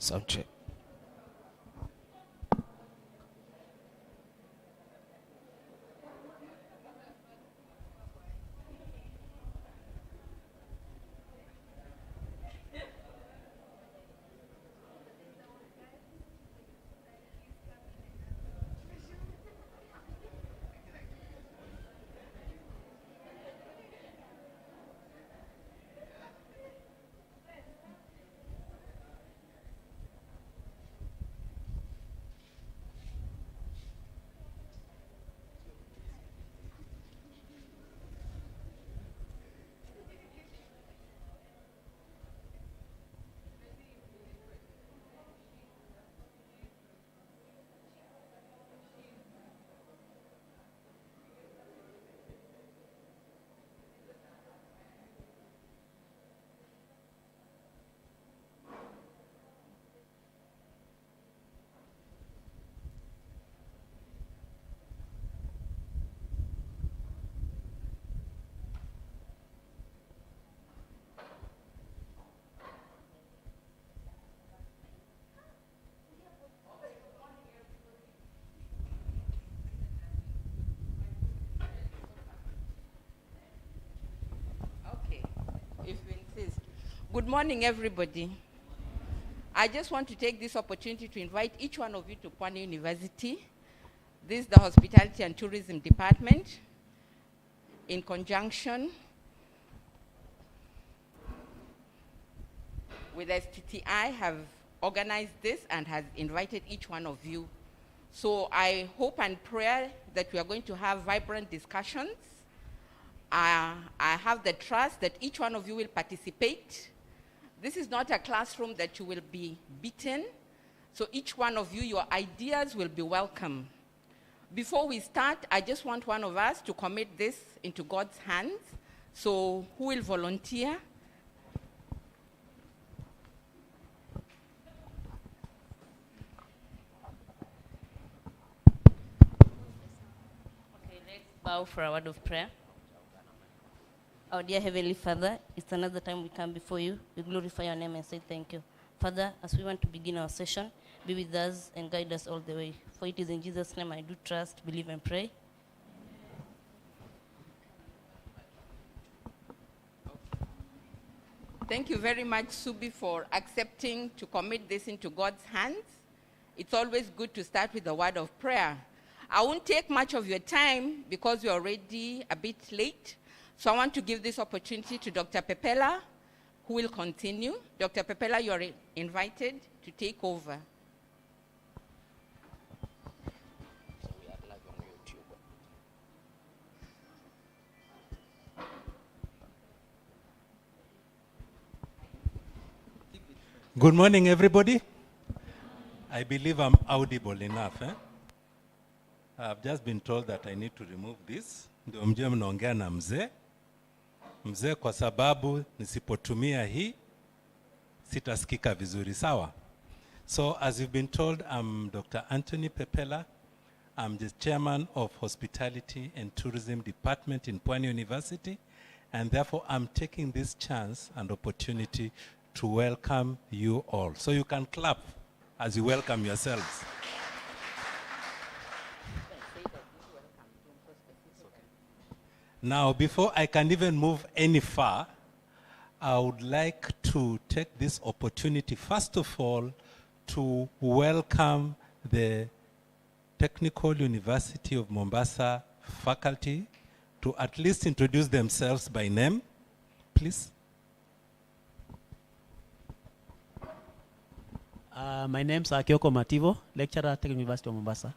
Sound check. Okay, if you insist. Good morning, everybody. I just want to take this opportunity to invite each one of you to Pwani University. This is the Hospitality and Tourism Department, in conjunction with STTI, have organized this and has invited each one of you. So I hope and pray that we are going to have vibrant discussions. I have the trust that each one of you will participate. This is not a classroom that you will be beaten. So each one of you, your ideas will be welcome. Before we start, I just want one of us to commit this into God's hands. So who will volunteer? Okay, let's bow for a word of prayer. Our dear Heavenly Father, it's another time we come before you. We glorify your name and say thank you. Father, as we want to begin our session, be with us and guide us all the way. For it is in Jesus' name I do trust, believe, and pray. Thank you very much, Subi, for accepting to commit this into God's hands. It's always good to start with a word of prayer. I won't take much of your time because we're already a bit late. So I want to give this opportunity to Dr. Pepela, who will continue. Dr. Pepela, you're invited to take over. So we are live on YouTube. Good morning, everybody. I believe I'm audible enough. I've just been told that I need to remove this. Ndio mjue mnaongea na mzee. Mzee kwa sababu nisipotumia hii sitasikika vizuri, sawa? So as you've been told, I'm Dr. Anthony Pepela. I'm the chairman of Hospitality and Tourism Department in Pwani University, and therefore I'm taking this chance and opportunity to welcome you all. So you can clap as you welcome yourselves. Now, before I can even move any far, I would like to take this opportunity, first of all, to welcome the Technical University of Mombasa faculty to at least introduce themselves by name, please. My name is Akioko Mativo, lecturer at Tech University of Mombasa.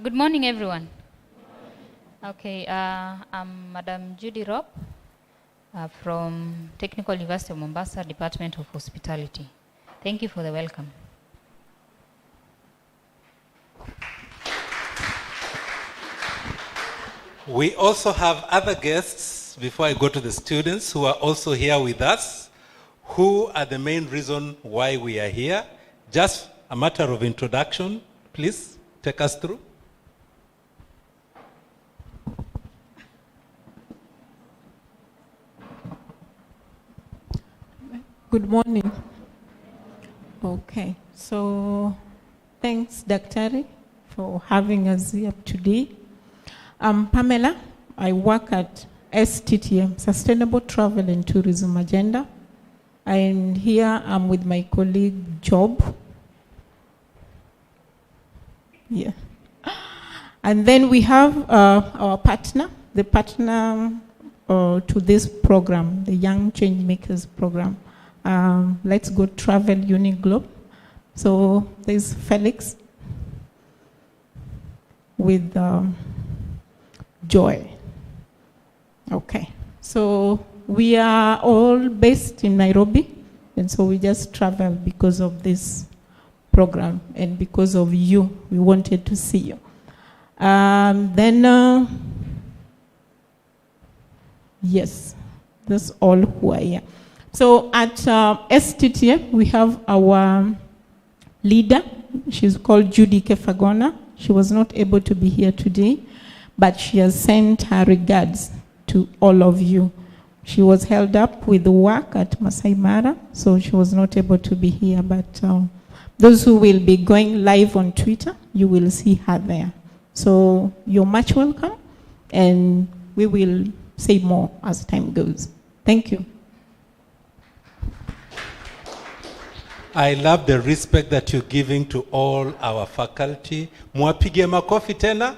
Good morning, everyone. Okay, I'm Madam Judy Rob from Technical University of Mombasa, Department of Hospitality. Thank you for the welcome. We also have other guests, before I go to the students, who are also here with us, who are the main reason why we are here. Just a matter of introduction, please take us through. Good morning. Okay, so thanks, Daktari, for having us here today. I'm Pamela. I work at STTM, Sustainable Travel and Tourism Agenda. And here I'm with my colleague, Job. Yeah. And then we have our partner, the partner to this program, the Young Changemakers program. Let's Go Travel Uniglobe. So there's Felix with Joy. Okay, so we are all based in Nairobi, and so we just travel because of this program and because of you. We wanted to see you. Yes, that's all who are here. So at STTM, we have our leader. She's called Judy Kefagona. She was not able to be here today, but she has sent her regards to all of you. She was held up with the work at Masai Mara, so she was not able to be here, but those who will be going live on Twitter, you will see her there. So you're much welcome, and we will say more as time goes. Thank you. I love the respect that you're giving to all our faculty. Mwapige makofi tena.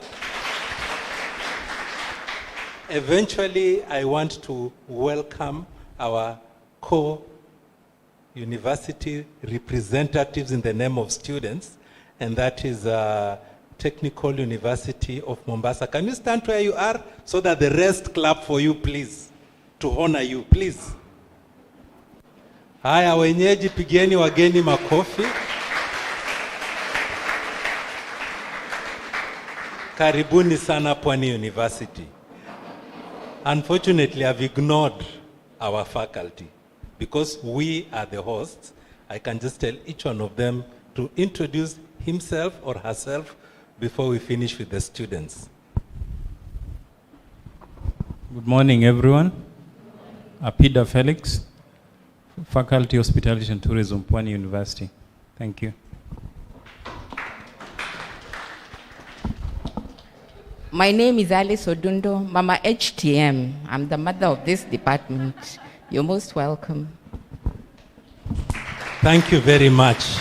Eventually, I want to welcome our co-university representatives in the name of students, and that is Technical University of Mombasa. Can you stand where you are so that the rest clap for you, please, to honor you, please. Haya, wenyeji pigeni wageni makofi. Karibuni sana Pwani University. Unfortunately, I've ignored our faculty because we are the hosts. I can just tell each one of them to introduce himself or herself before we finish with the students. Good morning, everyone. Apida Felix, Faculty of Hospitality and Tourism, Pwani University. Thank you. My name is Alice Odundo, Mama HTM. I'm the mother of this department. You're most welcome. Thank you very much.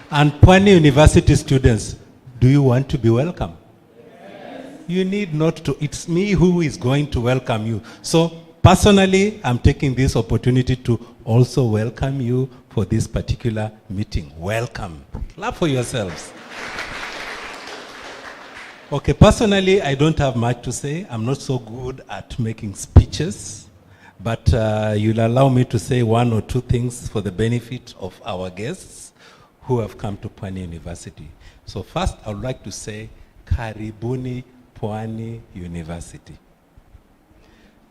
And Pwani University students, do you want to be welcome? Yes. You need not to. It's me who is going to welcome you. So personally, I'm taking this opportunity to also welcome you for this particular meeting. Welcome. Clap for yourselves. Okay, personally, I don't have much to say. I'm not so good at making speeches, but you'll allow me to say one or two things for the benefit of our guests who have come to Pwani University. So first, I would like to say, Karibuni Pwani University.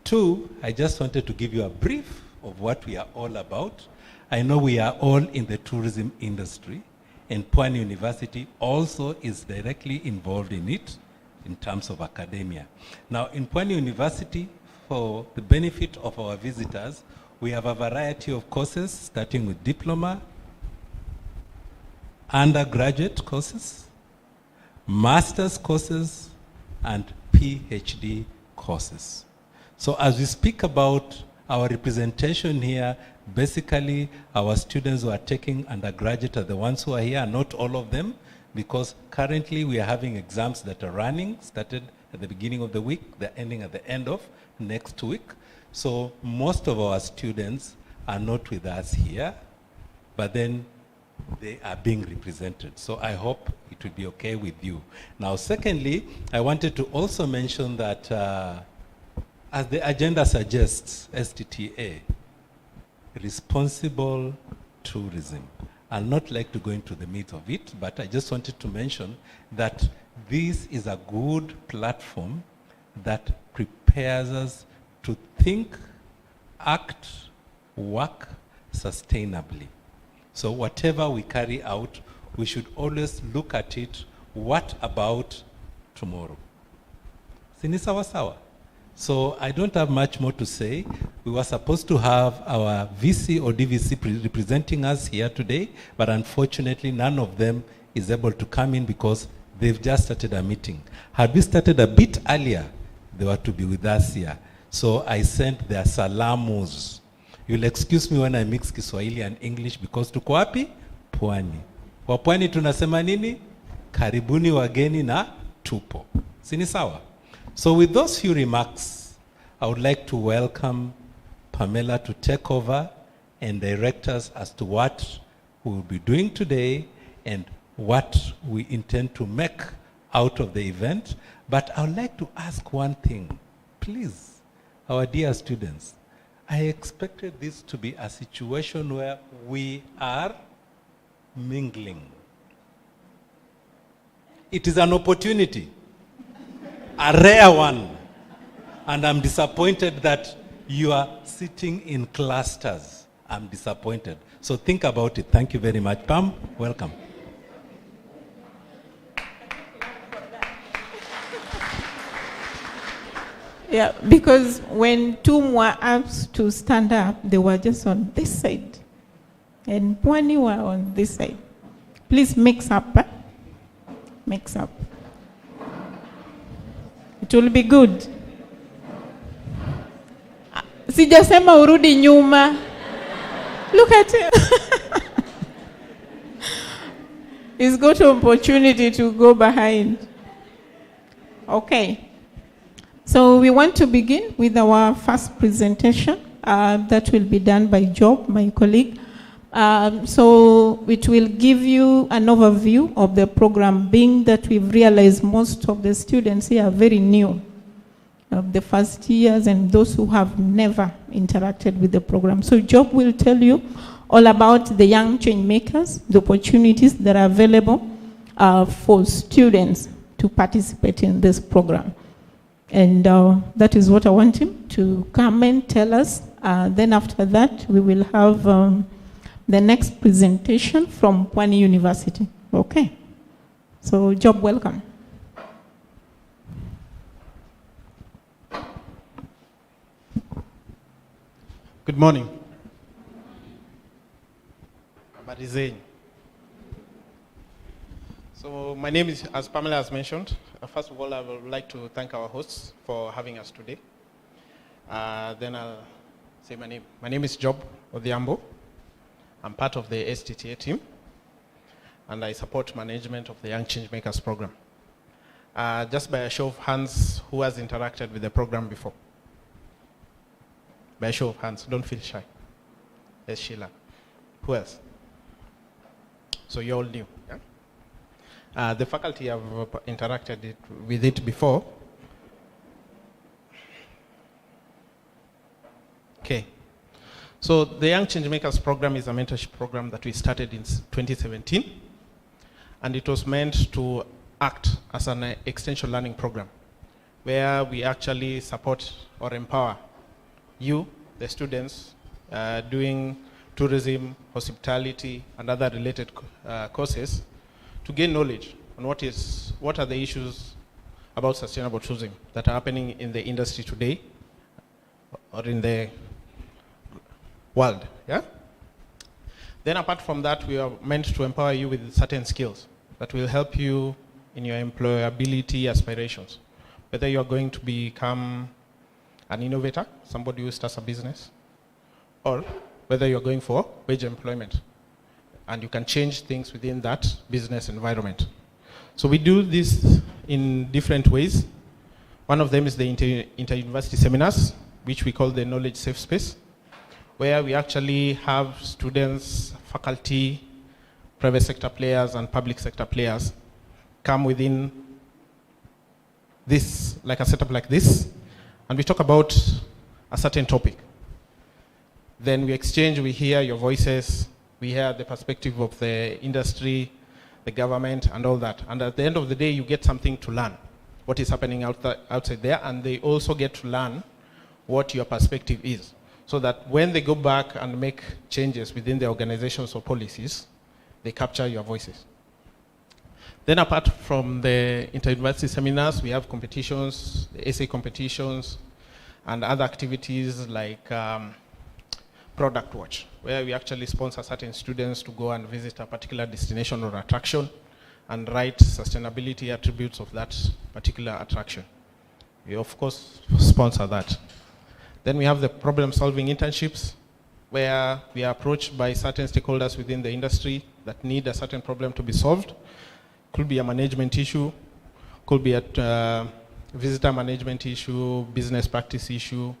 Two, I just wanted to give you a brief of what we are all about. I know we are all in the tourism industry, and Pwani University also is directly involved in it in terms of academia. Now, in Pwani University, for the benefit of our visitors, we have a variety of courses, starting with diploma, undergraduate courses, master's courses, and PhD courses. So as we speak about our representation here, basically our students who are taking undergraduate are the ones who are here, not all of them, because currently we are having exams that are running, started at the beginning of the week, they're ending at the end of next week. So most of our students are not with us here, but then they are being represented. So I hope it will be okay with you. Now, secondly, I wanted to also mention that as the agenda suggests, STTA, responsible tourism. I'll not like to go into the meat of it, but I just wanted to mention that this is a good platform that prepares us to think, act, work sustainably. So whatever we carry out, we should always look at it, what about tomorrow? Sini sawa sawa? So I don't have much more to say. We were supposed to have our VC or DVC representing us here today, but unfortunately none of them is able to come in because they've just started a meeting. Had we started a bit earlier, they were to be with us here. So I sent their salamos. You'll excuse me when I mix Kiswahili and English because tuko wapi? Pwani. Kwa Pwani tunasema nini? Karibuni wageni na tupo. Sini sawa? So with those few remarks, I would like to welcome Pamela to take over and direct us as to what we will be doing today and what we intend to make out of the event. But I would like to ask one thing. Please, our dear students, I expected this to be a situation where we are mingling. It is an opportunity, a rare one, and I'm disappointed that you are sitting in clusters. I'm disappointed. So think about it. Thank you very much. Pam, welcome. Yeah, because when two were asked to stand up, they were just on this side. And Pwani were on this side. Please mix up. Mix up. It will be good. Sijasema urudi nyuma. Look at him. He's got an opportunity to go behind. Okay. So we want to begin with our first presentation. That will be done by Job, my colleague. So it will give you an overview of the program, being that we've realized most of the students here are very new, the first years and those who have never interacted with the program. So Job will tell you all about the young change makers, the opportunities that are available for students to participate in this program. And that is what I want him to come and tell us. Then after that, we will have the next presentation from Pwani University. Okay. So Job, welcome. Good morning. Habari zenyu. So my name is, as Pamela has mentioned, first of all, I would like to thank our hosts for having us today. Then I'll say my name. My name is Job Odhiambo. I'm part of the STTA team, and I support management of the Young Changemakers program. Just by a show of hands, who has interacted with the program before? By a show of hands, don't feel shy. Yes, Sheila. Who else? So you're all new, yeah? The faculty have interacted with it before. Okay. So the Young Changemakers program is a mentorship program that we started in 2017. And it was meant to act as an extension learning program where we actually support or empower you, the students, doing tourism, hospitality, and other related courses to gain knowledge on what are the issues about sustainable tourism that are happening in the industry today or in the world. Yeah? Then apart from that, we are meant to empower you with certain skills that will help you in your employability aspirations. Whether you are going to become an innovator, somebody who starts a business, or whether you're going for wage employment, and you can change things within that business environment. So we do this in different ways. One of them is the inter-university seminars, which we call the Knowledge Safe Space, where we actually have students, faculty, private sector players, and public sector players come within this, like a setup like this, and we talk about a certain topic. Then we exchange, we hear your voices, we hear the perspective of the industry, the government, and all that. And at the end of the day, you get something to learn, what is happening outside there, and they also get to learn what your perspective is, so that when they go back and make changes within the organizations or policies, they capture your voices. Then apart from the inter-university seminars, we have competitions, the essay competitions, and other activities like Product Watch, where we actually sponsor certain students to go and visit a particular destination or attraction and write sustainability attributes of that particular attraction. We of course sponsor that. Then we have the problem-solving internships, where we are approached by certain stakeholders within the industry that need a certain problem to be solved. Could be a management issue, could be a visitor management issue, business practice issue,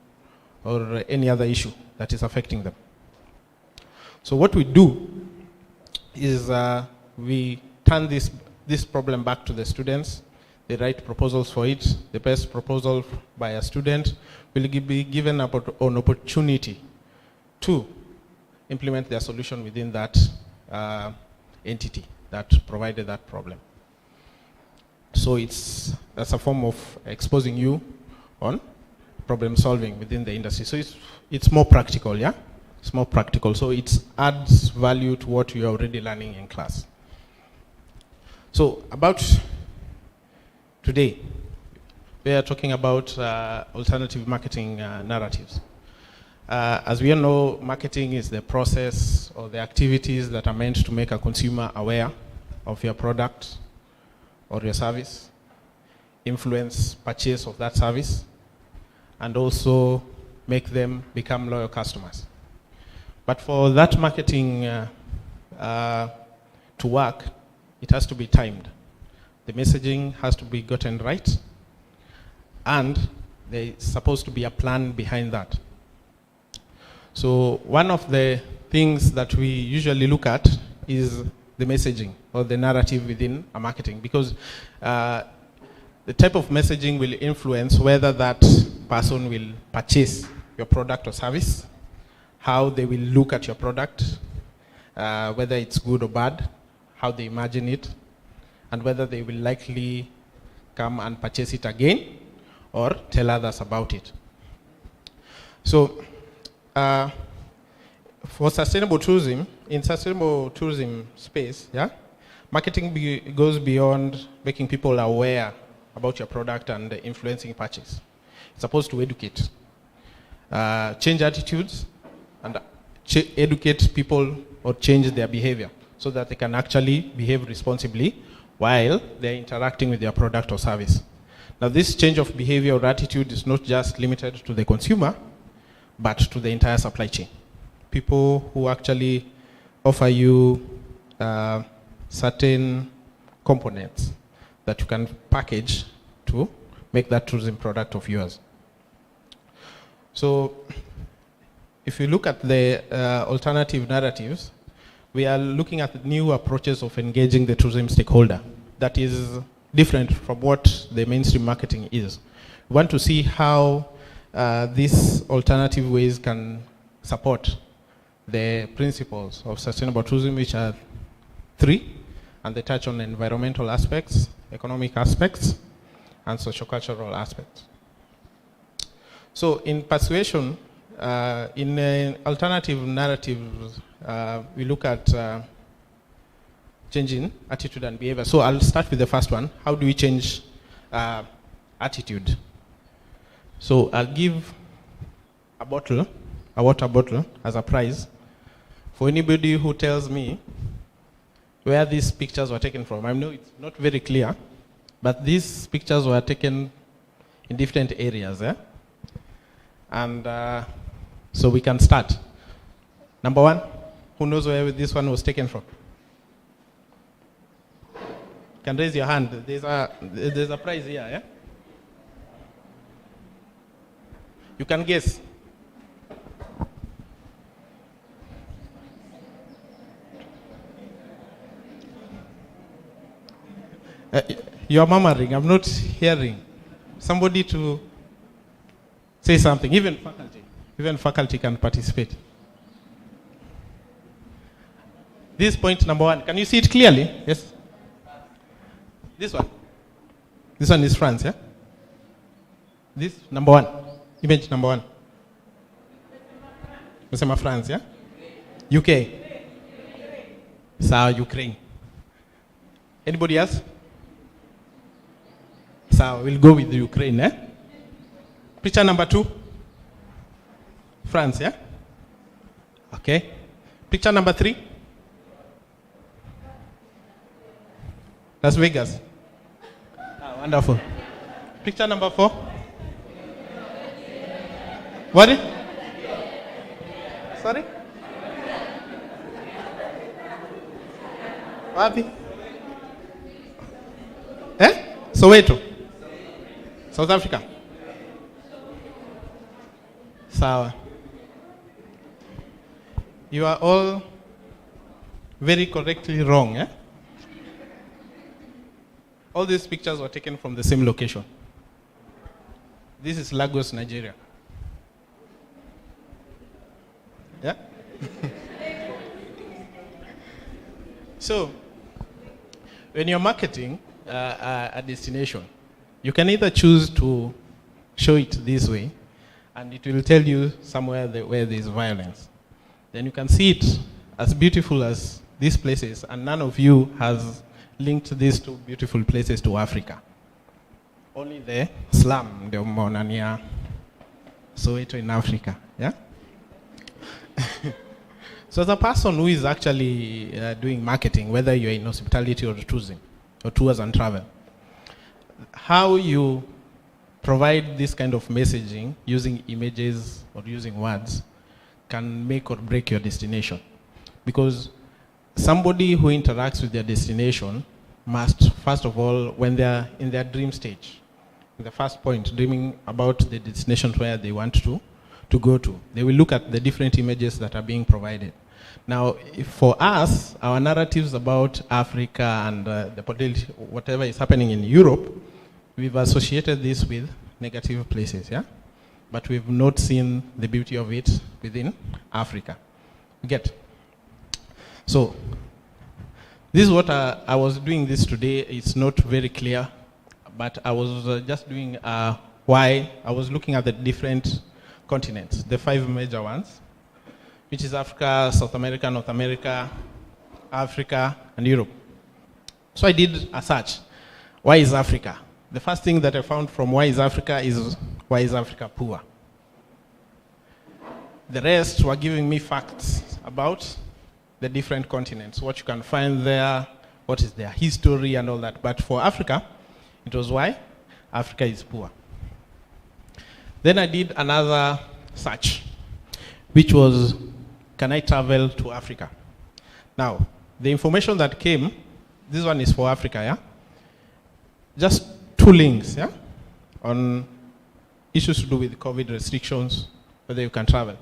or any other issue that is affecting them. So what we do is we turn this problem back to the students. They write proposals for it. The best proposal by a student will be given an opportunity to implement their solution within that entity that provided that problem. So that's a form of exposing you on problem solving within the industry. So it's more practical, yeah? It's more practical. So it adds value to what you're already learning in class. So about today, we are talking about alternative marketing narratives. As we all know, marketing is the process or the activities that are meant to make a consumer aware of your product or your service, influence purchase of that service, and also make them become loyal customers. But for that marketing to work, it has to be timed. The messaging has to be gotten right, and there's supposed to be a plan behind that. So one of the things that we usually look at is the messaging or the narrative within a marketing, because the type of messaging will influence whether that person will purchase your product or service, how they will look at your product, whether it's good or bad, how they imagine it, and whether they will likely come and purchase it again or tell others about it. So for sustainable tourism, in sustainable tourism space, yeah, marketing goes beyond making people aware about your product and influencing purchase. It's supposed to educate, change attitudes, and educate people or change their behavior so that they can actually behave responsibly while they're interacting with their product or service. Now, this change of behavior or attitude is not just limited to the consumer, but to the entire supply chain. People who actually offer you certain components that you can package to make that tourism product of yours. So if you look at the alternative narratives, we are looking at new approaches of engaging the tourism stakeholder that is different from what the mainstream marketing is. We want to see how these alternative ways can support the principles of sustainable tourism, which are 3, and they touch on environmental aspects, economic aspects, and sociocultural aspects. So in persuasion, in alternative narratives, we look at changing attitude and behavior. So I'll start with the first one. How do we change attitude? So I'll give a bottle, a water bottle, as a prize for anybody who tells me where these pictures were taken from. I know it's not very clear, but these pictures were taken in different areas. And so we can start. Number 1, who knows where this one was taken from? You can raise your hand. There's a prize here, yeah? You can guess. You're murmuring. I'm not hearing. Somebody to say something. Even faculty can participate. This point number 1. Can you see it clearly? Yes. This one. This one is France, yeah? This number 1. Image number 1. Mesema France, yeah? UK. So Ukraine. Anybody else? So we'll go with the Ukraine, eh? Picture number 2. France, yeah? Okay. Picture number 3. Las Vegas. Ah, wonderful. Picture number 4. What? Sorry? Wapi? Soweto. South Africa. Sawa. You are all very correctly wrong, eh? All these pictures were taken from the same location. This is Lagos, Nigeria. Yeah? So, when you're marketing a destination, you can either choose to show it this way, and it will tell you somewhere where there's violence. Then you can see it as beautiful as these places, and none of you has linked these two beautiful places to Africa. Only the slum, the Monania, Soweto in Africa, yeah? So as a person who is actually doing marketing, whether you're in hospitality or tourism, or tours and travel, how you provide this kind of messaging using images or using words can make or break your destination. Because somebody who interacts with their destination must, first of all, when they're in their dream stage, the first point, dreaming about the destination where they want to go to, they will look at the different images that are being provided. Now, for us, our narratives about Africa and whatever is happening in Europe, we've associated this with negative places, yeah? But we've not seen the beauty of it within Africa. You get? So, this is what I was doing this today. It's not very clear, but I was just doing why I was looking at the different continents, the 5 major ones, which is Africa, South America, North America, Africa, and Europe. So I did a search. Why is Africa? The first thing that I found from why is Africa is why is Africa poor? The rest were giving me facts about the different continents, what you can find there, what is their history and all that. But for Africa, it was why Africa is poor. Then I did another search, which was, can I travel to Africa? Now, the information that came, this one is for Africa, yeah? Just 2 links, yeah? On issues to do with COVID restrictions, whether you can travel.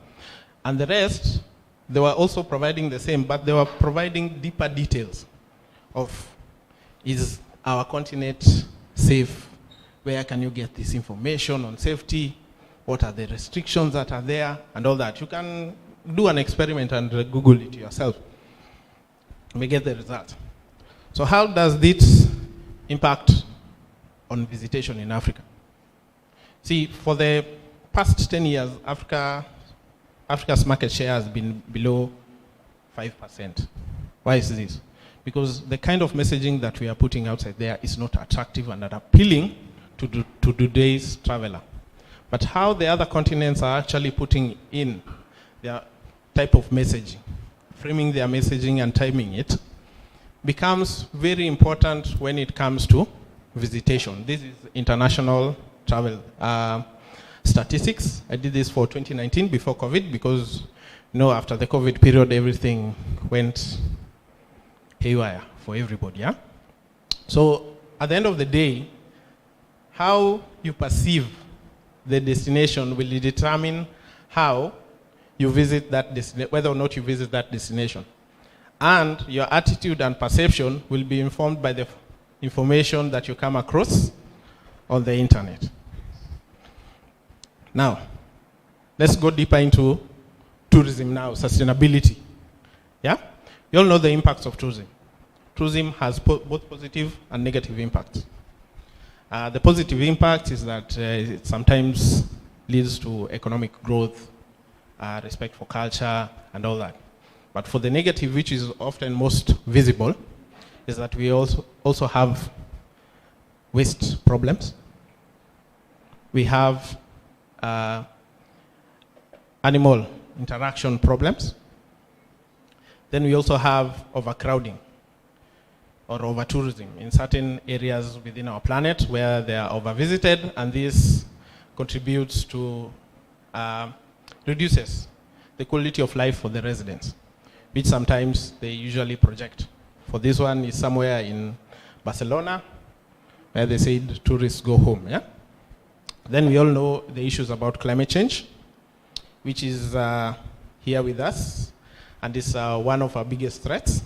And the rest, they were also providing the same, but they were providing deeper details of, is our continent safe? Where can you get this information on safety? What are the restrictions that are there? And all that. You can do an experiment and Google it yourself. You may get the result. So how does this impact on visitation in Africa? See, for the past 10 years, Africa's market share has been below 5%. Why is this? Because the kind of messaging that we are putting outside there is not attractive and not appealing to today's traveler. But how the other continents are actually putting in their type of messaging, framing their messaging and timing it, becomes very important when it comes to visitation. This is international travel statistics. I did this for 2019 before COVID because, after the COVID period, everything went haywire for everybody, yeah? So at the end of the day, how you perceive the destination will determine how you visit that destination, whether or not you visit that destination. And your attitude and perception will be informed by the information that you come across on the internet. Now, let's go deeper into tourism now, sustainability. Yeah? You all know the impacts of tourism. Tourism has both positive and negative impacts. The positive impact is that it sometimes leads to economic growth, respect for culture, and all that. But for the negative, which is often most visible, is that we also have waste problems. We have animal interaction problems. Then we also have overcrowding or over-tourism in certain areas within our planet where they are over-visited, and this contributes to, reduces the quality of life for the residents, which sometimes they usually project. For this one is somewhere in Barcelona, where they said tourists go home, yeah? Then we all know the issues about climate change, which is here with us, and is one of our biggest threats.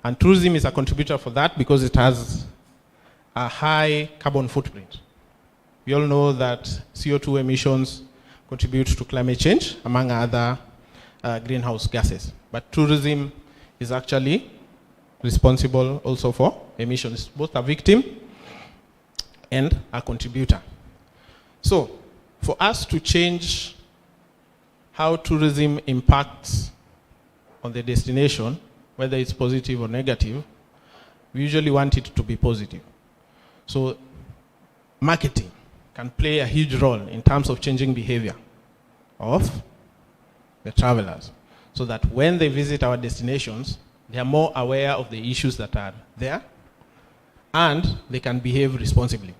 And tourism is a contributor for that because it has a high carbon footprint. We all know that CO2 emissions contribute to climate change, among other greenhouse gases. But tourism is actually responsible also for emissions, both a victim and a contributor. So, for us to change how tourism impacts on the destination, whether it's positive or negative, we usually want it to be positive. So, marketing can play a huge role in terms of changing behavior of the travelers, so that when they visit our destinations, they are more aware of the issues that are there, and they can behave responsibly.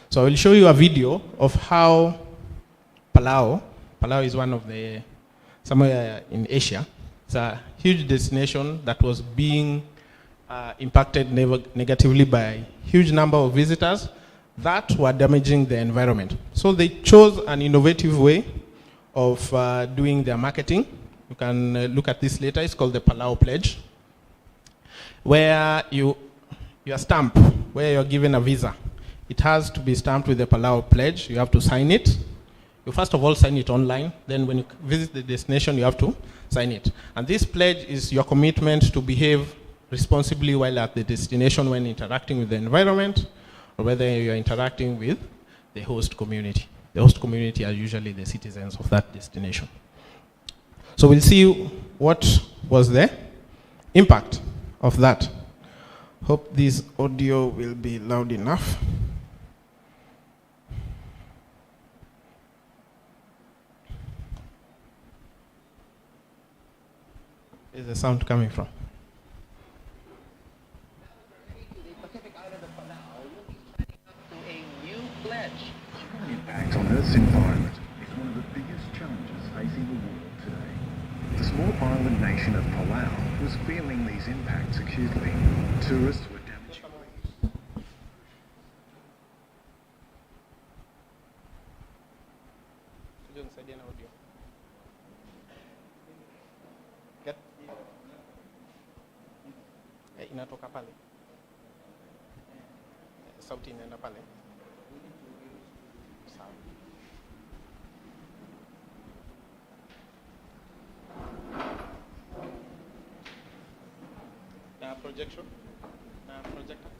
So I will show you a video of how Palau is one of the, somewhere in Asia. It's a huge destination that was being impacted negatively by huge number of visitors that were damaging the environment. So they chose an innovative way of doing their marketing. You can look at this later. It's called the Palau Pledge, where your stamp, where you're given a visa, it has to be stamped with the Palau Pledge. You have to sign it. You first of all sign it online. Then when you visit the destination, you have to sign it. And this pledge is your commitment to behave responsibly while at the destination when interacting with the environment, or whether you're interacting with the host community. The host community are usually the citizens of that destination. So we'll see what was the impact of that. Hope this audio will be loud enough. Where's the sound coming from? Impact on Earth's environment is one of the biggest challenges facing the world today. The small island nation of Palau was feeling these impacts acutely. Tourists were damaging reefs. Inatoka pale. Sauti inaenda pale. Sawa. Na projection? Na projector?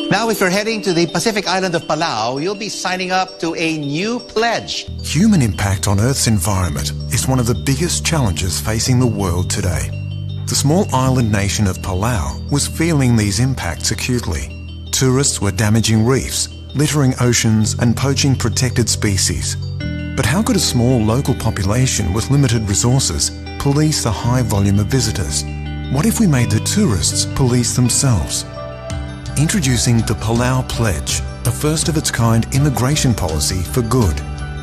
Now, if you're heading to the Pacific island of Palau, you'll be signing up to a new pledge. Human impact on Earth's environment is one of the biggest challenges facing the world today. The small island nation of Palau was feeling these impacts acutely. Tourists were damaging reefs, littering oceans and poaching protected species. But how could a small local population with limited resources police the high volume of visitors? What if we made the tourists police themselves? Introducing the Palau Pledge, a first-of-its-kind immigration policy for good.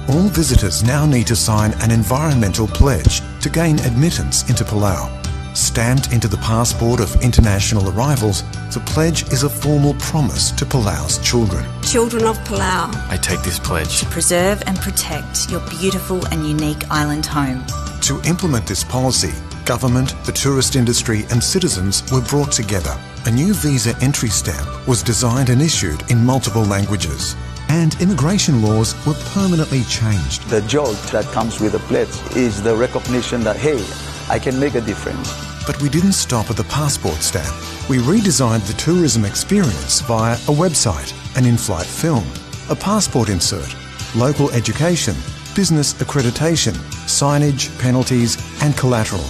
All visitors now need to sign an environmental pledge to gain admittance into Palau. Stamped into the passport of international arrivals, the pledge is a formal promise to Palau's children. Children of Palau, I take this pledge to preserve and protect your beautiful and unique island home. To implement this policy, government, the tourist industry and citizens were brought together. A new visa entry stamp was designed and issued in multiple languages. And immigration laws were permanently changed. The joy that comes with a pledge is the recognition that, hey, I can make a difference. But we didn't stop at the passport stamp. We redesigned the tourism experience via a website, an in-flight film, a passport insert, local education, business accreditation, signage, penalties and collateral.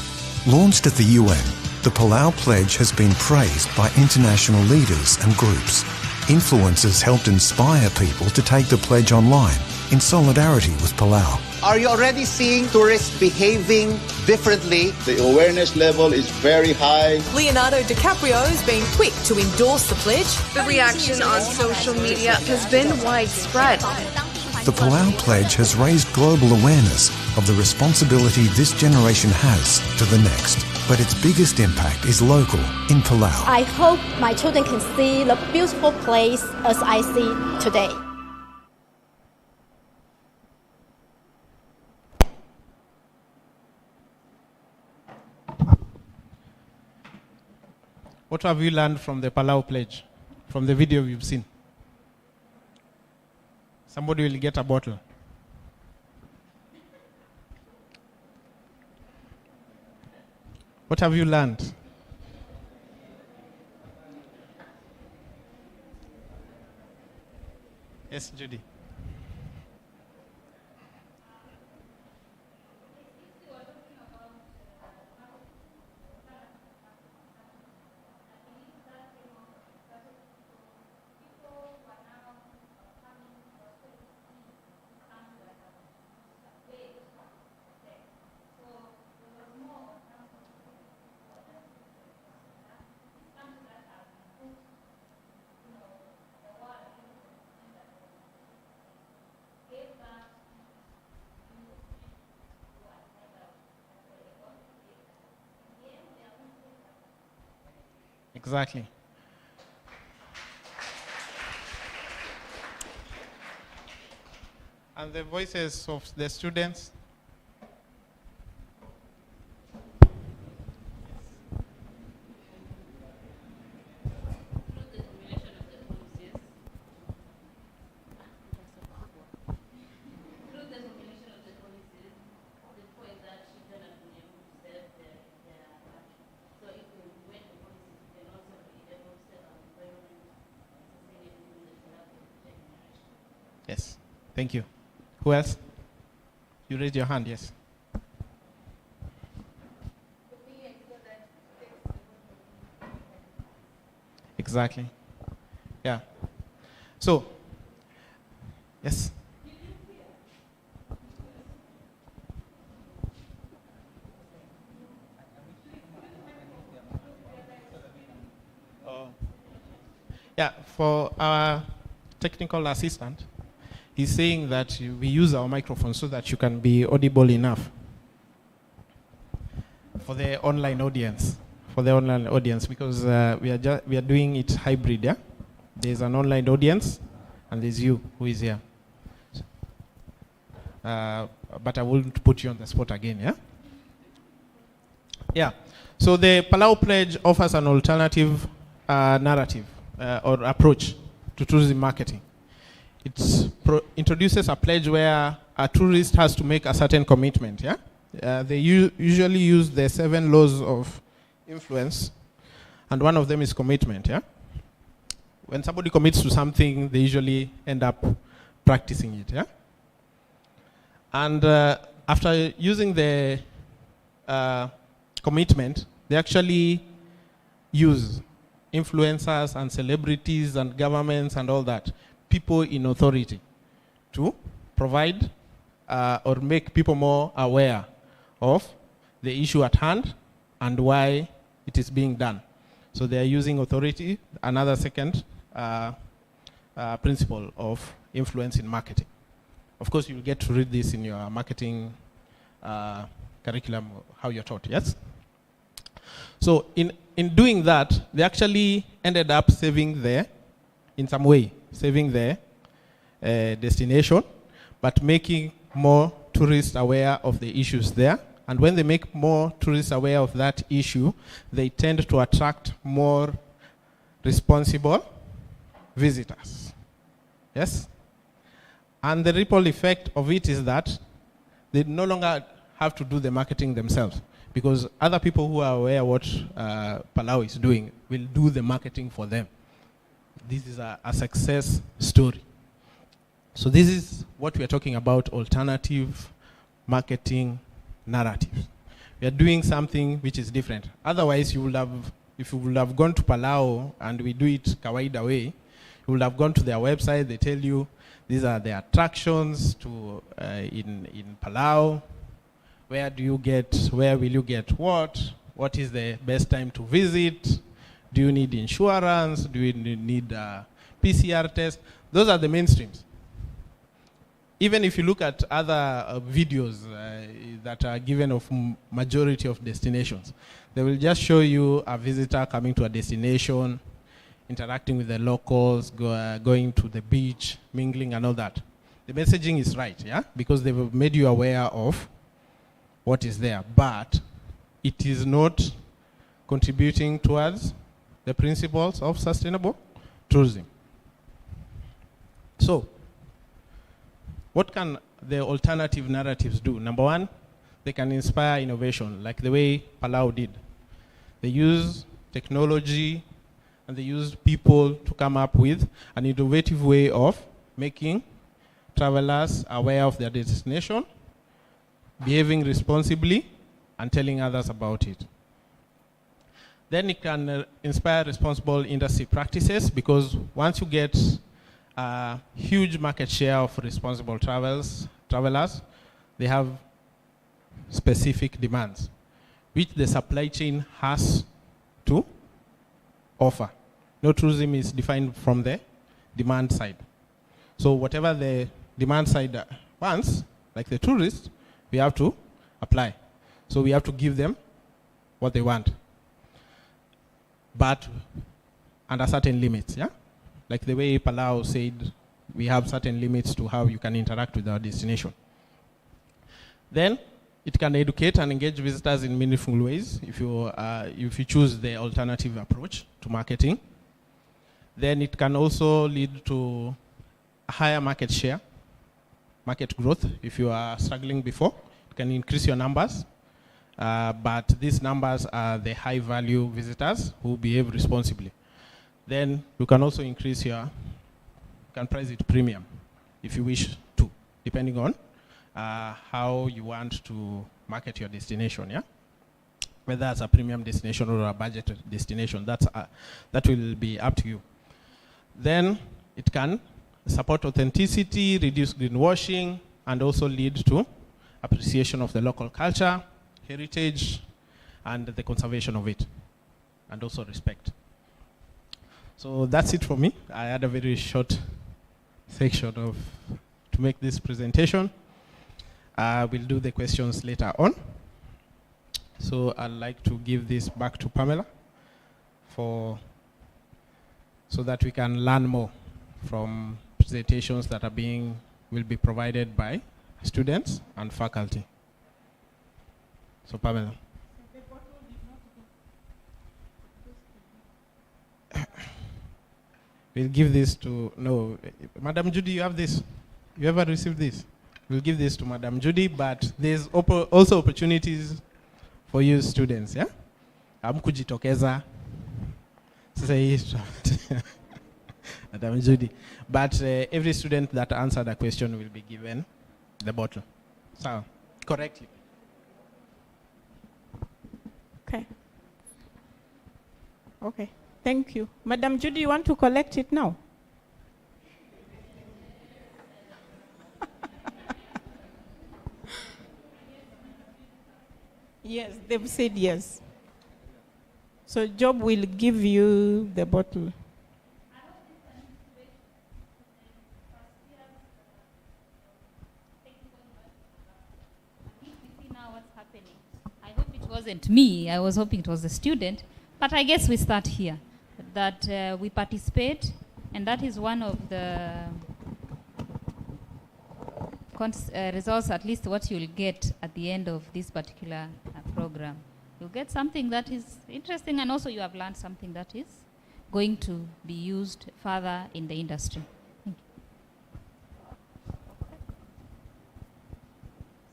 Launched at the UN, the Palau Pledge has been praised by international leaders and groups. Influencers helped inspire people to take the pledge online in solidarity with Palau. Are you already seeing tourists behaving differently? The awareness level is very high. Leonardo DiCaprio has been quick to endorse the pledge. The reaction on social media has been widespread. The Palau Pledge has raised global awareness of the responsibility this generation has to the next. But its biggest impact is local, in Palau. I hope my children can see the beautiful place as I see today. What have you learned from the Palau Pledge, from the video you've seen? Somebody will get a bottle. What have you learned? Yes, Judy. Exactly. And the voices of the students. Yes, thank you. Who else? You raised your hand, yes. Exactly. Yeah. So, yes. Yeah, for our technical assistant, he's saying that we use our microphone so that you can be audible enough for the online audience. Because we are doing it hybrid. Yeah, there's an online audience, and there's you who is here. But I won't put you on the spot again. Yeah. Yeah. So the Palau Pledge offers an alternative narrative or approach to tourism marketing. It introduces a pledge where a tourist has to make a certain commitment. Yeah, they usually use the 7 laws of influence, and one of them is commitment. Yeah, when somebody commits to something, they usually end up practicing it. Yeah, and after using the commitment, they actually use influencers and celebrities and governments and all that, people in authority, to provide or make people more aware of the issue at hand and why it is being done. So they are using authority, another second principle of influence in marketing. Of course, you'll get to read this in your marketing curriculum, how you're taught, yes? So in doing that, they actually ended up saving their destination, but making more tourists aware of the issues there. And when they make more tourists aware of that issue, they tend to attract more responsible visitors. Yes? And the ripple effect of it is that they no longer have to do the marketing themselves, because other people who are aware what Palau is doing will do the marketing for them. This is a success story. So this is what we are talking about, alternative marketing narratives. We are doing something which is different. Otherwise, if you would have gone to Palau and we do it kawaida way, you would have gone to their website, they tell you these are the attractions to in Palau. Where will you get what is the best time to visit? Do you need insurance? Do you need a PCR test? Those are the mainstreams. Even if you look at other videos that are given of majority of destinations, they will just show you a visitor coming to a destination, interacting with the locals, going to the beach, mingling and all that. The messaging is right, yeah? Because they've made you aware of what is there, but it is not contributing towards the principles of sustainable tourism. So, what can the alternative narratives do? Number one, they can inspire innovation, like the way Palau did. They use technology and they use people to come up with an innovative way of making travelers aware of their destination, behaving responsibly, and telling others about it. Then it can inspire responsible industry practices, because once you get a huge market share of responsible travelers, they have specific demands, which the supply chain has to offer. No tourism is defined from the demand side. So whatever the demand side wants, like the tourists, we have to apply. So we have to give them what they want, but under certain limits, yeah? Like the way Palau said, we have certain limits to how you can interact with our destination. Then it can educate and engage visitors in meaningful ways if you choose the alternative approach to marketing. Then it can also lead to a higher market share, market growth. If you are struggling before, it can increase your numbers. But these numbers are the high value visitors who behave responsibly. Then you can also increase you can price it premium if you wish to, depending on how you want to market your destination, yeah? Whether it's a premium destination or a budget destination, that will be up to you. Then it can support authenticity, reduce greenwashing, and also lead to appreciation of the local culture, heritage, and the conservation of it, and also respect. So that's it for me. I had a very short section to make this presentation. We'll do the questions later on. So I'd like to give this back to Pamela so that we can learn more from presentations that will be provided by students and faculty. So Pamela. We'll give this to, Madam Judy, you have this? You ever received this? We'll give this to Madam Judy, but there's also opportunities for you students, yeah? Hamkujitokeza. Say Madam Judy. But every student that answered a question will be given the bottle. So, correctly. Okay. Okay. Thank you. Madam Judy, you want to collect it now? Yes, they've said yes. So Job will give you the bottle. I hope it wasn't me. I was hoping it was the student. But I guess we start here. That we participate, and that is one of the results, at least what you'll get at the end of this particular program. You'll get something that is interesting, and also you have learned something that is going to be used further in the industry. Thank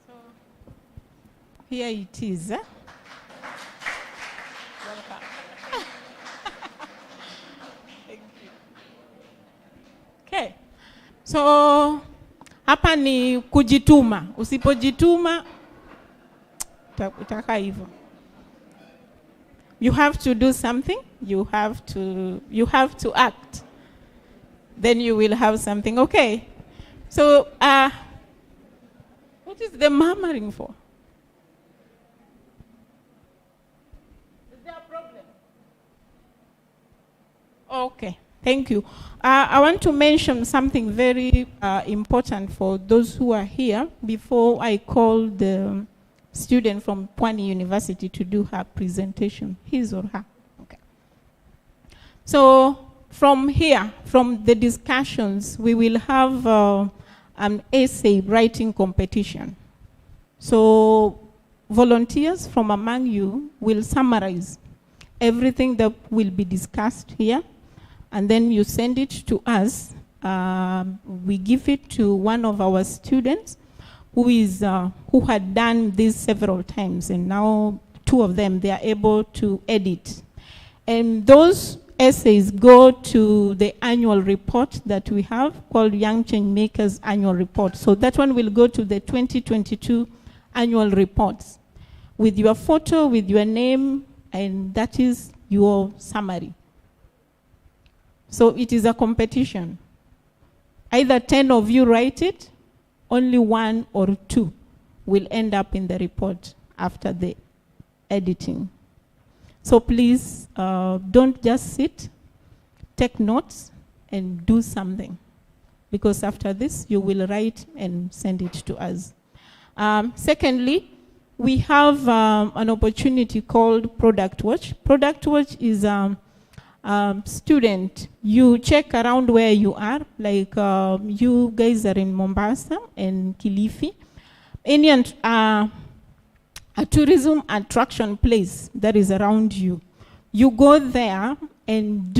you. Here it is. Okay. So hapa ni kujituma. Usipojituma utakaa hivyo. You have to do something. You have to act. Then you will have something. Okay. So what is the murmuring for? Is there a problem? Okay. Thank you. I want to mention something very important for those who are here before I call the student from Pwani University to do her presentation, his or her. Okay. So from here, from the discussions, we will have an essay writing competition. So volunteers from among you will summarize everything that will be discussed here, and then you send it to us. We give it to one of our students who had done this several times, and now 2 of them, they are able to edit. And those essays go to the annual report that we have called Young Changemakers Annual Report. So that one will go to the 2022 annual reports with your photo, with your name, and that is your summary. So it is a competition. Either 10 of you write it, only 1 or 2 will end up in the report after the editing. So please don't just sit, take notes, and do something. Because after this, you will write and send it to us. Secondly, we have an opportunity called Product Watch. Product Watch is student, you check around where you are, like you guys are in Mombasa and Kilifi. Any a tourism attraction place that is around you. You go there and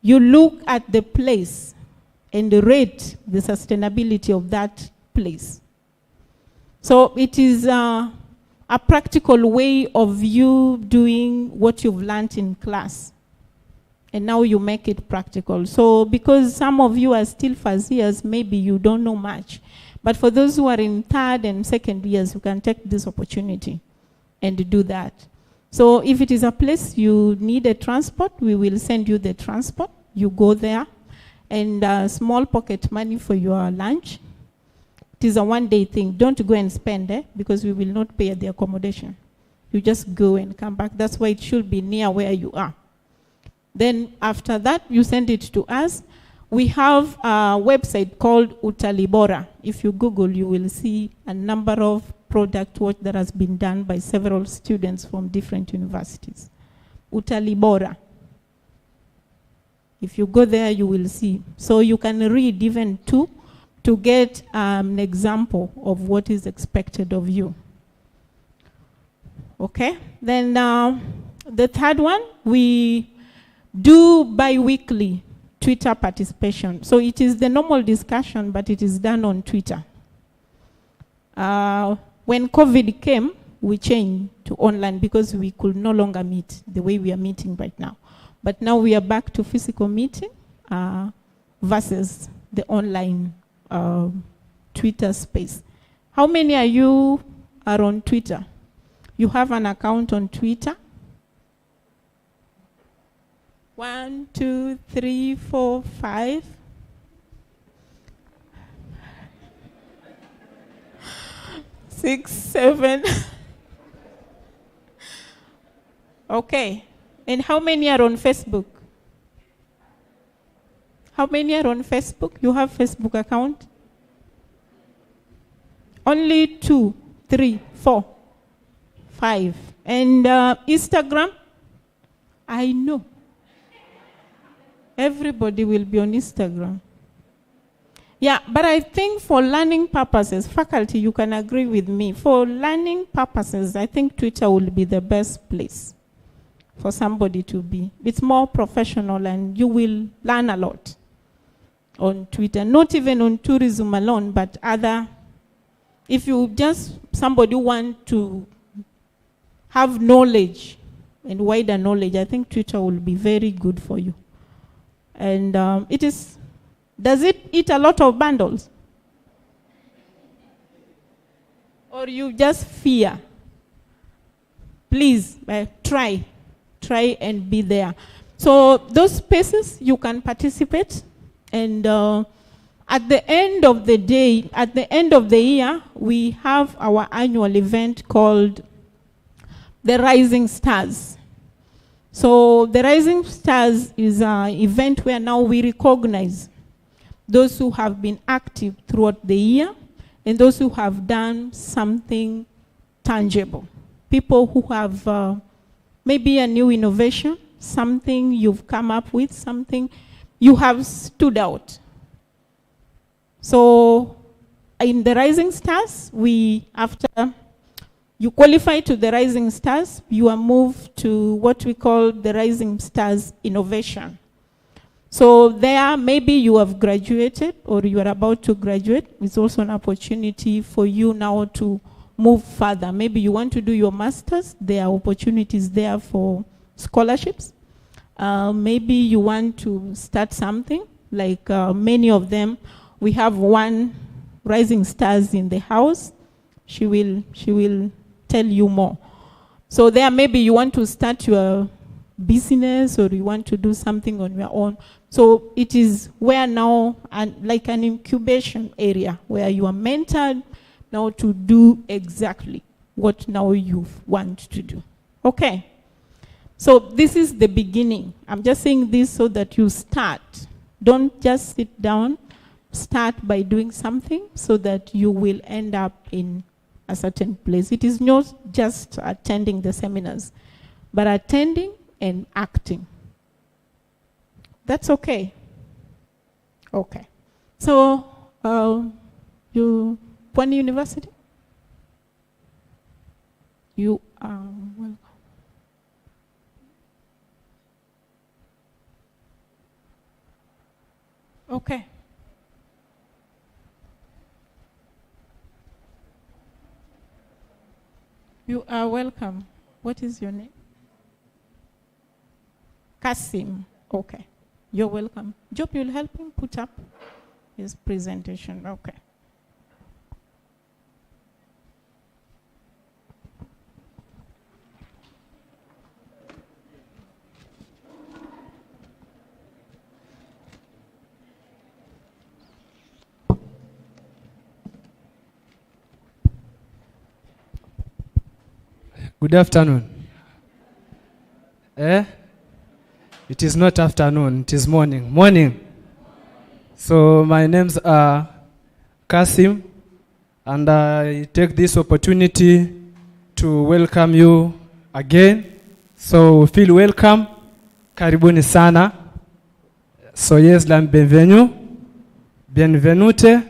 you look at the place and rate the sustainability of that place. So it is a practical way of you doing what you've learned in class. And now you make it practical. So because some of you are still first years, maybe you don't know much. But for those who are in 3rd and 2nd years, you can take this opportunity and do that. So if it is a place you need a transport, we will send you the transport. You go there, and small pocket money for your lunch. It is a one-day thing. Don't go and spend, because we will not pay the accommodation. You just go and come back. That's why it should be near where you are. Then after that, you send it to us. We have a website called Utalibora. If you Google, you will see a number of product work that has been done by several students from different universities. Utalibora. If you go there, you will see. So you can read even to get an example of what is expected of you. Okay? Then the third one, we do bi-weekly Twitter participation. So it is the normal discussion, but it is done on Twitter. When COVID came, we changed to online because we could no longer meet the way we are meeting right now. But now we are back to physical meeting versus the online Twitter space. How many of you are on Twitter? You have an account on Twitter? 1, 2, 3, 4, 5. 6, 7. Okay. And how many are on Facebook? How many are on Facebook? You have Facebook account? Only 2, 3, 4, 5. And Instagram? I know. Everybody will be on Instagram. Yeah, but I think for learning purposes, faculty, you can agree with me. For learning purposes, I think Twitter will be the best place for somebody to be. It's more professional and you will learn a lot on Twitter. Not even on tourism alone, but other. If you just, somebody want to have knowledge and wider knowledge, I think Twitter will be very good for you. And does it eat a lot of bundles? Or you just fear? Please, try and be there. So those spaces, you can participate. And at the end of the day, at the end of the year, we have our annual event called the Rising Stars. So the Rising Stars is an event where now we recognize those who have been active throughout the year and those who have done something tangible. People who have maybe a new innovation, something you've come up with, something you have stood out. So in the Rising Stars, after you qualify to the Rising Stars, you are moved to what we call the Rising Stars Innovation. So there, maybe you have graduated or you are about to graduate. It's also an opportunity for you now to move further. Maybe you want to do your master's. There are opportunities there for scholarships. Maybe you want to start something, like many of them. We have one Rising Stars in the house. She will tell you more. So there, maybe you want to start your business or you want to do something on your own. So it is where now, like an incubation area, where you are mentored now to do exactly what now you want to do. Okay. So this is the beginning. I'm just saying this so that you start. Don't just sit down. Start by doing something so that you will end up in a certain place. It is not just attending the seminars, but attending and acting. That's okay. Okay. So, you, Pwani University? You are welcome. Okay. You are welcome. What is your name? Kasim. Okay. You're welcome. Job, you'll help him put up his presentation. Okay. Good afternoon. It is not afternoon, it is morning. Morning. So my names are Kasim, and I take this opportunity to welcome you again. So feel welcome. Karibuni sana. So yes, la bienvenue. Bienvenute.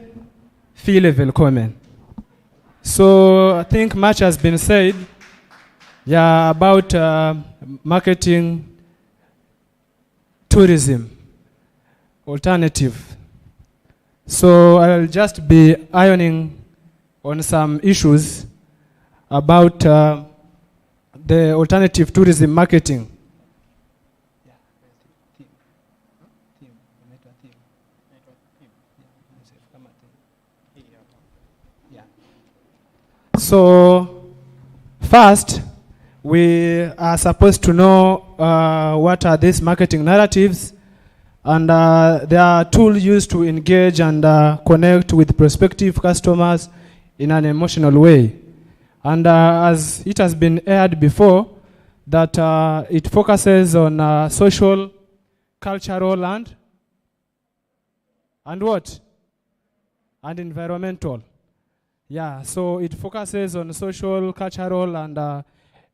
Feel welcome. So I think much has been said. Yeah, about marketing, tourism, alternative. So I'll just be ironing on some issues about the alternative tourism marketing. So first, we are supposed to know what are these marketing narratives, and they are tools used to engage and connect with prospective customers in an emotional way. And as it has been aired before, that it focuses on social, cultural, and what? And environmental. Yeah, so it focuses on social, cultural, and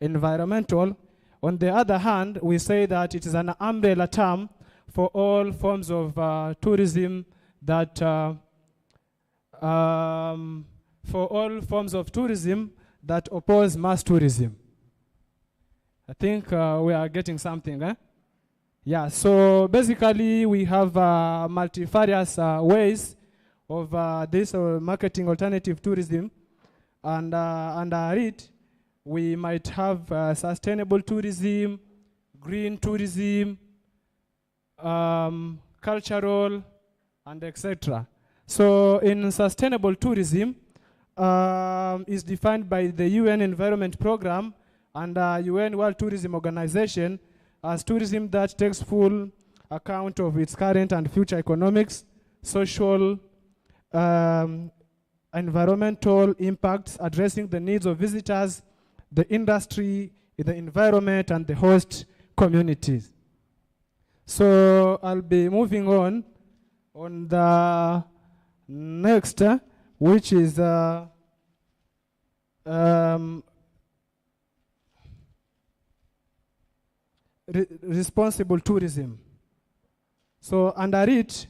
environmental. On the other hand, we say that it is an umbrella term for all forms of tourism that oppose mass tourism. I think we are getting something, eh? Yeah, so basically we have multifarious ways of this marketing alternative tourism, and under it, we might have sustainable tourism, green tourism, cultural, and etc. So in sustainable tourism is defined by the UN Environment Programme and UN World Tourism Organization as tourism that takes full account of its current and future economics, social, environmental impacts, addressing the needs of visitors, the industry, the environment, and the host communities. So I'll be moving on the next, which is responsible tourism. So under it,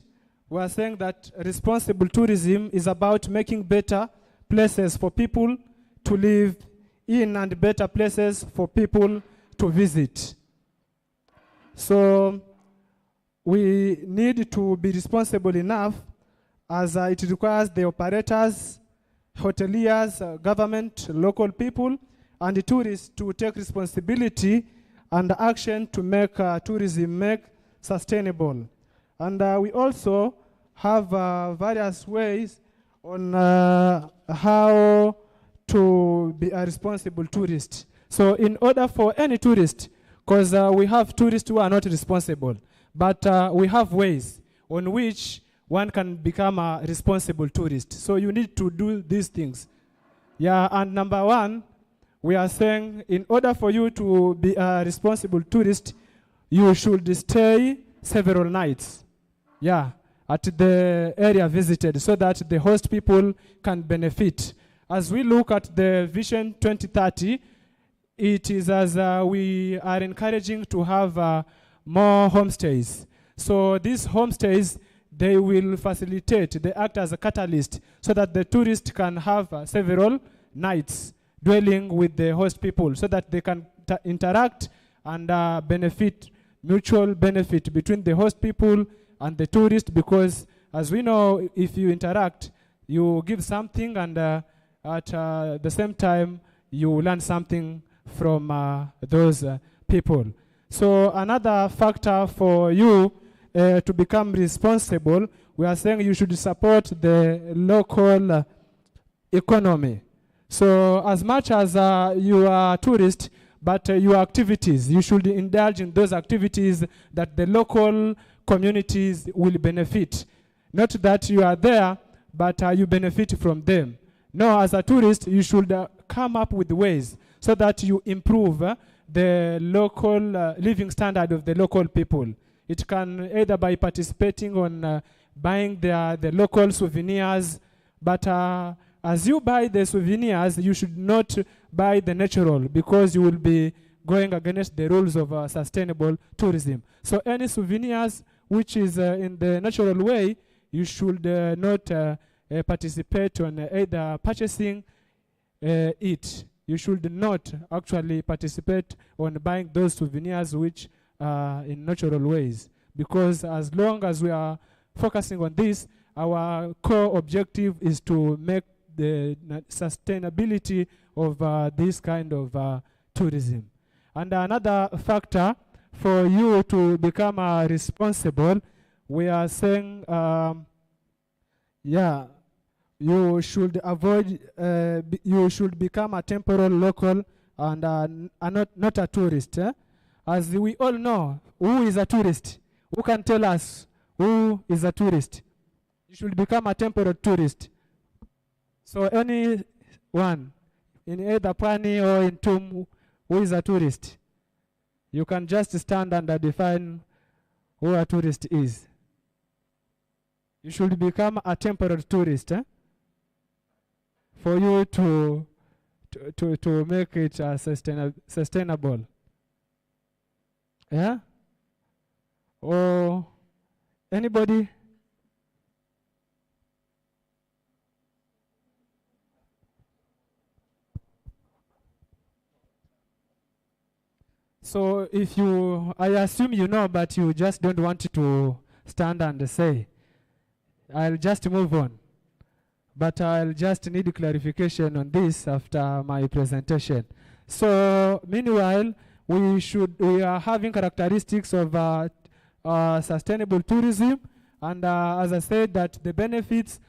we are saying that responsible tourism is about making better places for people to live in and better places for people to visit. So we need to be responsible enough as it requires the operators, hoteliers, government, local people, and the tourists to take responsibility and action to make tourism sustainable. And we also have various ways on how to be a responsible tourist. So in order for any tourist, because we have tourists who are not responsible, but we have ways on which one can become a responsible tourist. So you need to do these things. Yeah, and number one, we are saying in order for you to be a responsible tourist, you should stay several nights. Yeah, at the area visited so that the host people can benefit. As we look at the Vision 2030, it is as we are encouraging to have more homestays. So these homestays, they will facilitate, they act as a catalyst so that the tourist can have several nights dwelling with the host people so that they can interact and benefit, mutual benefit between the host people and the tourist, because as we know, if you interact, you give something and at the same time, you learn something from those people. So another factor for you to become responsible, we are saying you should support the local economy. So as much as you are a tourist, but your activities, you should indulge in those activities that the local communities will benefit. Not that you are there, but you benefit from them. No, as a tourist, you should come up with ways so that you improve the local living standard of the local people. It can either by participating on buying the local souvenirs, but as you buy the souvenirs, you should not buy the natural because you will be going against the rules of sustainable tourism. So any souvenirs which is in the natural way, you should not participate on either purchasing it. You should not actually participate on buying those souvenirs which are in natural ways. Because as long as we are focusing on this, our core objective is to make the sustainability of this kind of tourism. And another factor for you to become responsible, we are saying, you should avoid, you should become a temporal local and not a tourist. As we all know, who is a tourist? Who can tell us who is a tourist? You should become a temporal tourist. So anyone in either Pwani or in Tum who is a tourist, You can just stand and define who a tourist is. You should become a temporary tourist for you to make it sustainable. Yeah? Or anybody? So if you, I assume you know, but you just don't want to stand and say, I'll just move on. But I'll just need clarification on this after my presentation. So meanwhile, we are having characteristics of sustainable tourism, and as I said, that the benefits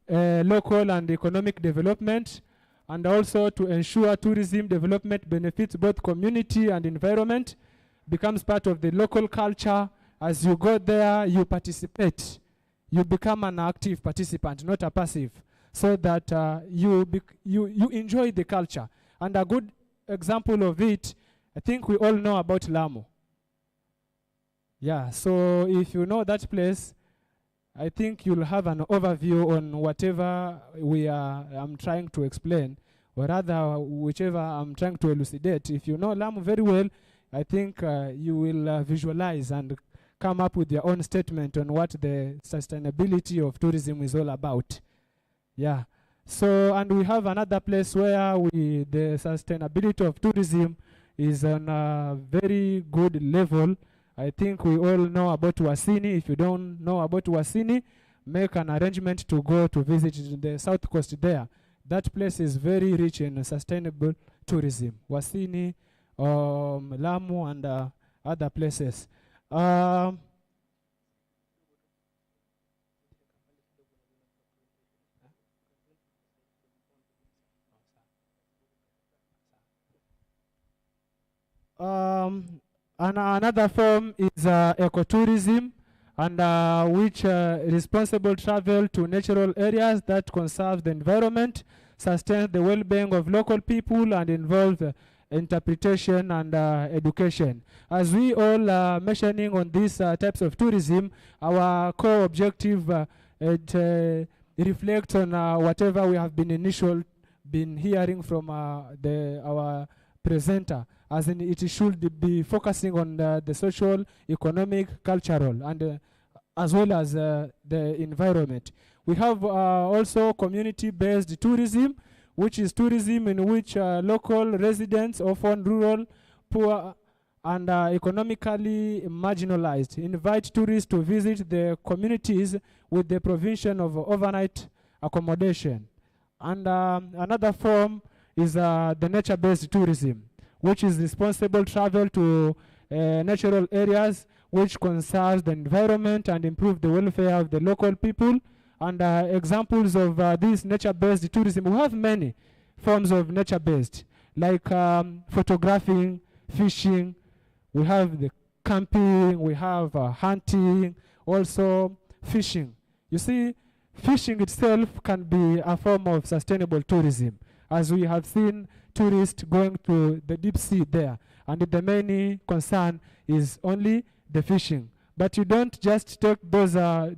local and economic development, and also to ensure tourism development benefits both community and environment, becomes part of the local culture. As you go there, you participate. You become an active participant, not a passive, so that you enjoy the culture. And a good example of it, I think we all know about Lamu. Yeah, so if you know that place, I think you'll have an overview on whatever I'm trying to explain, or rather whichever I'm trying to elucidate. If you know Lamu very well, I think you will visualize and come up with your own statement on what the sustainability of tourism is all about. Yeah. So, and we have another place where the sustainability of tourism is on a very good level. I think we all know about Wasini. If you don't know about Wasini, make an arrangement to go to visit the south coast there. That place is very rich in sustainable tourism. Wasini, Lamu, and other places. Another form is ecotourism, and which responsible travel to natural areas that conserve the environment, sustain the well-being of local people, and involve interpretation and education. As we all are mentioning on these types of tourism, our core objective it reflects on whatever we have been hearing from our presenter, as in it should be focusing on the social, economic, cultural, and as well as the environment. We have also community-based tourism, which is tourism in which local residents, often rural, poor, and economically marginalized, invite tourists to visit their communities with the provision of overnight accommodation. And another form is the nature-based tourism, which is responsible travel to natural areas which conserve the environment and improve the welfare of the local people. And examples of this nature-based tourism, we have many forms of nature-based, like photographing, fishing, we have the camping, we have hunting, also fishing. You see, fishing itself can be a form of sustainable tourism, as we have seen tourists going to the deep sea there, and the main concern is only the fishing. But you don't just take those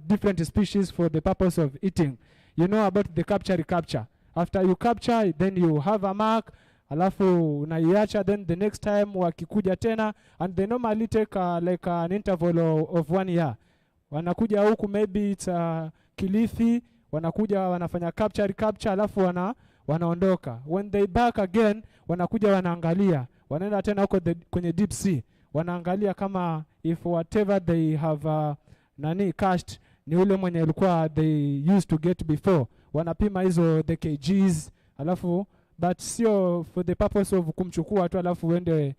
different species for the purpose of eating. You know about the capture. After you capture, then you have a mark, alafu unaiacha, then the next time wakikuja tena, and they normally take like an interval of 1 year. Wanakuja huku, maybe it's Kilifi, wanakuja wanafanya capture, alafu wanaondoka. When they back again, wanakuja wanaangalia, wanaenda tena huko kwenye deep sea, wanaangalia kama if whatever they have cached ni ule mwenye ilikuwa they used to get before. Wanapima hizo the kgs, alafu but sio for the purpose of kumchukua tu alafu uende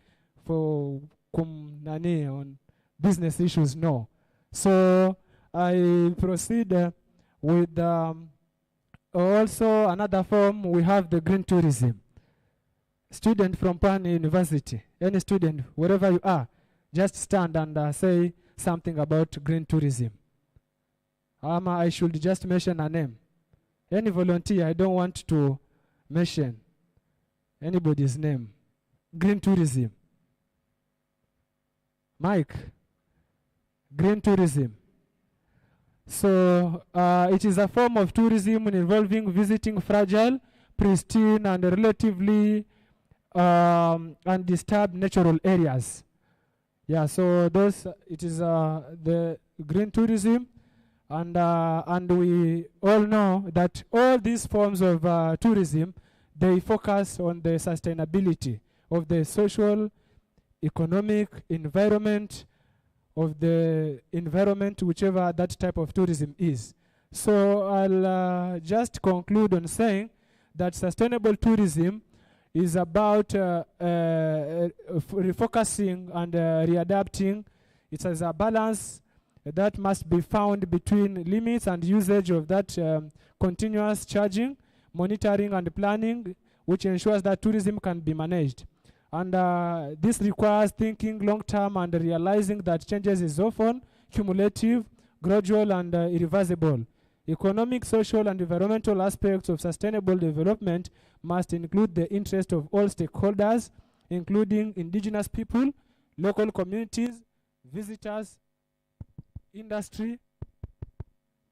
for on business issues, no. So I proceed with also another form. We have the green tourism. Student from Pan University, any student, wherever you are, just stand and say something about green tourism. I should just mention a name. Any volunteer, I don't want to mention anybody's name. Green tourism. Mike, green tourism. So it is a form of tourism involving visiting fragile, pristine, and relatively undisturbed natural areas. Yeah, so those it is the green tourism, and we all know that all these forms of tourism, they focus on the sustainability of the social, economic, environment, of the environment, whichever that type of tourism is. So I'll just conclude on saying that sustainable tourism is about refocusing and readapting. It has a balance that must be found between limits and usage of that continuous charging, monitoring and planning, which ensures that tourism can be managed. And this requires thinking long-term and realizing that changes is often cumulative, gradual, and irreversible. Economic, social, and environmental aspects of sustainable development must include the interest of all stakeholders, including indigenous people, local communities, visitors, industry,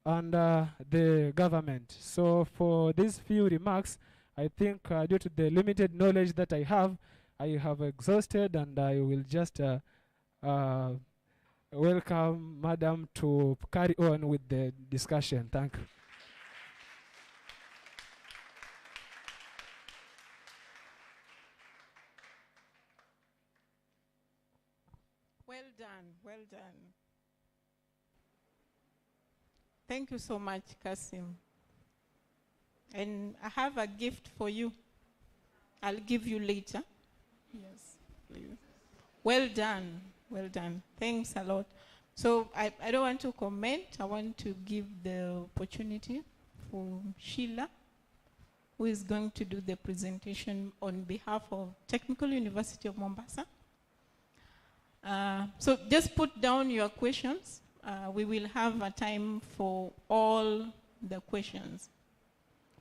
and the government. So for these few remarks, I think due to the limited knowledge that I have exhausted, and I will just welcome Madam to carry on with the discussion. Thank you. Well done, well done. Thank you so much, Kasim. And I have a gift for you. I'll give you later. Yes, please. Well done, well done. Thanks a lot. So I don't want to comment. I want to give the opportunity for Sheila, who is going to do the presentation on behalf of Technical University of Mombasa. So just put down your questions. We will have a time for all the questions.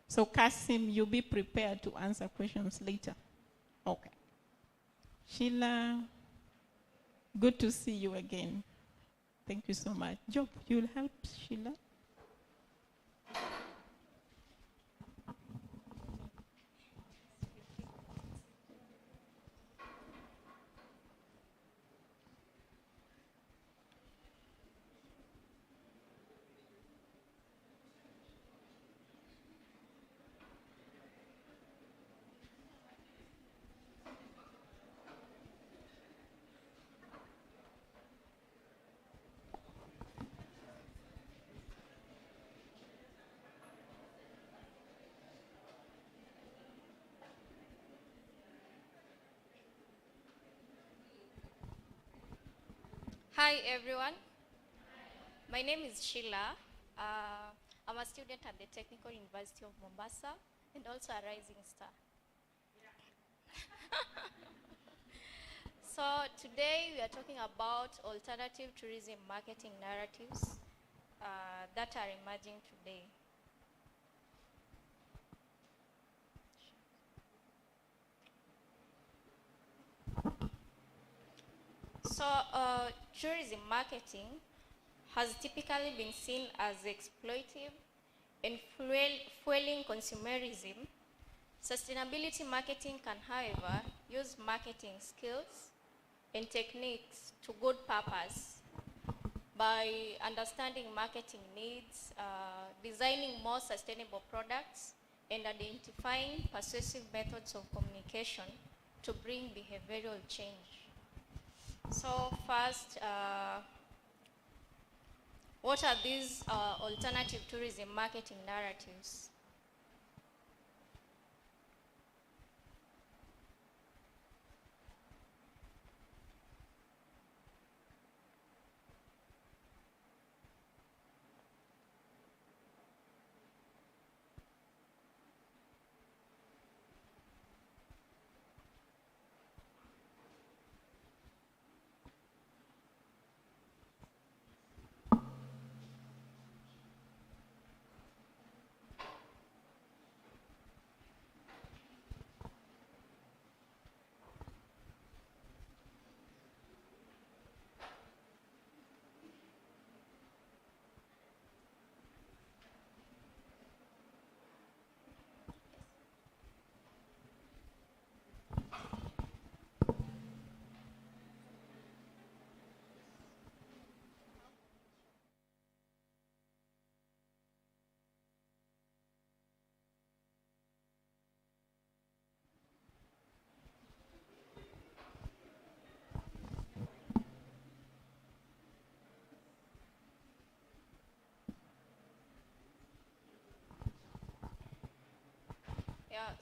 So Kasim, you'll be prepared to answer questions later. Okay. Sheila, good to see you again. Thank you so much. Job, you'll help Sheila? Hi everyone, my name is Sheila. I'm a student at the Technical University of Mombasa and also a rising star. So today we are talking about alternative tourism marketing narratives that are emerging today. So tourism marketing has typically been seen as exploitive and fueling consumerism. Sustainability marketing can, however, use marketing skills and techniques to good purpose by understanding marketing needs, designing more sustainable products, and identifying persuasive methods of communication to bring behavioral change. So first, what are these alternative tourism marketing narratives?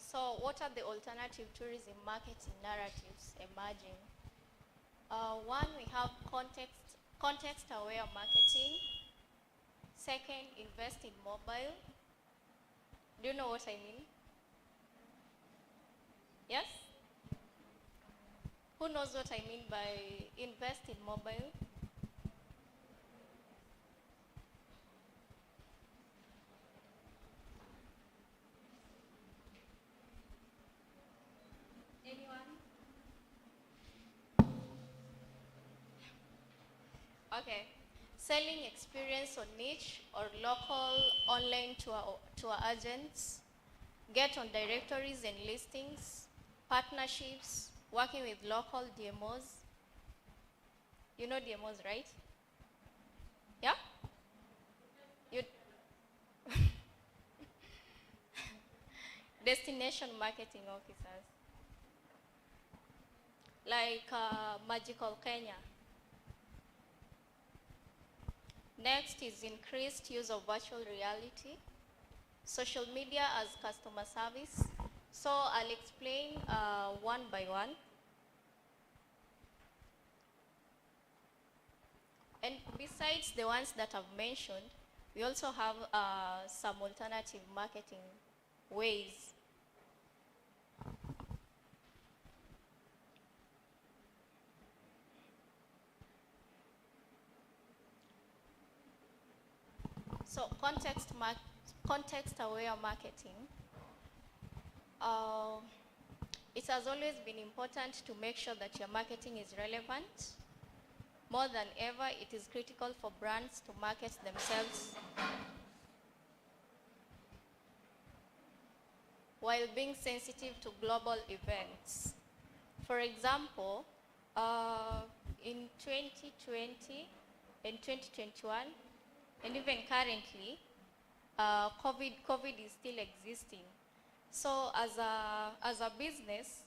So what are the alternative tourism marketing narratives emerging? One, we have context-aware marketing. Second, invest in mobile. Do you know what I mean? Yes? Who knows what I mean by invest in mobile? Anyone? Okay. Selling experience on niche or local online tour agents, get on directories and listings, partnerships, working with local DMOs. You know DMOs, right? Yeah? You destination marketing officers. Like Magical Kenya. Next is increased use of virtual reality, social media as customer service. So I'll explain one by one. And besides the ones that I've mentioned, we also have some alternative marketing ways. So context-aware marketing. It has always been important to make sure that your marketing is relevant. More than ever, it is critical for brands to market themselves while being sensitive to global events. For example, in 2020 and 2021, and even currently, COVID is still existing. So as a business,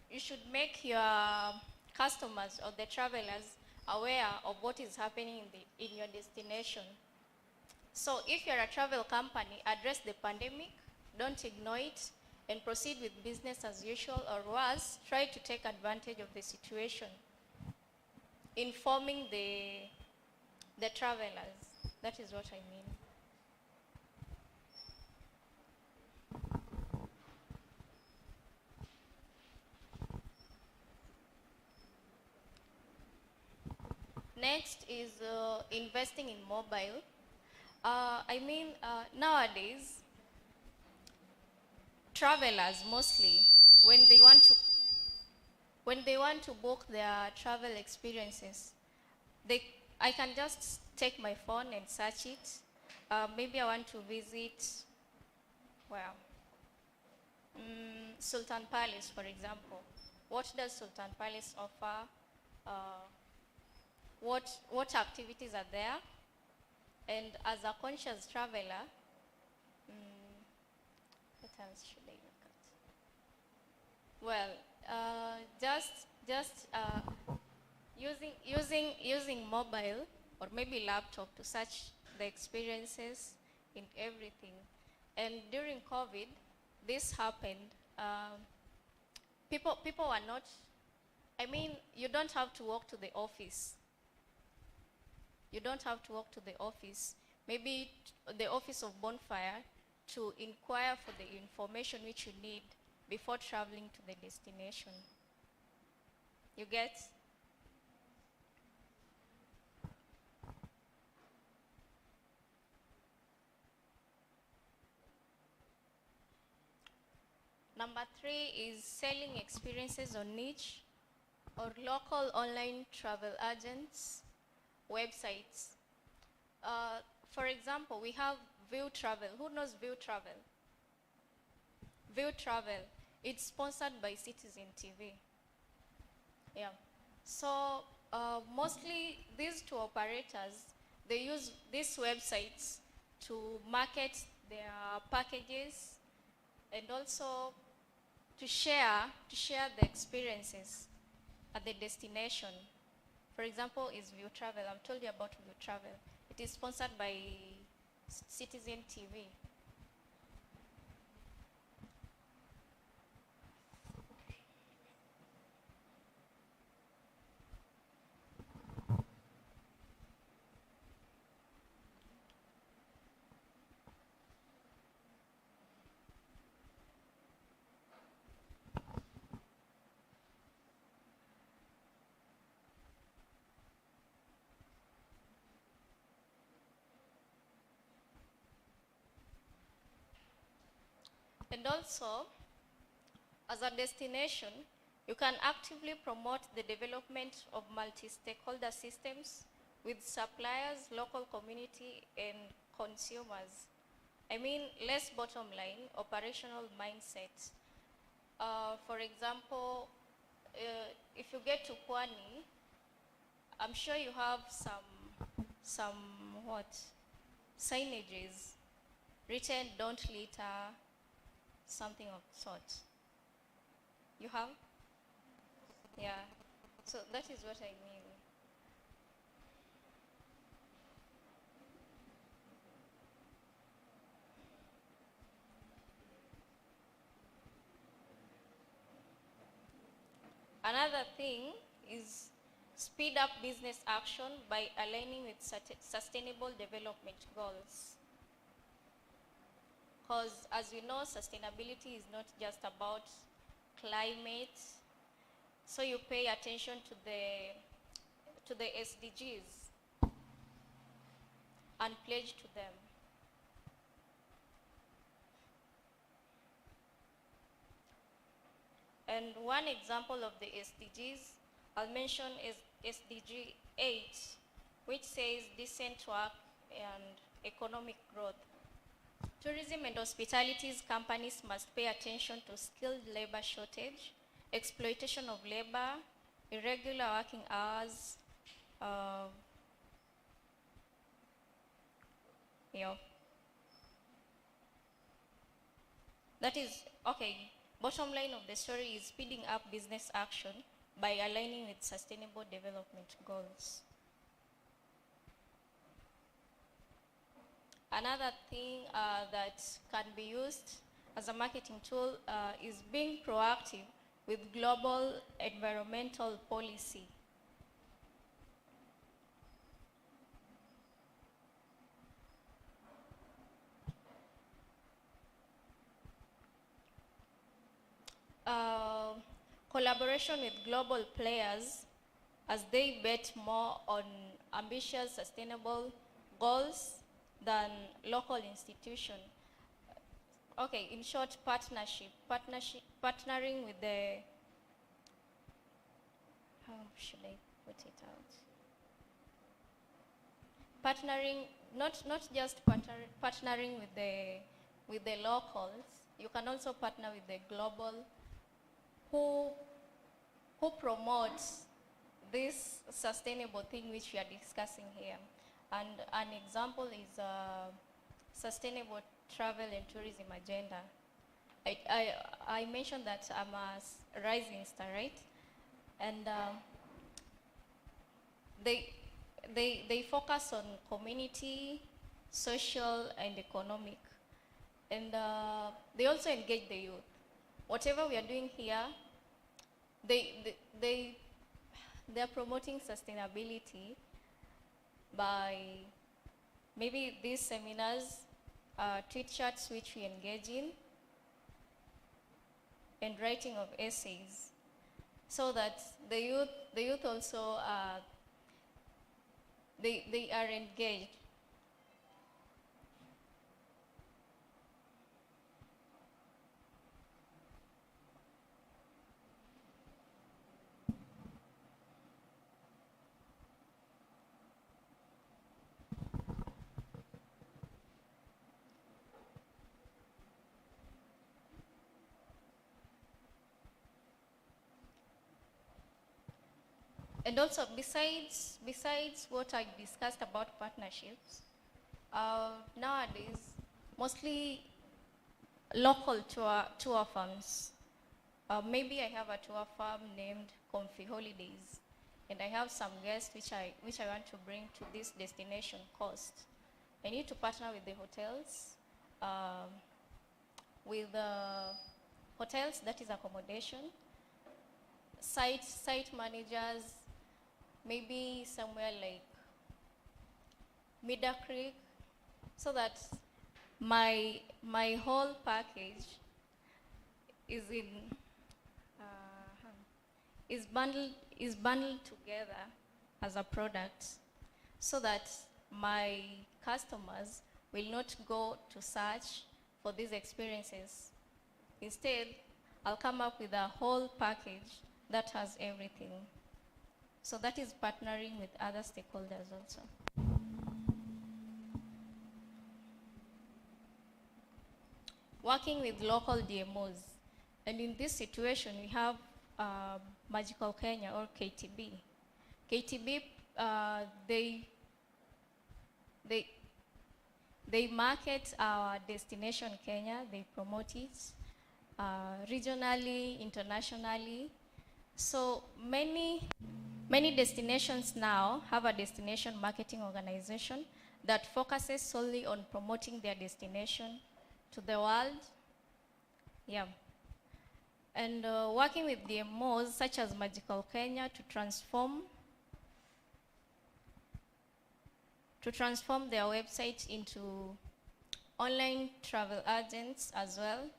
you should make your customers or the travelers aware of what is happening in your destination. So if you're a travel company, address the pandemic, don't ignore it, and proceed with business as usual, or worse, try to take advantage of the situation. Informing the travelers, that is what I mean. Next is investing in mobile. Nowadays, travelers mostly, when they want to book their travel experiences, I can just take my phone and search it. Maybe I want to visit, Sultan Palace, for example. What does Sultan Palace offer? What activities are there? And as a conscious traveler, what else should I look at? Well, using mobile or maybe laptop to search the experiences in everything. And during COVID, this happened. People are not. You don't have to walk to the office. You don't have to walk to the office, maybe the office of Bonfire, to inquire for the information which you need before traveling to the destination. You get? Number 3 is selling experiences on niche or local online travel agents, websites. For example, we have View Travel. Who knows View Travel? View Travel. It's sponsored by Citizen TV. Yeah. So mostly these two operators, they use these websites to market their packages and also to share the experiences at the destination. For example, is View Travel. I've told you about View Travel. It is sponsored by Citizen TV. And also, as a destination, you can actively promote the development of multi-stakeholder systems with suppliers, local community, and consumers. I mean, less bottom line, operational mindset. For example, if you get to Pwani, I'm sure you have some signages written, "Don't litter," something of sort. You have? Yeah. So that is what I mean. Another thing is speed up business action by aligning with sustainable development goals. Because as you know, sustainability is not just about climate. So you pay attention to the SDGs and pledge to them. And one example of the SDGs I'll mention is SDG 8, which says decent work and economic growth. Tourism and hospitalities companies must pay attention to skilled labor shortage, exploitation of labor, irregular working hours, that is, okay, bottom line of the story is speeding up business action by aligning with sustainable development goals. Another thing that can be used as a marketing tool is being proactive with global environmental policy. Collaboration with global players as they bet more on ambitious, sustainable goals than local institutions. Okay, in short, partnering with the, how should I put it out? Partnering, not just partnering with the locals. You can also partner with the global who promotes this sustainable thing which we are discussing here. And an example is sustainable travel and tourism agenda. I mentioned that I'm a rising star, right? And they focus on community, social, and economic. And they also engage the youth. Whatever we are doing here, they're promoting sustainability by maybe these seminars, tweet chats which we engage in, and writing of essays, so that the youth also they are engaged. And also, besides what I discussed about partnerships, nowadays, mostly local tour firms. Maybe I have a tour firm named Comfy Holidays, and I have some guests which I want to bring to this destination coast. I need to partner with the hotels, that is accommodation, site managers, maybe somewhere like Mida Creek, so that my whole package is bundled together as a product, so that my customers will not go to search for these experiences. Instead, I'll come up with a whole package that has everything. So that is partnering with other stakeholders also. Working with local DMOs. And in this situation, we have Magical Kenya or KTB. KTB, they market our destination Kenya, they promote it regionally, internationally. So many destinations now have a destination marketing organization that focuses solely on promoting their destination to the world. Yeah. And working with DMOs such as Magical Kenya to transform their website into online travel agents as well,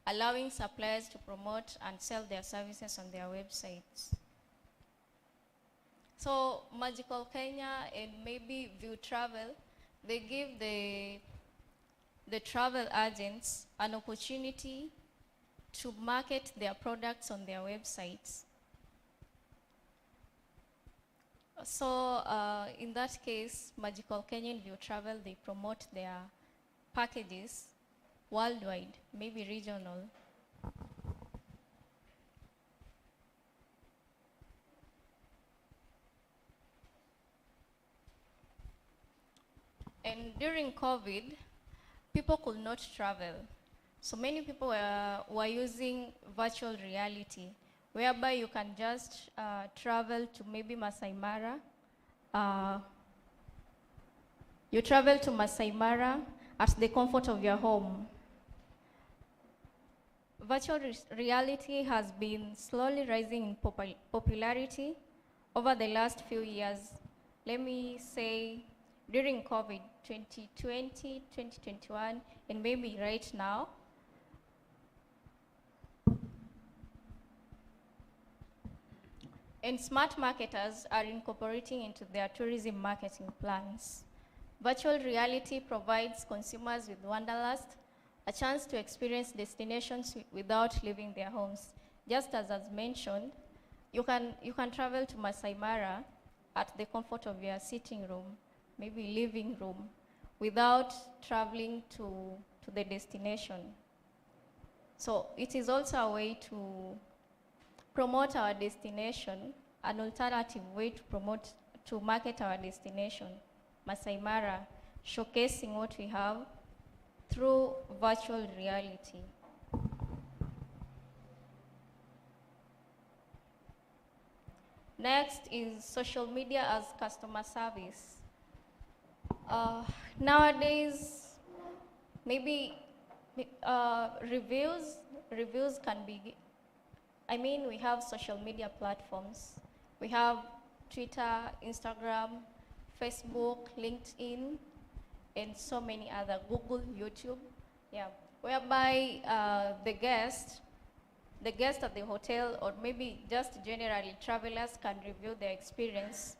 allowing suppliers to promote and sell their services on their websites. So Magical Kenya and maybe View Travel, they give the travel agents an opportunity to market their products on their websites. So in that case, Magical Kenya and View Travel, they promote their packages worldwide, maybe regional. And during COVID, people could not travel. So many people were using virtual reality, whereby you can just travel to maybe Masai Mara. You travel to Masai Mara at the comfort of your home. Virtual reality has been slowly rising in popularity over the last few years. Let me say during COVID, 2020, 2021, and maybe right now. And smart marketers are incorporating into their tourism marketing plans. Virtual reality provides consumers with wanderlust a chance to experience destinations without leaving their homes. Just as mentioned, you can travel to Masai Mara at the comfort of your sitting room, maybe living room, without traveling to the destination. So it is also a way to promote our destination, an alternative way to market our destination, Masai Mara, showcasing what we have through virtual reality. Next is social media as customer service. Nowadays, maybe reviews can be, we have social media platforms. We have Twitter, Instagram, Facebook, LinkedIn, and so many other, Google, YouTube, whereby the guest at the hotel, or maybe just generally travelers, can review their experience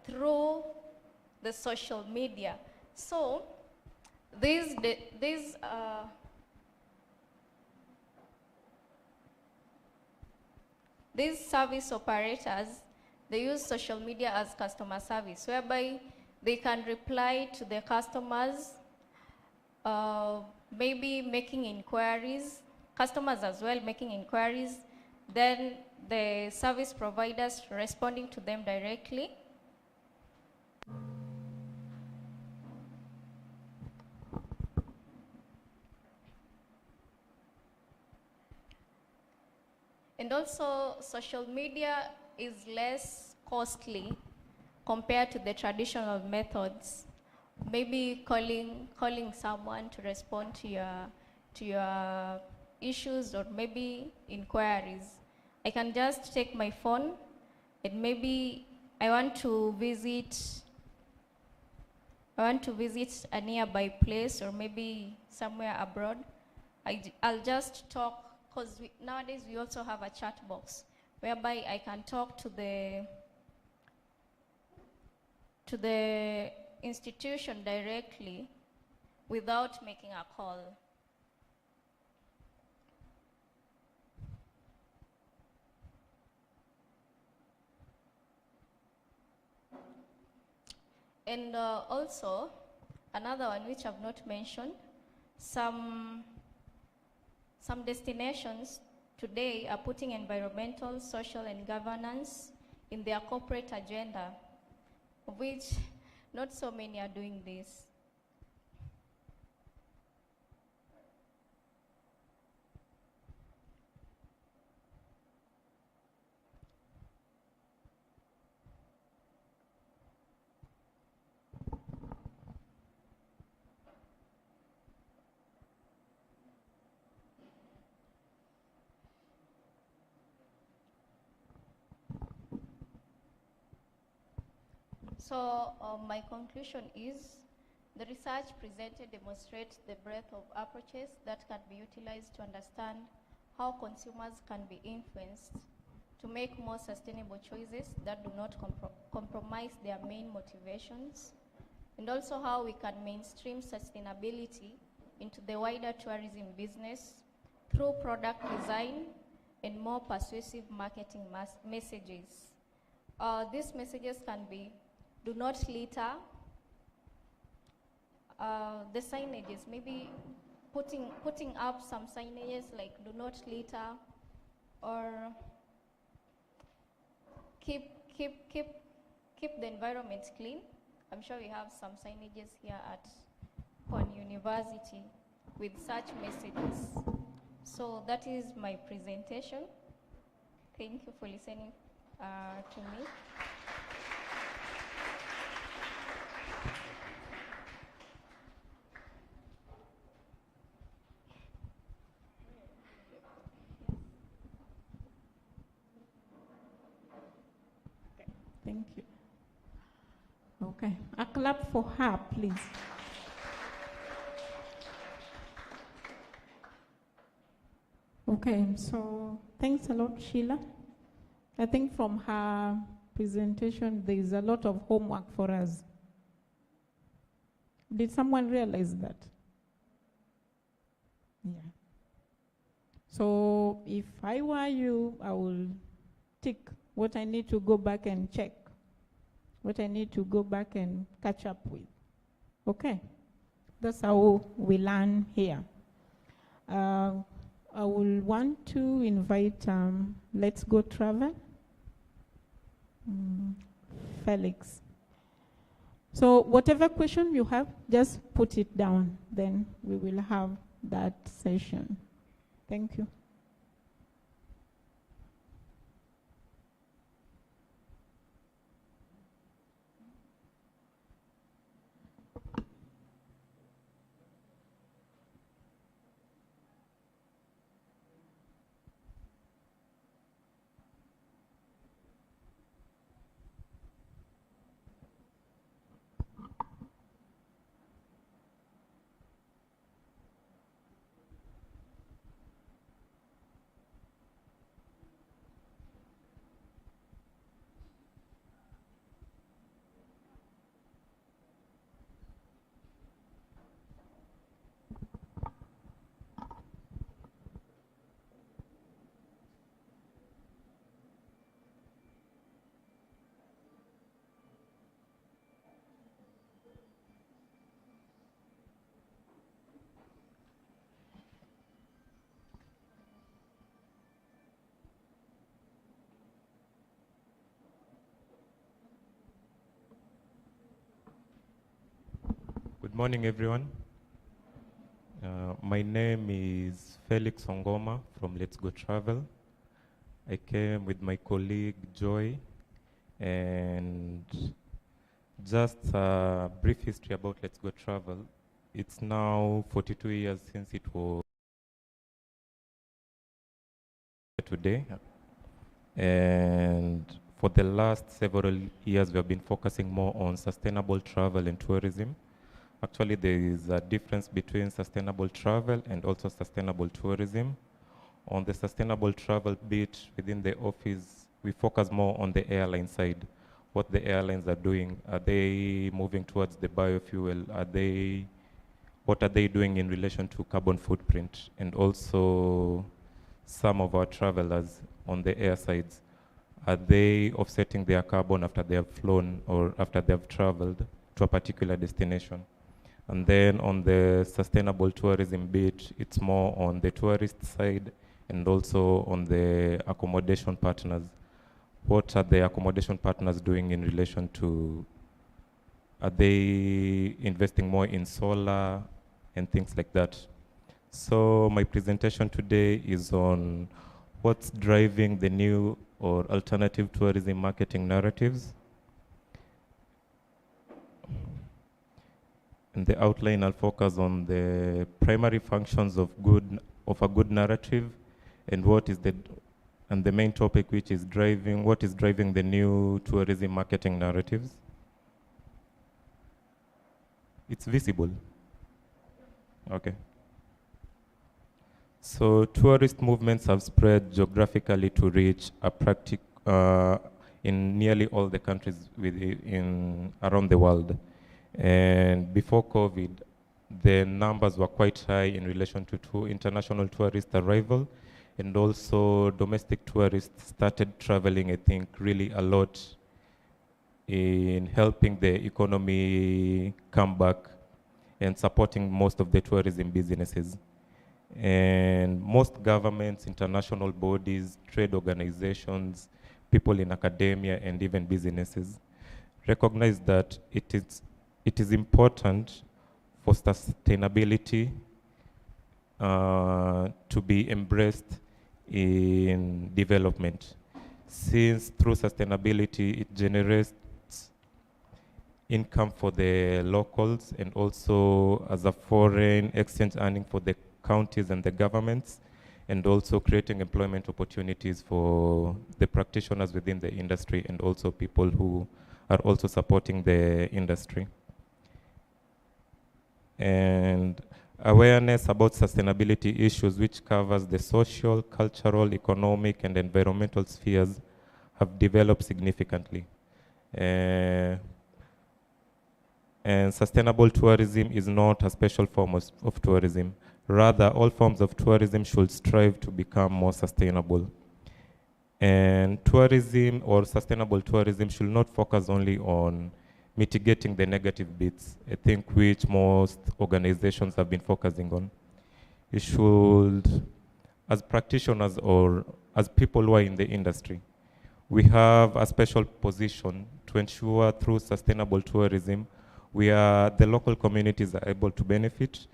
through the social media. So these service operators, they use social media as customer service, whereby they can reply to their customers, maybe making inquiries, customers as well making inquiries, then the service providers responding to them directly. And also, social media is less costly compared to the traditional methods. Maybe calling someone to respond to your issues, or maybe inquiries. I can just take my phone, and maybe I want to visit a nearby place, or maybe somewhere abroad. I'll just talk, because nowadays we also have a chat box, whereby I can talk to the institution directly without making a call. And also, another one which I've not mentioned, some destinations today are putting environmental, social, and governance in their corporate agenda, of which not so many are doing this. So my conclusion is the research presented demonstrates the breadth of approaches that can be utilized to understand how consumers can be influenced to make more sustainable choices that do not compromise their main motivations, and also how we can mainstream sustainability into the wider tourism business through product design and more persuasive marketing messages. These messages can be: do not litter. The signages, maybe putting up some signages like do not litter, or keep the environment clean. I'm sure we have some signages here at Pwan University with such messages. So that is my presentation. Thank you for listening to me. Thank you. Okay, a clap for her, please. Okay, so thanks a lot, Sheila. I think from her presentation, there is a lot of homework for us. Did someone realize that? Yeah. So if I were you, I will tick what I need to go back and check, what I need to go back and catch up with. Okay, that's how we learn here. I will want to invite Let's Go Travel, Felix. So whatever question you have, just put it down, then we will have that session. Thank you. Good morning, everyone. My name is Felix Ongoma from Let's Go Travel. I came with my colleague Joy, and just a brief history about Let's Go Travel. It's now 42 years since it was today, and for the last several years we have been focusing more on sustainable travel and tourism. Actually, there is a difference between sustainable travel and also sustainable tourism. On the sustainable travel bit within the office, we focus more on the airline side. What the airlines are doing, are they moving towards the biofuel? What are they doing in relation to carbon footprint? And also some of our travelers on the air sides, are they offsetting their carbon after they have flown or after they have traveled? to a particular destination. And then on the sustainable tourism bit, it's more on the tourist side and also on the accommodation partners. What are the accommodation partners doing in relation to, are they investing more in solar and things like that? So my presentation today is on what's driving the new or alternative tourism marketing narratives. In the outline, I'll focus on the primary functions of a good narrative, and the main topic, which is what is driving the new tourism marketing narratives. It's visible. Okay. So tourist movements have spread geographically to reach in nearly all the countries around the world. And before COVID, the numbers were quite high in relation to international tourist arrival, and also domestic tourists started traveling, I think, really a lot in helping the economy come back and supporting most of the tourism businesses. And most governments, international bodies, trade organizations, people in academia, and even businesses recognize that it is important for sustainability to be embraced in development, since through sustainability it generates income for the locals and also as a foreign exchange earning for the counties and the governments, and also creating employment opportunities for the practitioners within the industry and also people who are also supporting the industry. And awareness about sustainability issues, which covers the social, cultural, economic, and environmental spheres, have developed significantly. And sustainable tourism is not a special form of tourism. Rather, all forms of tourism should strive to become more sustainable. And tourism or sustainable tourism should not focus only on mitigating the negative bits, I think, which most organizations have been focusing on. You should, as practitioners or as people who are in the industry, we have a special position to ensure through sustainable tourism, the local communities are able to benefit.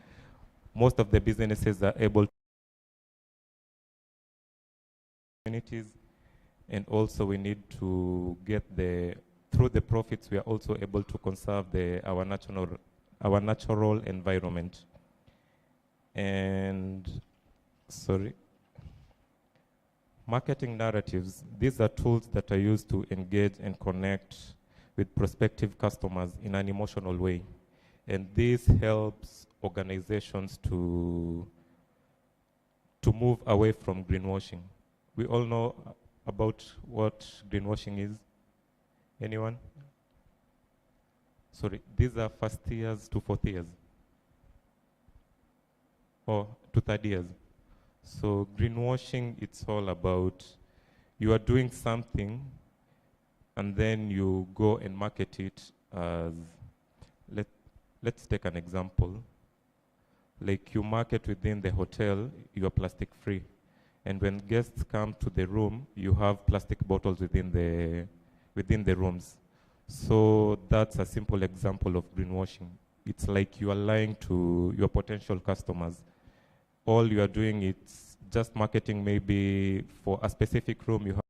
Most of the businesses are able to communities, and also we need to get through the profits, we are also able to conserve our natural environment. And marketing narratives, these are tools that are used to engage and connect with prospective customers in an emotional way. And this helps organizations to move away from greenwashing. We all know about what greenwashing is. Anyone? Sorry, these are first years to fourth years. Or to third years. So greenwashing, it's all about you are doing something and then you go and market it as, let's take an example. Like you market within the hotel, you are plastic free. And when guests come to the room, you have plastic bottles within the rooms. So that's a simple example of greenwashing. It's like you are lying to your potential customers. All you are doing is just marketing maybe for a specific room you have.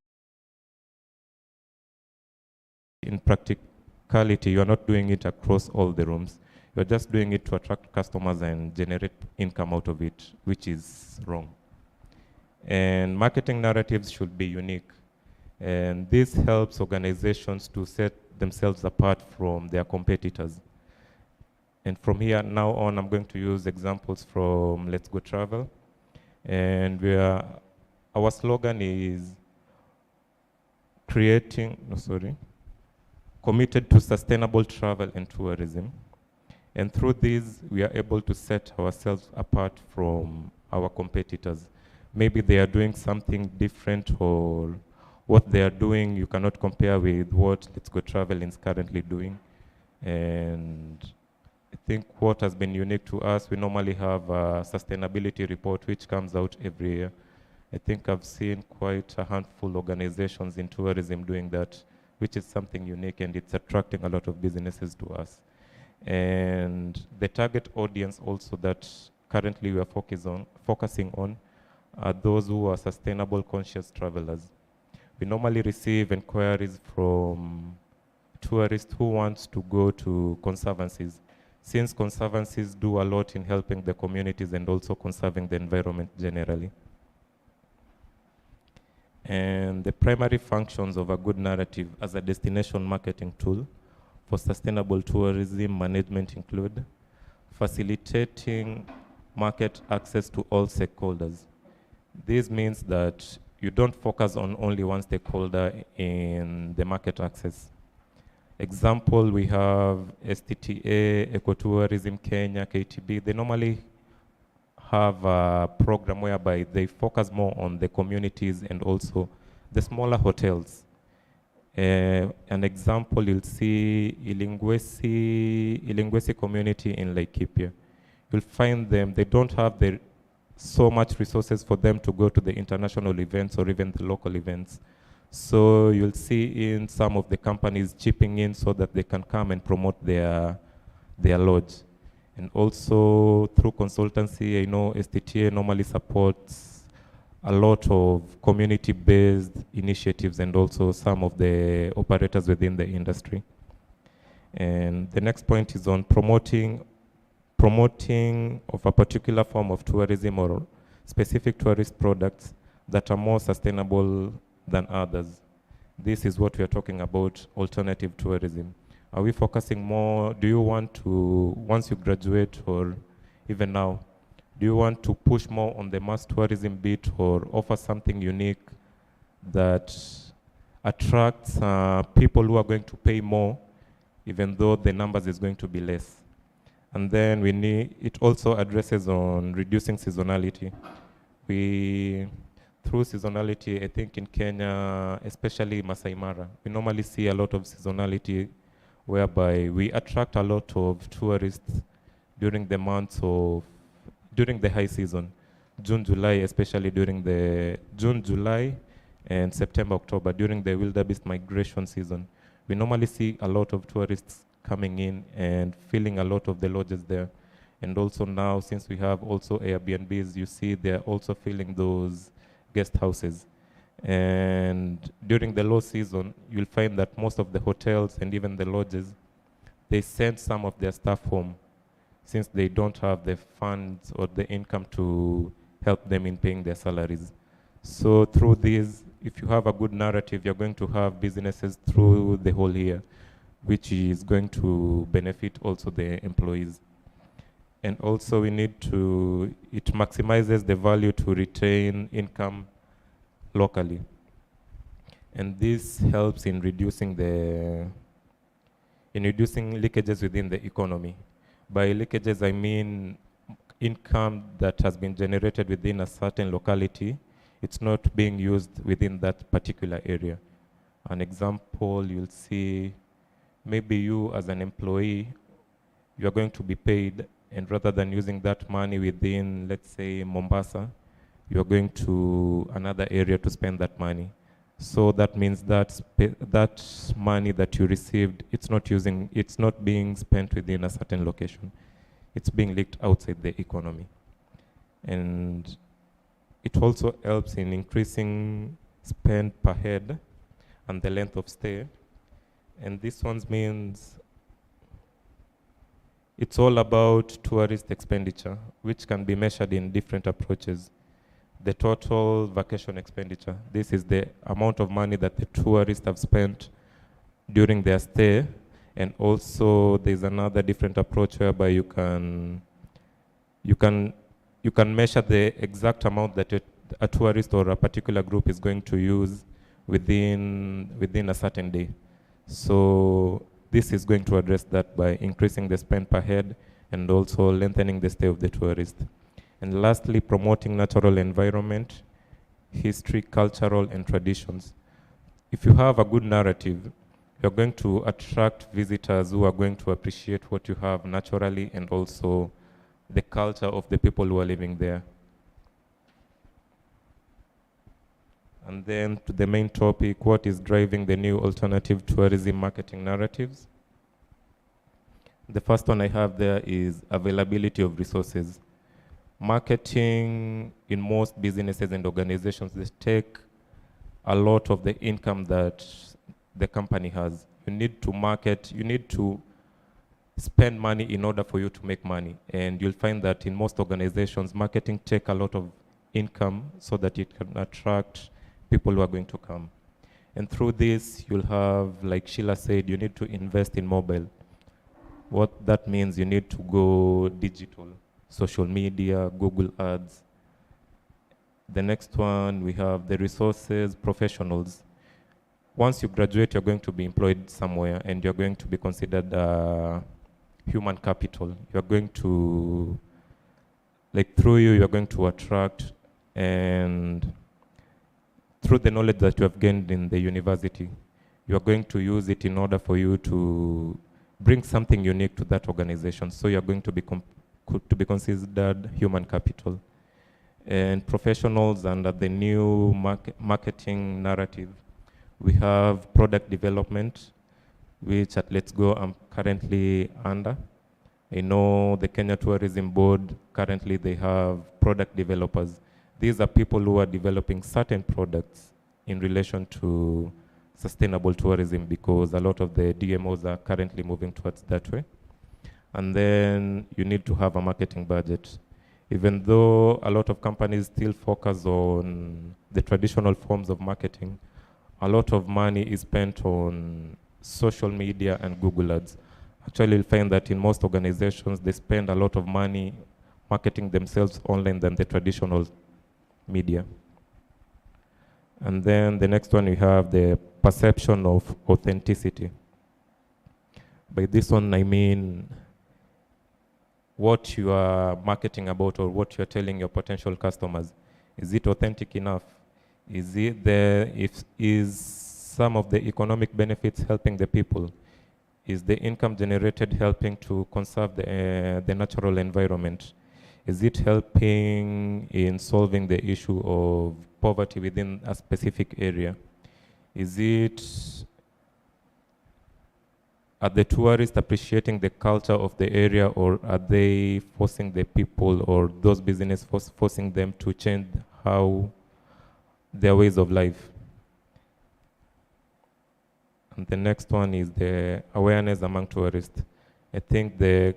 In practicality, you are not doing it across all the rooms. You're just doing it to attract customers and generate income out of it, which is wrong. And marketing narratives should be unique. And this helps organizations to set themselves apart from their competitors. And from here now on, I'm going to use examples from Let's Go Travel. And our slogan is committed to sustainable travel and tourism. And through this, we are able to set ourselves apart from our competitors. Maybe they are doing something different, or what they are doing you cannot compare with what Let's Go Travel is currently doing. And I think what has been unique to us, we normally have a sustainability report which comes out every year. I think I've seen quite a handful of organizations in tourism doing that, which is something unique, and it's attracting a lot of businesses to us. And the target audience also that currently we are focusing on are those who are sustainable conscious travelers. We normally receive inquiries from tourists who want to go to conservancies, since conservancies do a lot in helping the communities and also conserving the environment generally. And the primary functions of a good narrative as a destination marketing tool for sustainable tourism management include facilitating market access to all stakeholders. This means that you don't focus on only one stakeholder in the market access. Example, we have STTA, Ecotourism Kenya, KTB. They normally have a program whereby they focus more on the communities and also the smaller hotels. An example, you'll see Ilingwesi community in Laikipia. You'll find them, they don't have so much resources for them to go to the international events or even the local events. So you'll see in some of the companies chipping in so that they can come and promote their lodge. And also through consultancy, I know STTA normally supports a lot of community-based initiatives and also some of the operators within the industry. And the next point is on promoting of a particular form of tourism or specific tourist products that are more sustainable than others. This is what we are talking about, alternative tourism. Are we focusing more, do you want to, once you graduate or even now, do you want to push more on the mass tourism bit or offer something unique that attracts people who are going to pay more even though the numbers is going to be less? And then it also addresses on reducing seasonality. Through seasonality, I think in Kenya, especially Masai Mara, we normally see a lot of seasonality whereby we attract a lot of tourists during the high season, June, July, especially during the June, July, and September, October, during the wildebeest migration season. We normally see a lot of tourists coming in and filling a lot of the lodges there. And also now, since we have also Airbnbs, you see they're also filling those guest houses. And during the low season, you'll find that most of the hotels and even the lodges, they send some of their staff home since they don't have the funds or the income to help them in paying their salaries. So through this, if you have a good narrative, you're going to have businesses through the whole year, which is going to benefit also the employees. And also it maximizes the value to retain income locally. And this helps in reducing leakages within the economy. By leakages, I mean income that has been generated within a certain locality, it's not being used within that particular area. An example, you'll see maybe you as an employee, you're going to be paid, and rather than using that money within, let's say, Mombasa, you're going to another area to spend that money. So that means that that money that you received, it's not being spent within a certain location. It's being leaked outside the economy. And it also helps in increasing spend per head and the length of stay. And this one means it's all about tourist expenditure, which can be measured in different approaches. The total vacation expenditure. This is the amount of money that the tourists have spent during their stay. And also there's another different approach whereby you can measure the exact amount that a tourist or a particular group is going to use within a certain day. So this is going to address that by increasing the spend per head and also lengthening the stay of the tourist. And lastly, promoting natural environment, history, cultural, and traditions. If you have a good narrative, You're going to attract visitors who are going to appreciate what you have naturally and also the culture of the people who are living there. And then to the main topic, what is driving the new alternative tourism marketing narratives? The first one I have there is availability of resources. Marketing in most businesses and organizations, they take a lot of the income that the company has. You need to market, you need to spend money in order for you to make money. And you'll find that in most organizations, marketing take a lot of income so that it can attract people who are going to come. And through this, you'll have, like Sheila said, you need to invest in mobile. What that means, you need to go digital, social media, Google Ads. The next one, we have the resources, professionals. Once you graduate, you're going to be employed somewhere and you're going to be considered human capital. You're going to, like through you, you're going to attract, and through the knowledge that you have gained in the university, you're going to use it in order for you to bring something unique to that organization. So you're going to be considered human capital. And professionals under the new marketing narrative, we have product development, which at Let's Go I'm currently under. I know the Kenya Tourism Board, currently they have product developers. These are people who are developing certain products in relation to sustainable tourism, because a lot of the DMOs are currently moving towards that way. And then you need to have a marketing budget. Even though a lot of companies still focus on the traditional forms of marketing, a lot of money is spent on social media and Google Ads. Actually, you'll find that in most organizations, they spend a lot of money marketing themselves online than the traditional media. And then the next one, we have the perception of authenticity. By this one, I mean what you are marketing about or what you are telling your potential customers. Is it authentic enough? Is it there? Is some of the economic benefits helping the people? Is the income generated helping to conserve the natural environment? Is it helping in solving the issue of poverty within a specific area? Are the tourists appreciating the culture of the area, or are they forcing the people or those businesses forcing them to change how their ways of life? And the next one is the awareness among tourists. I think the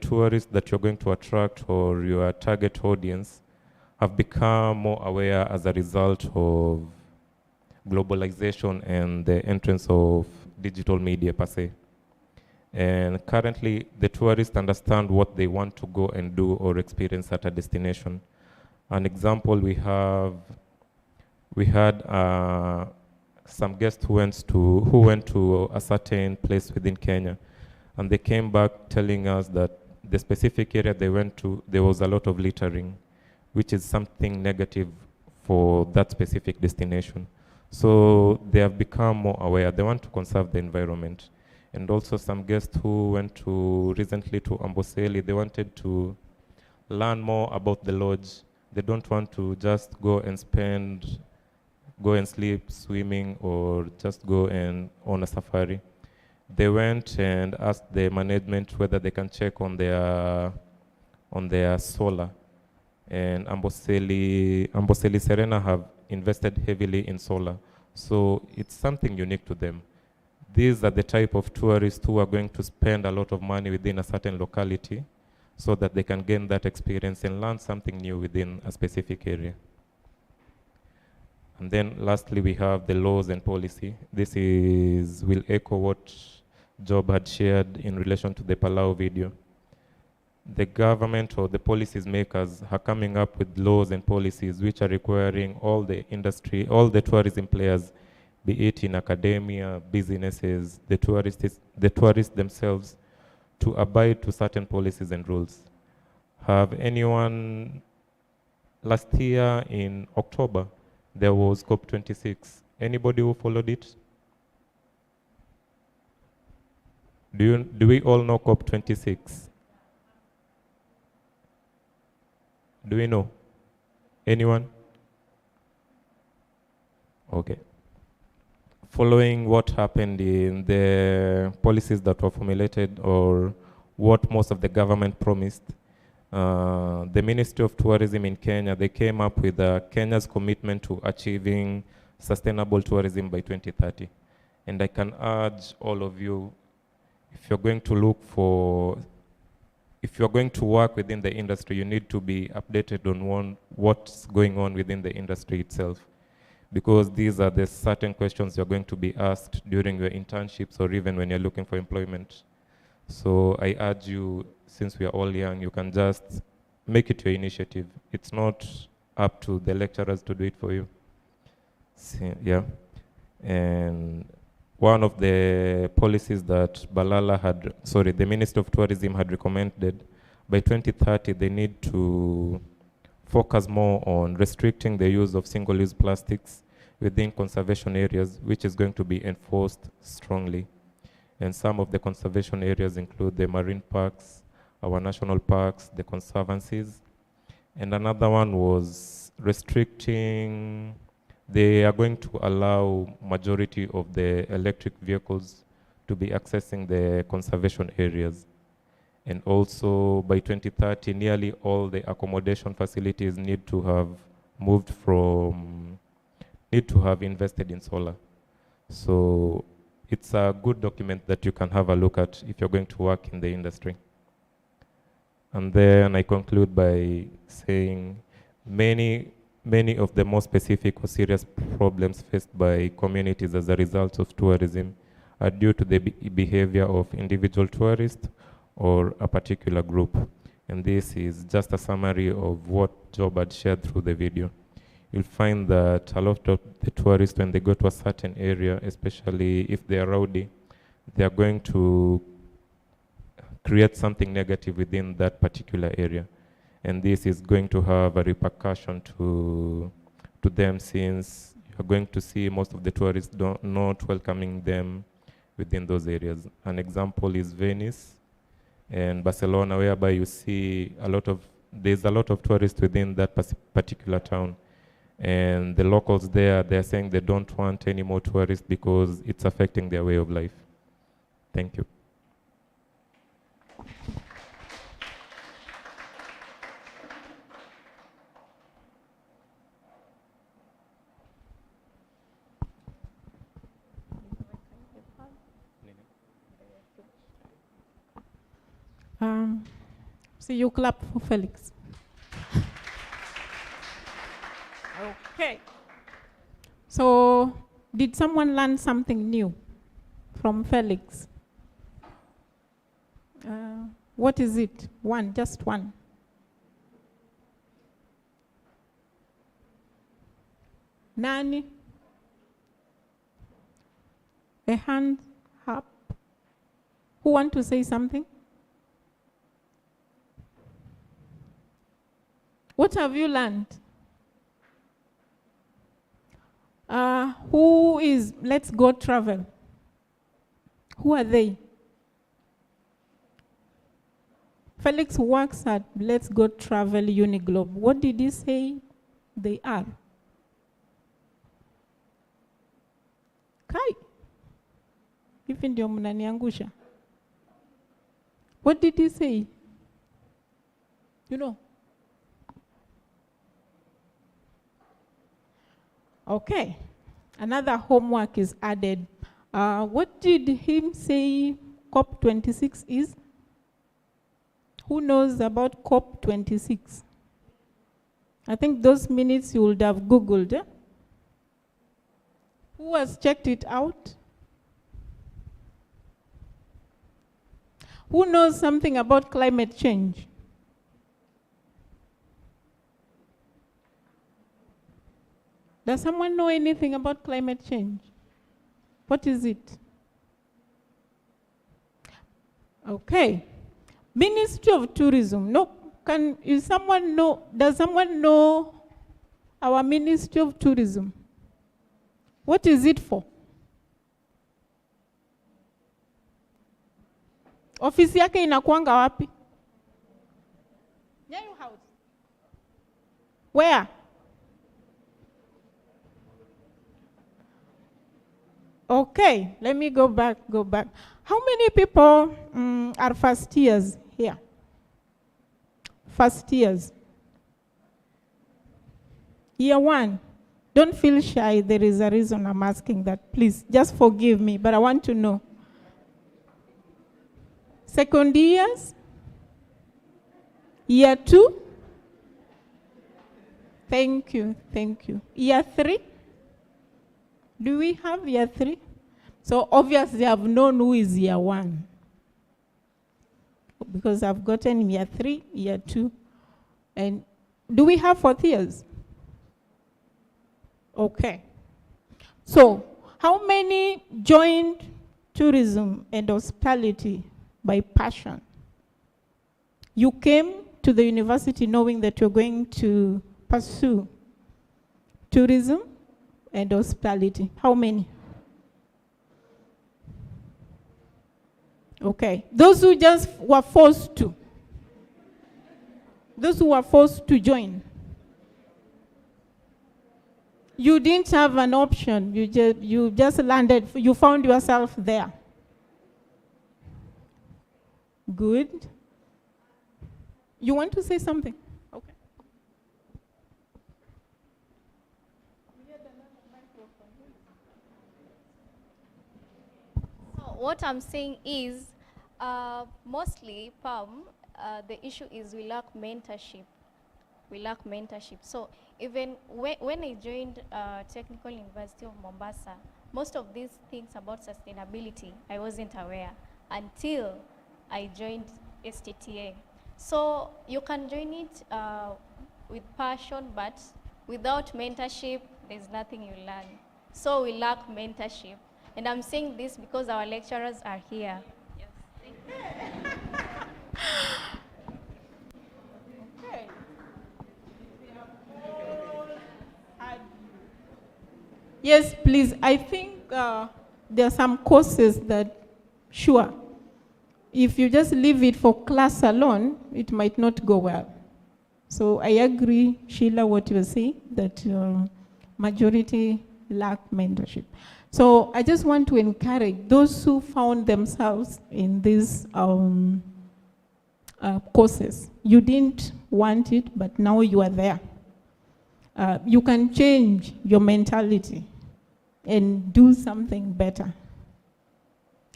tourists that you're going to attract or your target audience have become more aware as a result of globalization and the entrance of digital media per se. And currently, the tourists understand what they want to go and do or experience at a destination. An example, we had some guests who went to a certain place within Kenya, and they came back telling us that the specific area they went to, there was a lot of littering, which is something negative for that specific destination. So they have become more aware. They want to conserve the environment. And also some guests who went recently to Amboseli, they wanted to learn more about the lodge. They don't want to just go and sleep swimming or just go on a safari. They went and asked the management whether they can check on their solar. And Amboseli Serena have invested heavily in solar. So it's something unique to them. These are the type of tourists who are going to spend a lot of money within a certain locality so that they can gain that experience and learn something new within a specific area. And then lastly, we have the laws and policy. This will echo what Job had shared in relation to the Palau video. The government or the policies makers are coming up with laws and policies which are requiring all the industry, all the tourism players, be it in academia, businesses, the tourists themselves, to abide to certain policies and rules. Have anyone, last year in October, there was COP26. Anybody who followed it? Do we all know COP26? Do we know? Anyone? Okay. Following what happened in the policies that were formulated or what most of the government promised, the Ministry of Tourism in Kenya, they came up with Kenya's commitment to achieving sustainable tourism by 2030. And I can urge all of you, if you're going to work within the industry, you need to be updated on what's going on within the industry itself. Because these are the certain questions you're going to be asked during your internships or even when you're looking for employment. So I urge you, since we are all young, you can just make it your initiative. It's not up to the lecturers to do it for you. Yeah. And one of the policies that the Minister of Tourism had recommended, by 2030, they need to focus more on restricting the use of single-use plastics within conservation areas, which is going to be enforced strongly. And some of the conservation areas include the marine parks, our national parks, the conservancies. And another one was restricting, they are going to allow majority of the electric vehicles to be accessing the conservation areas. And also by 2030, nearly all the accommodation facilities need to have invested in solar. So it's a good document that you can have a look at if you're going to work in the industry. And then I conclude by saying many of the more specific or serious problems faced by communities as a result of tourism are due to the behavior of individual tourists or a particular group. And this is just a summary of what Job had shared through the video. You'll find that a lot of the tourists, when they go to a certain area, especially if they are rowdy, they are going to create something negative within that particular area. And this is going to have a repercussion to them, since you're going to see most of the tourists not welcoming them within those areas. An example is Venice and Barcelona, whereby you see there's a lot of tourists within that particular town. And the locals there, they're saying they don't want any more tourists because it's affecting their way of life. Thank you. So you clap for Felix. Okay. So did someone learn something new from Felix? What is it? One, just one. Nani? A hand up. Who want to say something? What have you learned? Who is Let's Go Travel? Who are they? Felix works at Let's Go Travel Uniglobe. What did he say they are? Kai. Hivi ndio mnaniangusha. What did he say? You know? Okay. Another homework is added. What did he say COP26 is? Who knows about COP26? I think those minutes you would have Googled. Eh? Who has checked it out? Who knows something about climate change? Does someone know anything about climate change? What is it? Okay. Ministry of Tourism. No, does someone know our Ministry of Tourism? What is it for? Ofisi yake inakuanga wapi? Nyayo House. Where? Okay, let me go back. How many people are first years here? First years. Year one. Don't feel shy. There is a reason I'm asking that. Please, just forgive me, but I want to know. Second years? Year two? Thank you. Year three? Do we have year three? So obviously I've known who is year one. Because I've gotten year three, year two. And do we have fourth years? Okay. So how many joined tourism and hospitality by passion? You came to the university knowing that you're going to pursue tourism and hospitality. How many? Okay. Those who just were forced to. Those who were forced to join. You didn't have an option. You just landed. You found yourself there. Good. You want to say something? Okay. So what I'm saying is, mostly, PAM, the issue is we lack mentorship. So even when I joined Technical University of Mombasa, most of these things about sustainability, I wasn't aware until I joined STTA. So you can join it with passion, but without mentorship, there's nothing you learn. So we lack mentorship. And I'm saying this because our lecturers are here. Yes, thank you. Okay. Yes, please. I think there are some courses that, sure, if you just leave it for class alone, it might not go well. So I agree, Sheila, what you were saying, that majority lack mentorship. So I just want to encourage those who found themselves in these courses. You didn't want it, but now you are there. You can change your mentality and do something better.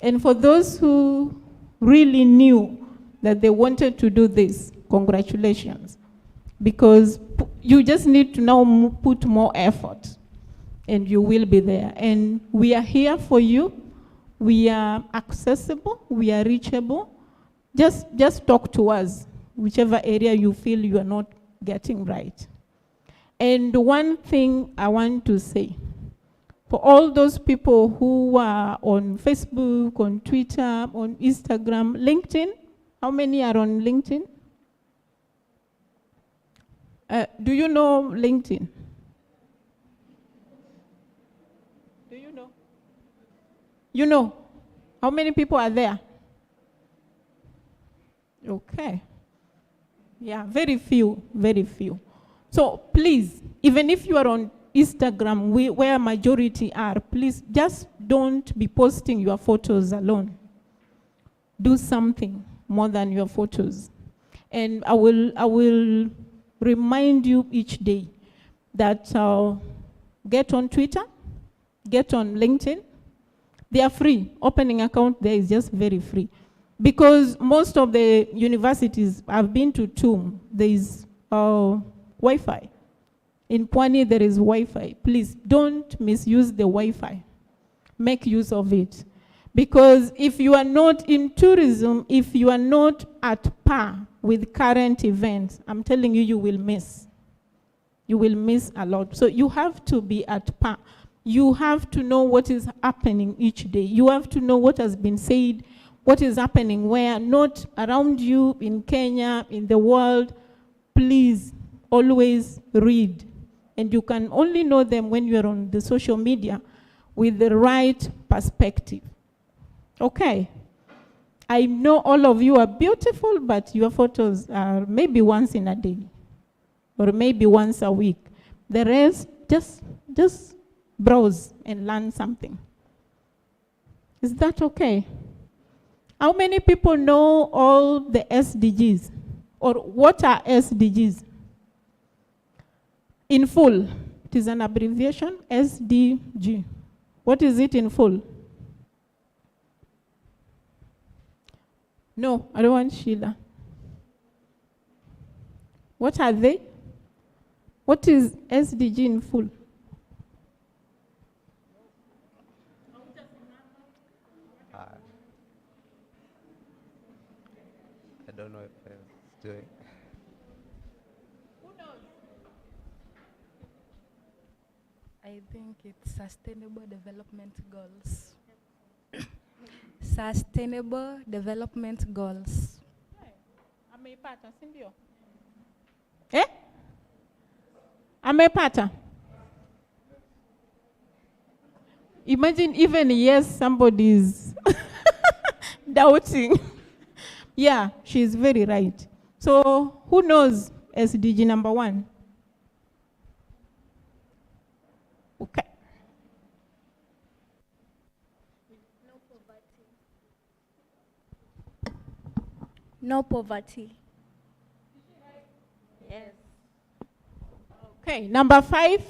And for those who really knew that they wanted to do this, congratulations. Because you just need to now put more effort and you will be there. And we are here for you. We are accessible, we are reachable. Just talk to us, whichever area you feel you are not getting right. And one thing I want to say, for all those people who are on Facebook, on Twitter, on Instagram, LinkedIn, how many are on LinkedIn? Do you know LinkedIn? Do you know? You know? How many people are there? Okay. Yeah, very few, very few. So please, even if you are on Instagram, where majority are, please just don't be posting your photos alone. Do something more than your photos. And I will remind you each day that get on Twitter, get on LinkedIn. They are free. Opening account there is just very free. Because most of the universities, I've been to two, there is Wi-Fi. In Pwani, there is Wi-Fi. Please don't misuse the Wi-Fi. Make use of it. Because if you are not in tourism, if you are not at par with current events, I'm telling you, you will miss. You will miss a lot. So you have to be at par. You have to know what is happening each day. You have to know what has been said, what is happening where, not around you, in Kenya, in the world. Please always read. And you can only know them when you're on the social media with the right perspective. Okay. I know all of you are beautiful, but your photos are maybe once in a day or maybe once a week. The rest, just browse and learn something. Is that okay? How many people know all the SDGs? Or what are SDGs? In full, it is an abbreviation, SDG. What is it in full? No, I don't want Sheila. What are they? What is SDG in full? I don't know if I'm doing. I think it's Sustainable Development Goals. Sustainable Development Goals. Ameipata, si ndio? Amepata? Imagine even yes, somebody is doubting. Yeah, she's very right. So who knows SDG number 1? Okay. No poverty. Yes. Okay, number 5.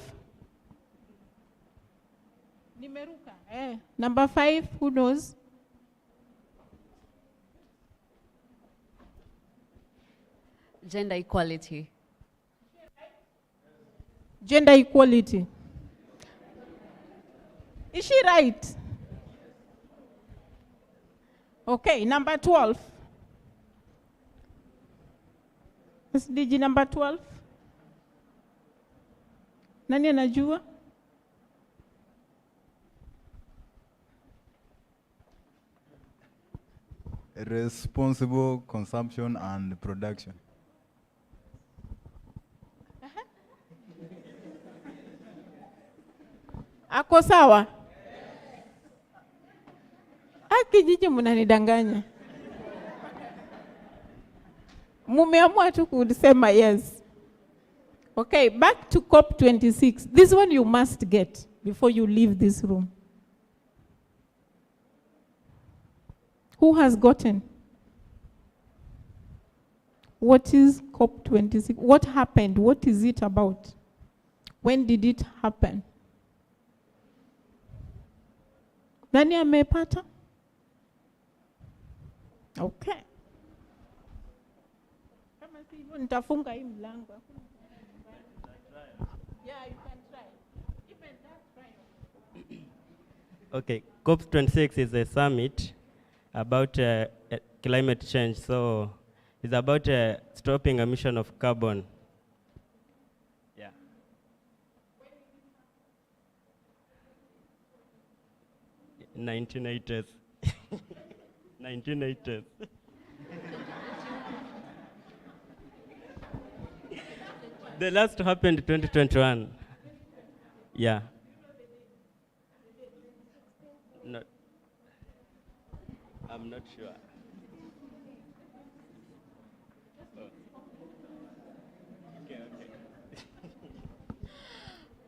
Nimeruka. Number 5, who knows? Gender equality. Gender equality. Is she right? Okay, number 12. SDG number 12. Nani anajua? Responsible consumption and production. Ako sawa? Kijiji mnanidanganya. Mumeamua tu kusema yes. Okay, back to COP26. This one you must get before you leave this room. Who has gotten? What is COP26? What happened? What is it about? When did it happen? Nani amepata? Okay. Kama si hivyo nitafunga hii mlango. Yeah, you can try. Even that try. Okay, COP26 is a summit about climate change. So it's about stopping emission of carbon. Yeah. 1980s. 1980s. The last happened 2021. Yeah. Not. I'm not sure.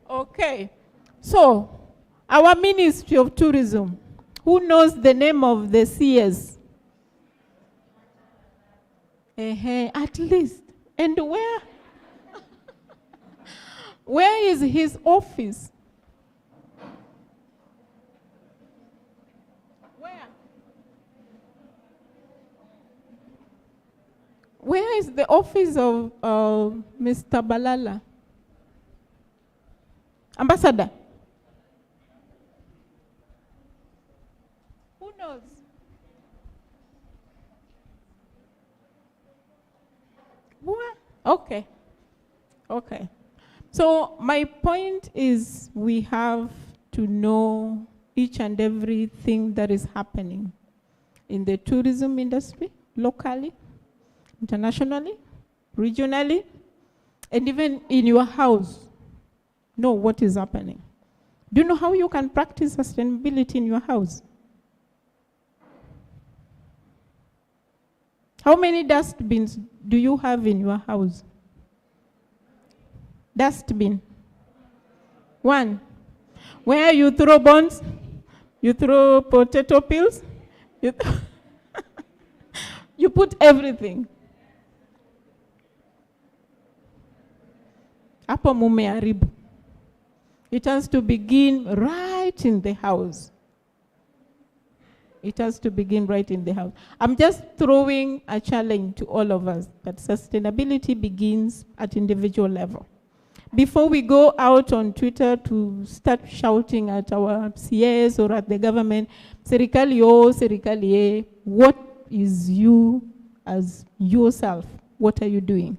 Okay. So, our Ministry of Tourism, who knows the name of the CS? At least. And where is his office? Where is the office of Mr. Balala? Ambassador? Who knows? What? Okay. Okay. So my point is we have to know each and everything that is happening in the tourism industry, locally, internationally, regionally, and even in your house. Know what is happening. Do you know how you can practice sustainability in your house? How many dustbins do you have in your house? Dustbin. One. Where you throw bones, you throw potato peels, you put everything. Hapo mumeharibu. It has to begin right in the house. It has to begin right in the house. I'm just throwing a challenge to all of us that sustainability begins at individual level. Before we go out on Twitter to start shouting at our CS or at the government, serikali o, serikali e, what is you as yourself? What are you doing?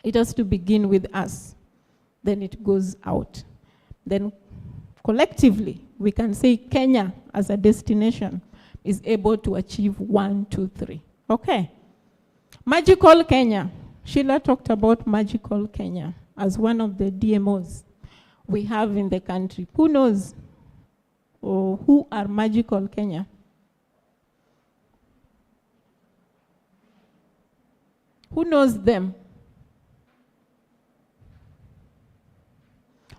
It has to begin with us. Then it goes out. Then collectively, we can say Kenya as a destination is able to achieve 1, 2, 3. Okay. Magical Kenya. Sheila talked about Magical Kenya as one of the DMOs we have in the country. Who knows or who are Magical Kenya? Who knows them?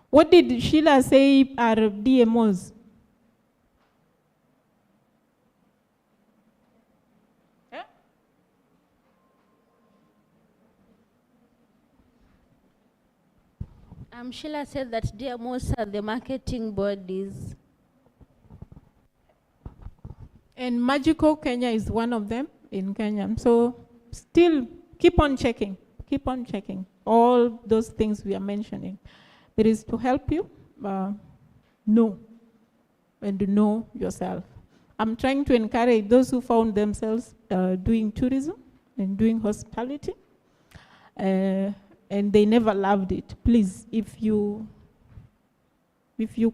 What did Sheila say are DMOs? Sheila said that DMOs are the marketing bodies. And Magical Kenya is one of them in Kenya. So still keep on checking all those things we are mentioning. It is to help you know and to know yourself. I'm trying to encourage those who found themselves doing tourism and doing hospitality, and they never loved it. Please, if you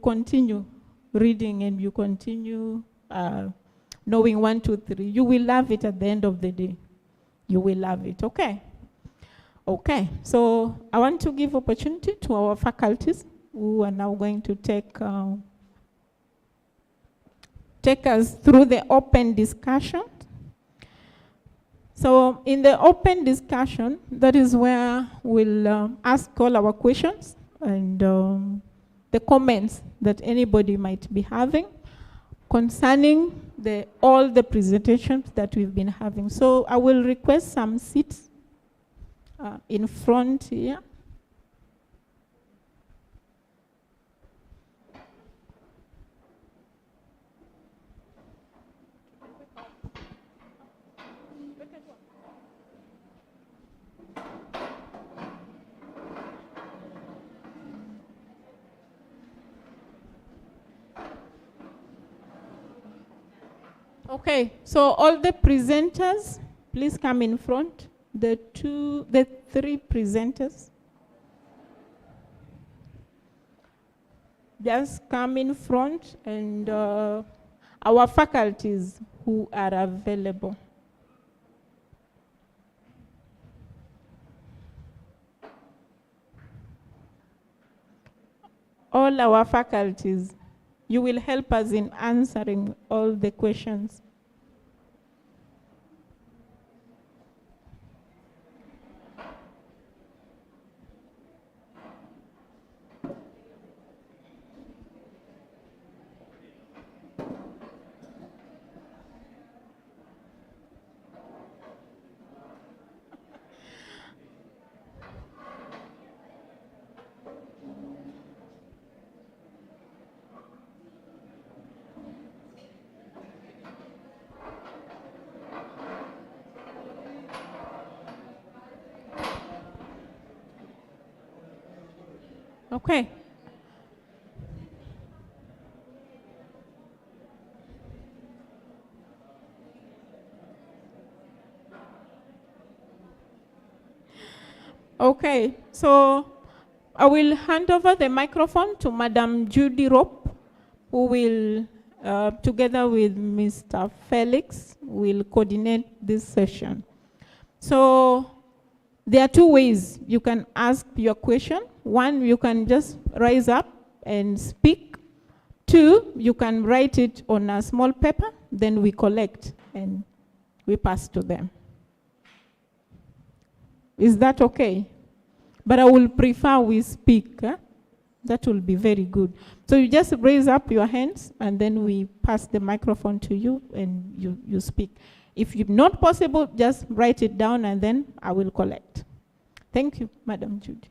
continue reading and you continue knowing 1, 2, 3, you will love it at the end of the day. You will love it, okay? Okay, so I want to give opportunity to our faculties who are now going to take us through the open discussion. So in the open discussion, that is where we'll ask all our questions and the comments that anybody might be having concerning all the presentations that we've been having. So I will request some seats in front here. Okay, so all the presenters, please come in front. The 3 presenters. Just come in front, and our faculties who are available. All our faculties, you will help us in answering all the questions. Okay. Okay, so I will hand over the microphone to Madam Judy Rope, who will, together with Mr. Felix, will coordinate this session. So there are 2 ways you can ask your question. 1, you can just rise up and speak. 2, you can write it on a small paper, then we collect and we pass to them. Is that okay? But I will prefer we speak. That will be very good. So you just raise up your hands and then we pass the microphone to you and you speak. If it's not possible, just write it down and then I will collect. Thank you, Madam Judy.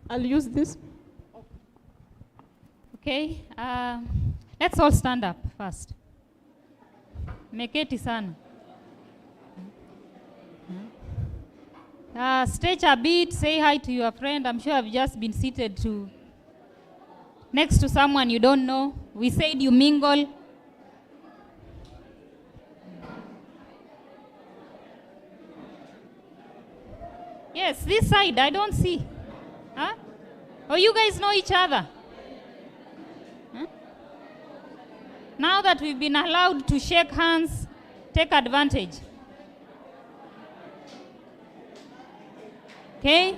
I'll use this. Okay, let's all stand up first. Meketi sana. Stretch a bit, say hi to your friend. I'm sure I've just been seated next to someone you don't know. We said you mingle. Yes, this side, I don't see. Huh? Oh, you guys know each other? Huh? Now that we've been allowed to shake hands, take advantage. Okay?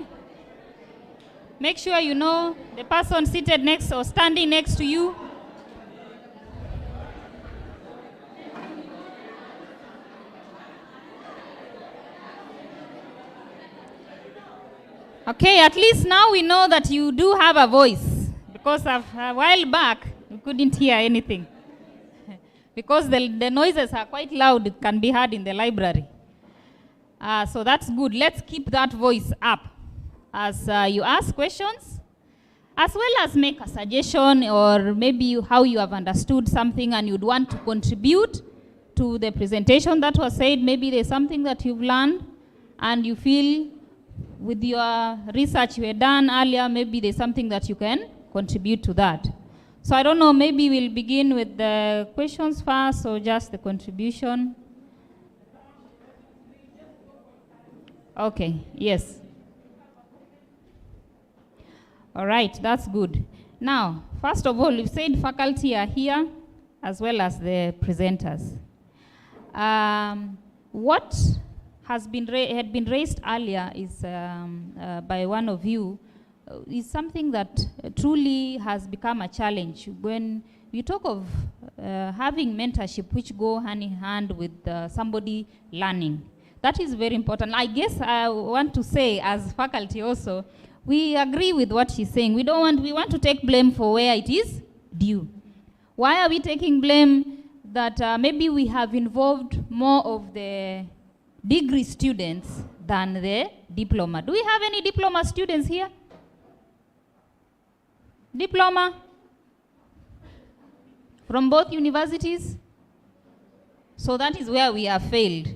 Make sure you know the person seated next or standing next to you. Okay, at least now we know that you do have a voice, because a while back you couldn't hear anything. Because the noises are quite loud, it can be heard in the library. So that's good. Let's keep that voice up as you ask questions, as well as make a suggestion or maybe how you have understood something and you'd want to contribute to the presentation that was said. Maybe there's something that you've learned and you feel with your research you had done earlier, maybe there's something that you can contribute to that. So I don't know, maybe we'll begin with the questions first or just the contribution. Okay, yes. All right, that's good. Now, first of all, we've said faculty are here as well as the presenters. What had been raised earlier is by one of you is something that truly has become a challenge. When we talk of having mentorship which go hand in hand with somebody learning, that is very important. I guess I want to say as faculty also, we agree with what she's saying. We want to take blame for where it is due. Why are we taking blame that maybe we have involved more of the degree students than the diploma? Do we have any diploma students here? Diploma? From both universities? So that is where we have failed.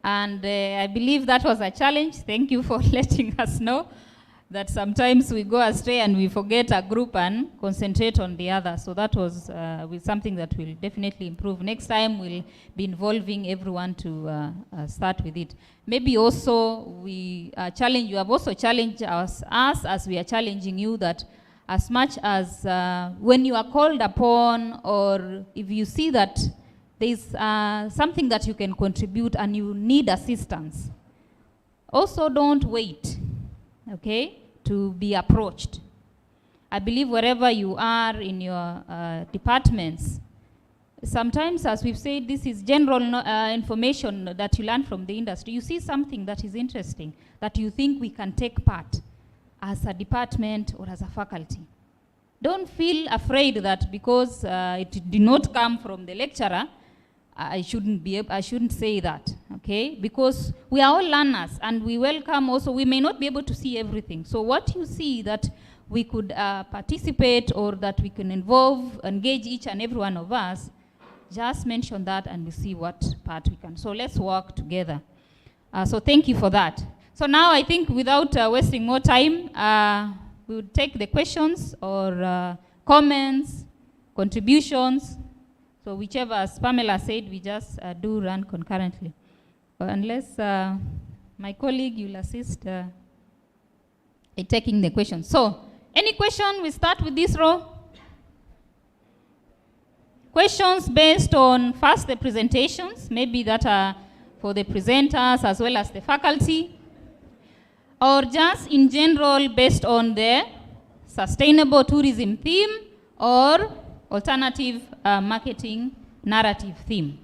And I believe that was a challenge. Thank you for letting us know that sometimes we go astray and we forget a group and concentrate on the other. So that was something that will definitely improve. Next time we'll be involving everyone to start with it. Maybe also you have also challenged us as we are challenging you, that as much as when you are called upon, or if you see that there's something that you can contribute and you need assistance, also don't wait, okay, to be approached. I believe wherever you are in your departments, sometimes, as we've said, this is general information that you learn from the industry. You see something that is interesting, that you think we can take part as a department or as a faculty. Don't feel afraid that because it did not come from the lecturer, I shouldn't say that, okay? Because we are all learners and we welcome also, we may not be able to see everything. So what you see that we could participate or that we can engage each and every one of us, just mention that and we'll see what part we can. So let's work together. So thank you for that. So now I think without wasting more time, we would take the questions or comments, contributions. So whichever, as Pamela said, we just do run concurrently. Unless my colleague will assist in taking the questions. So, any question? We start with this row. Questions based on first the presentations, maybe that are for the presenters as well as the faculty, or just in general based on the sustainable tourism theme, or alternative marketing narrative theme.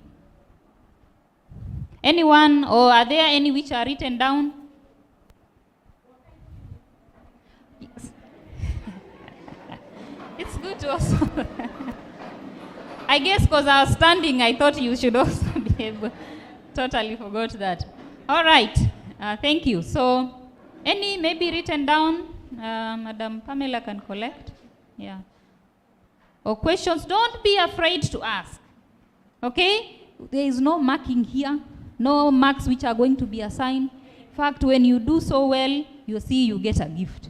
Anyone, or are there any which are written down? Yes. It's good to also. I guess because I was standing, I thought you should also be able. Totally forgot that. All right. Thank you. So, any maybe written down, Madam Pamela can collect. Yeah. Or questions, don't be afraid to ask. Okay? There is no marking here. No marks which are going to be assigned. In fact, when you do so well, you see you get a gift.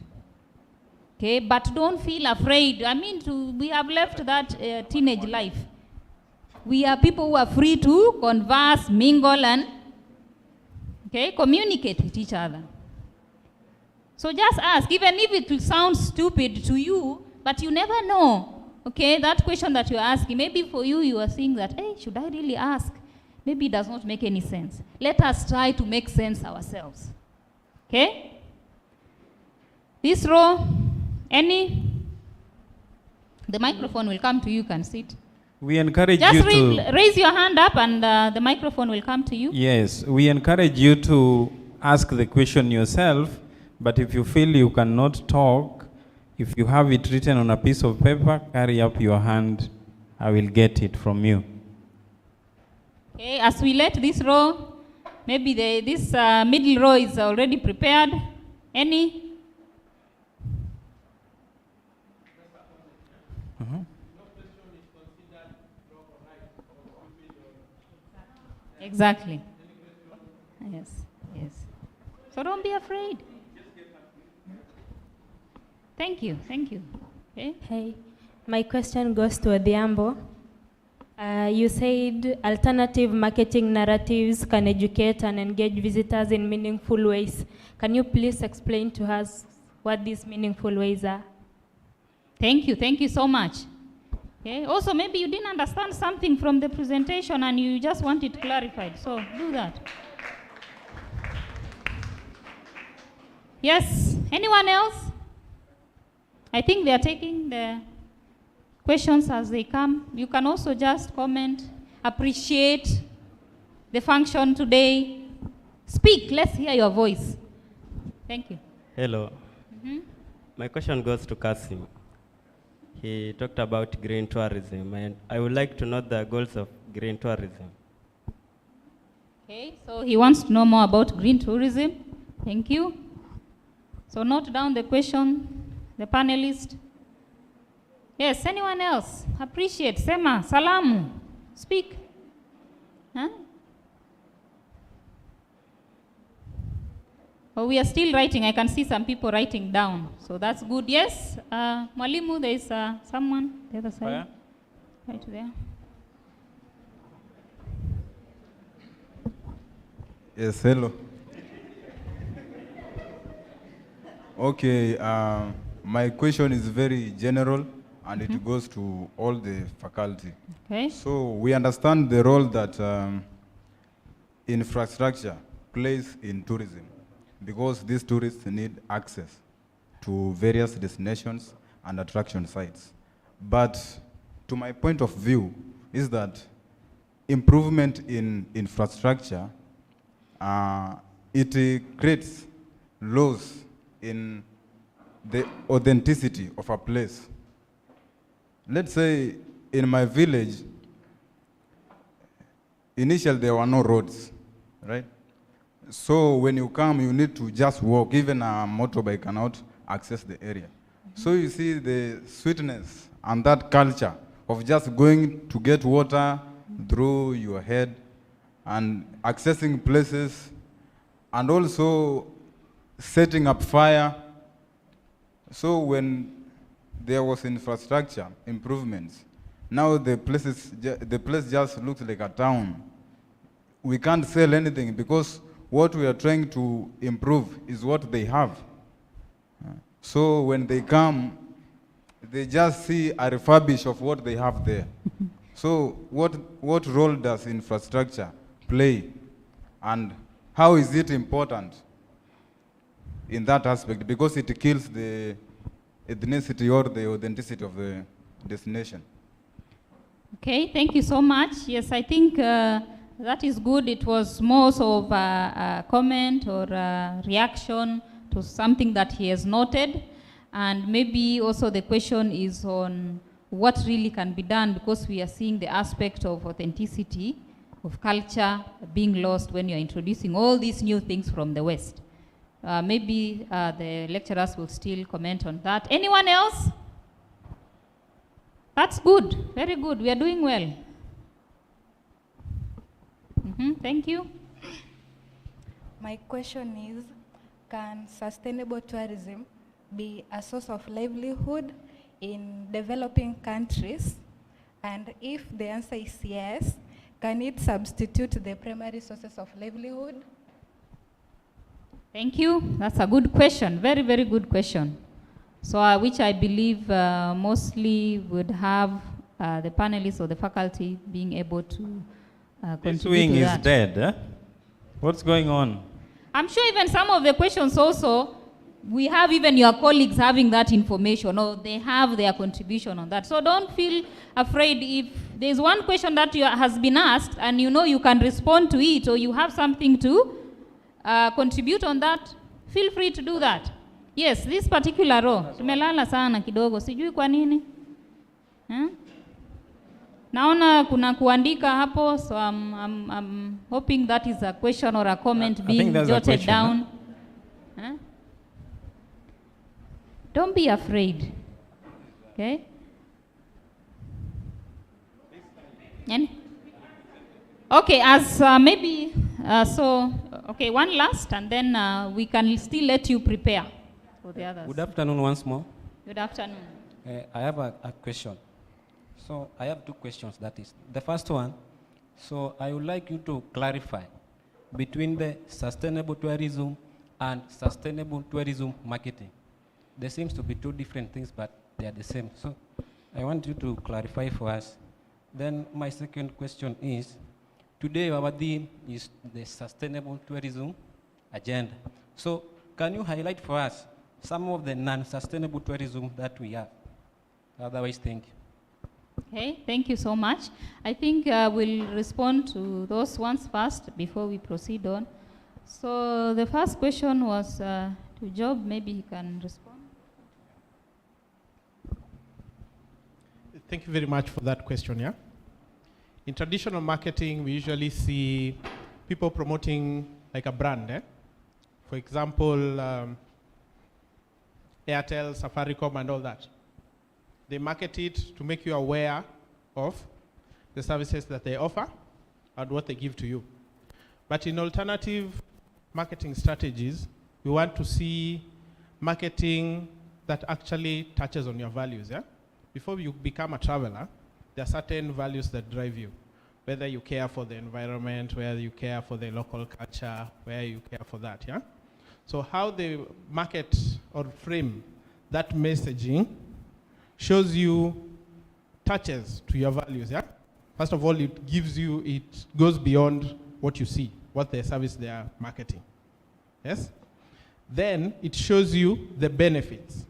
Okay? But don't feel afraid. I mean, we have left that teenage life. We are people who are free to converse, mingle, and communicate with each other. So just ask, even if it will sound stupid to you, but you never know. Okay, that question that you're asking, maybe for you, you are saying that, hey, should I really ask? Maybe it does not make any sense. Let us try to make sense ourselves. Okay? This row, any? The microphone will come to you, you can sit. We encourage Just you to raise your hand up and the microphone will come to you. Yes, we encourage you to ask the question yourself, but if you feel you cannot talk, if you have it written on a piece of paper, carry up your hand. I will get it from you. Okay, as we let this row, maybe this middle row is already prepared. Any? Exactly. Yes, yes. So don't be afraid. Thank you, thank you. Okay. Hey, my question goes to Odhiambo. You said alternative marketing narratives can educate and engage visitors in meaningful ways. Can you please explain to us what these meaningful ways are? Thank you so much. Okay. Also, maybe you didn't understand something from the presentation and you just want it clarified, so do that. Yes, anyone else? I think they are taking the questions as they come. You can also just comment, appreciate the function today. Speak, let's hear your voice. Thank you. Hello. My question goes to Kasim. He talked about green tourism, and I would like to know the goals of green tourism. Okay, so he wants to know more about green tourism. Thank you. So note down the question, the panelist. Yes, anyone else? Appreciate, sema, salamu, speak. Huh? Oh, we are still writing. I can see some people writing down. So that's good. Yes, Mwalimu, there is someone the other side. Where? Right there. Yes, hello. Okay, my question is very general and it goes to all the faculty. Okay. So we understand the role that infrastructure plays in tourism, because these tourists need access to various destinations and attraction sites. But to my point of view is that improvement in infrastructure, it creates loss in the authenticity of a place. Let's say in my village, initially there were no roads, right? So when you come, you need to just walk. Even a motorbike cannot access the area. So you see the sweetness and that culture of just going to get water through your head and accessing places and also setting up fire. So when there was infrastructure improvements, now the place just looks like a town. We can't sell anything because what we are trying to improve is what they have. So when they come, they just see a refurbish of what they have there. So what role does infrastructure play, and how is it important in that aspect? Because it kills the ethnicity or the authenticity of the destination. Okay, thank you so much. Yes, I think that is good. It was more of a comment or a reaction to something that he has noted. And maybe also the question is on what really can be done, because we are seeing the aspect of authenticity, of culture being lost when you're introducing all these new things from the West. Maybe the lecturers will still comment on that. Anyone else? That's good, very good. We are doing well. Thank you. My question is, can sustainable tourism be a source of livelihood in developing countries? And if the answer is yes, can it substitute the primary sources of livelihood? Thank you. That's a good question. Very, very good question. So, which I believe mostly would have the panelists or the faculty being able to contribute This wing to is that. dead, eh? What's going on? I'm sure even some of the questions also, we have even your colleagues having that information, or they have their contribution on that. So don't feel afraid if there's one question that has been asked and you know you can respond to it, or you have something to contribute on that, feel free to do that. Yes, this particular row, tumelala sana kidogo, sijui kwa nini. Naona kuna kuandika hapo, so I'm hoping that is a question or a comment being jotted down. Don't be afraid. Okay? Okay, as maybe, okay, one last, and then we can still let you prepare for the others. Good afternoon once more. Good afternoon. I have a question. So I have two questions, that is. The first one, so I would like you to clarify between the sustainable tourism and sustainable tourism marketing. There seems to be two different things, but they are the same. So I want you to clarify for us. Then my second question is, today our theme is the sustainable tourism agenda. So can you highlight for us some of the non-sustainable tourism that we have? Otherwise, thank you. Okay, thank you so much. I think we'll respond to those ones first before we proceed on. So the first question was to Job. Maybe he can respond. Thank you very much for that question, yeah? In traditional marketing, we usually see people promoting like a brand, eh? For example, Airtel, Safaricom, and all that. They market it to make you aware of the services that they offer and what they give to you. But in alternative marketing strategies, we want to see marketing that actually touches on your values, yeah? Before you become a traveler, there are certain values that drive you. Whether you care for the environment, whether you care for the local culture, where you care for that, yeah? So how they market or frame that messaging shows you touches to your values, yeah? First of all, it gives you, it goes beyond what you see, what the service they are marketing, yes? Then it shows you the benefits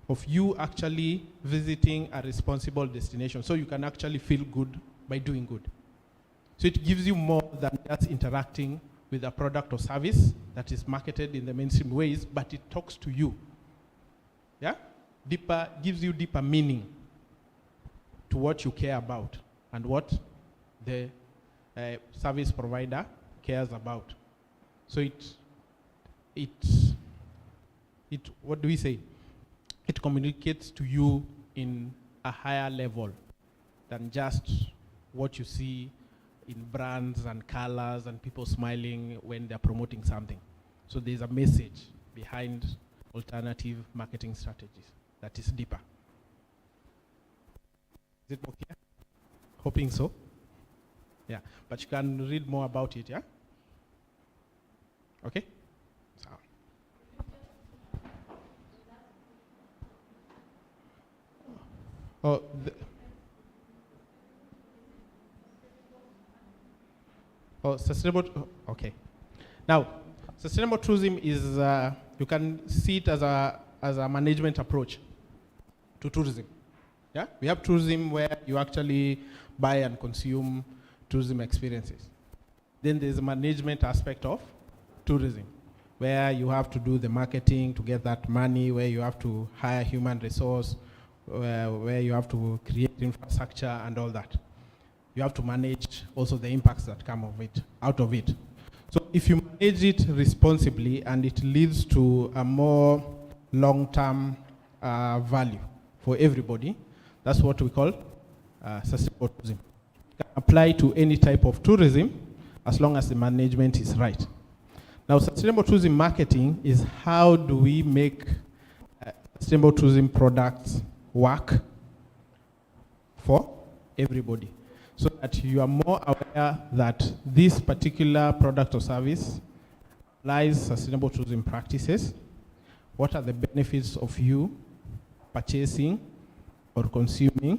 of you actually visiting a responsible destination, so you can actually feel good by doing good. So it gives you more than just interacting with a product or service that is marketed in the mainstream ways, but it talks to you, yeah? Deeper, gives you deeper meaning to what you care about and what the service provider cares about. So what do we say? It communicates to you in a higher level than just what you see in brands and colors and people smiling when they're promoting something. So there's a message behind alternative marketing strategies that is deeper. Is it more clear? Hoping so. Yeah, but you can read more about it, yeah? Okay? So. Sustainable, okay. Now, sustainable tourism is, you can see it as a management approach to tourism. Yeah, we have tourism where you actually buy and consume tourism experiences. Then there's a management aspect of tourism, where you have to do the marketing to get that money, where you have to hire human resource, where you have to create infrastructure and all that. You have to manage also the impacts that come out of it. So if you manage it responsibly and it leads to a more long-term value for everybody, that's what we call sustainable tourism. It can apply to any type of tourism as long as the management is right. Now, sustainable tourism marketing is how do we make sustainable tourism products work for everybody, so that you are more aware that this particular product or service applies sustainable tourism practices. What are the benefits of you purchasing or consuming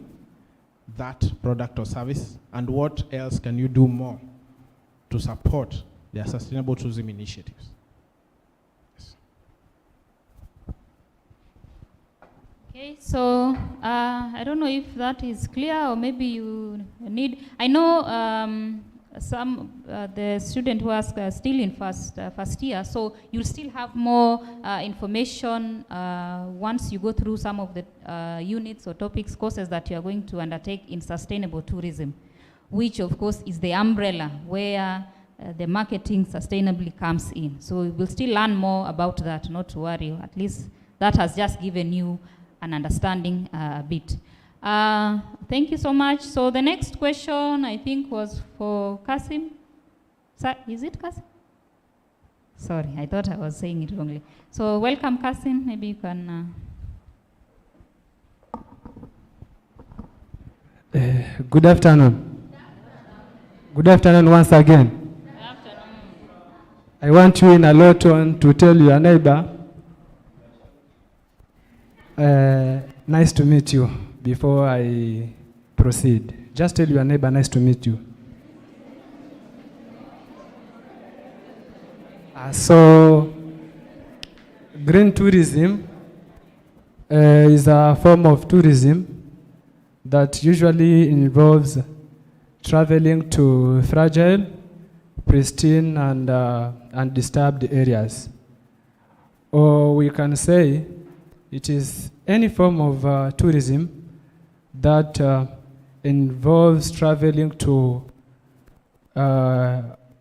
that product or service, and what else can you do more to support their sustainable tourism initiatives? Okay, so I don't know if that is clear, or maybe you need. I know the student who are still in first year, so you'll still have more information once you go through some of the units or topics, courses that you are going to undertake in sustainable tourism, which of course is the umbrella where the marketing sustainably comes in. So we'll still learn more about that, not to worry. At least that has just given you an understanding a bit. Thank you so much. So the next question, I think, was for Kasim. Is it Kasim? Sorry, I thought I was saying it wrongly. So welcome, Kasim. Maybe you can... Good afternoon. Good afternoon once again. I want you in a low tone to tell your neighbor, nice to meet you, before I proceed. Just tell your neighbor, nice to meet you. So, green tourism is a form of tourism that usually involves traveling to fragile, pristine, and undisturbed areas. Or we can say it is any form of tourism that involves traveling to,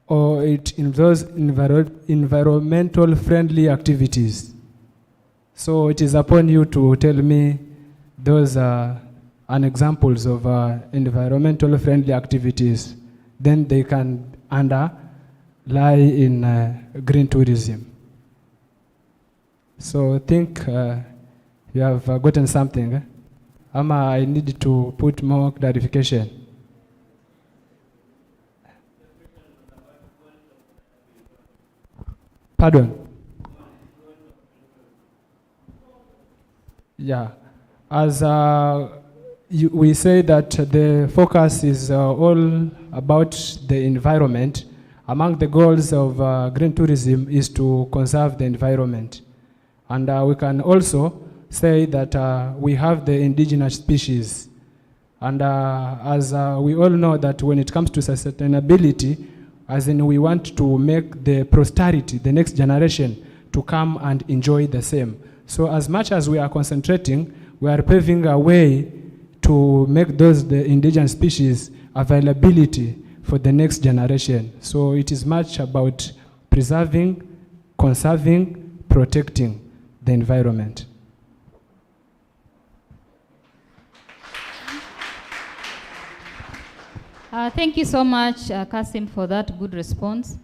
or it involves environmental friendly activities. So it is upon you to tell me those an examples of environmental friendly activities. Then they can lie in green tourism. So I think you have gotten something. I need to put more clarification. Pardon? Yeah. As we say that the focus is all about the environment. Among the goals of green tourism is to conserve the environment. And we can also say that we have the indigenous species. And as we all know that when it comes to sustainability, as in we want to make the posterity, the next generation, to come and enjoy the same. So as much as we are concentrating, we are paving a way to make the indigenous species availability for the next generation. So it is much about preserving, conserving, protecting the environment. Thank you so much, Kasim, for that good response.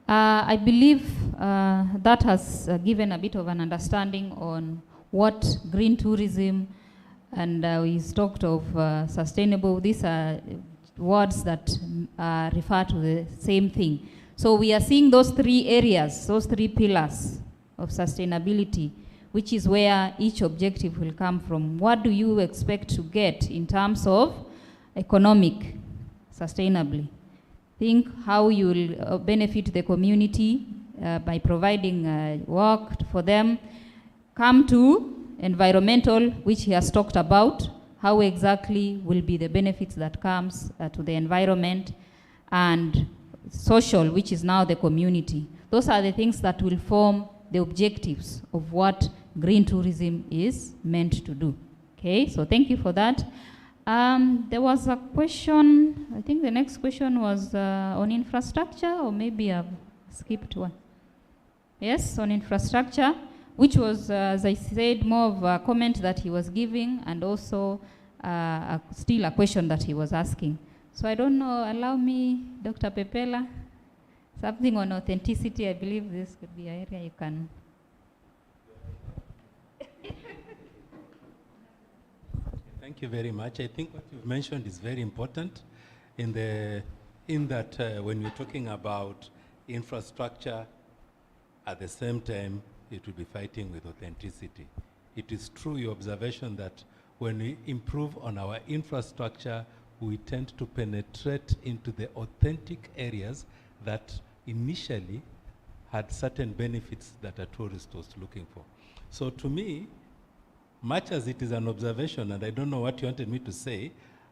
I believe that has given a bit of an understanding on what green tourism, and we talked of sustainable. These are words that refer to the same thing. So we are seeing those three areas, those three pillars of sustainability, which is where each objective will come from. What do you expect to get in terms of economic sustainably? Think how you will benefit the community by providing work for them. Come to environmental, which he has talked about, how exactly will be the benefits that comes to the environment, and social, which is now the community. Those are the things that will form the objectives of what green tourism is meant to do. Okay, so thank you for that. There was a question, I think the next question was on infrastructure, or maybe I've skipped one. Yes, on infrastructure, which was, as I said, more of a comment that he was giving, and also still a question that he was asking. So I don't know, allow me, Dr. Pepela, something on authenticity. I believe this could be an area you can. Thank you very much. I think what you've mentioned is very important in that when we're talking about infrastructure, at the same time, it will be fighting with authenticity. It is true, your observation, that when we improve on our infrastructure, we tend to penetrate into the authentic areas that initially had certain benefits that a tourist was looking for. So to me, much as it is an observation, and I don't know what you wanted me to say,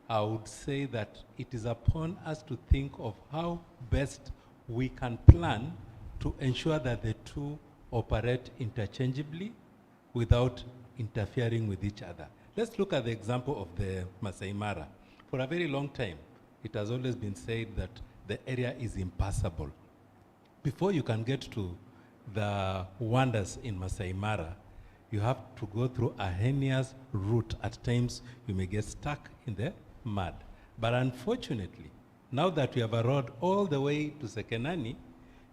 I would say that it is upon us to think of how best we can plan to ensure that the two operate interchangeably without interfering with each other. Let's look at the example of the Masai Mara. For a very long time, it has always been said that the area is impassable. Before you can get to the wonders in Masai Mara, you have to go through a heinous route. At times, you may get stuck in the mud. But unfortunately, now that we have a road all the way to Sekenani,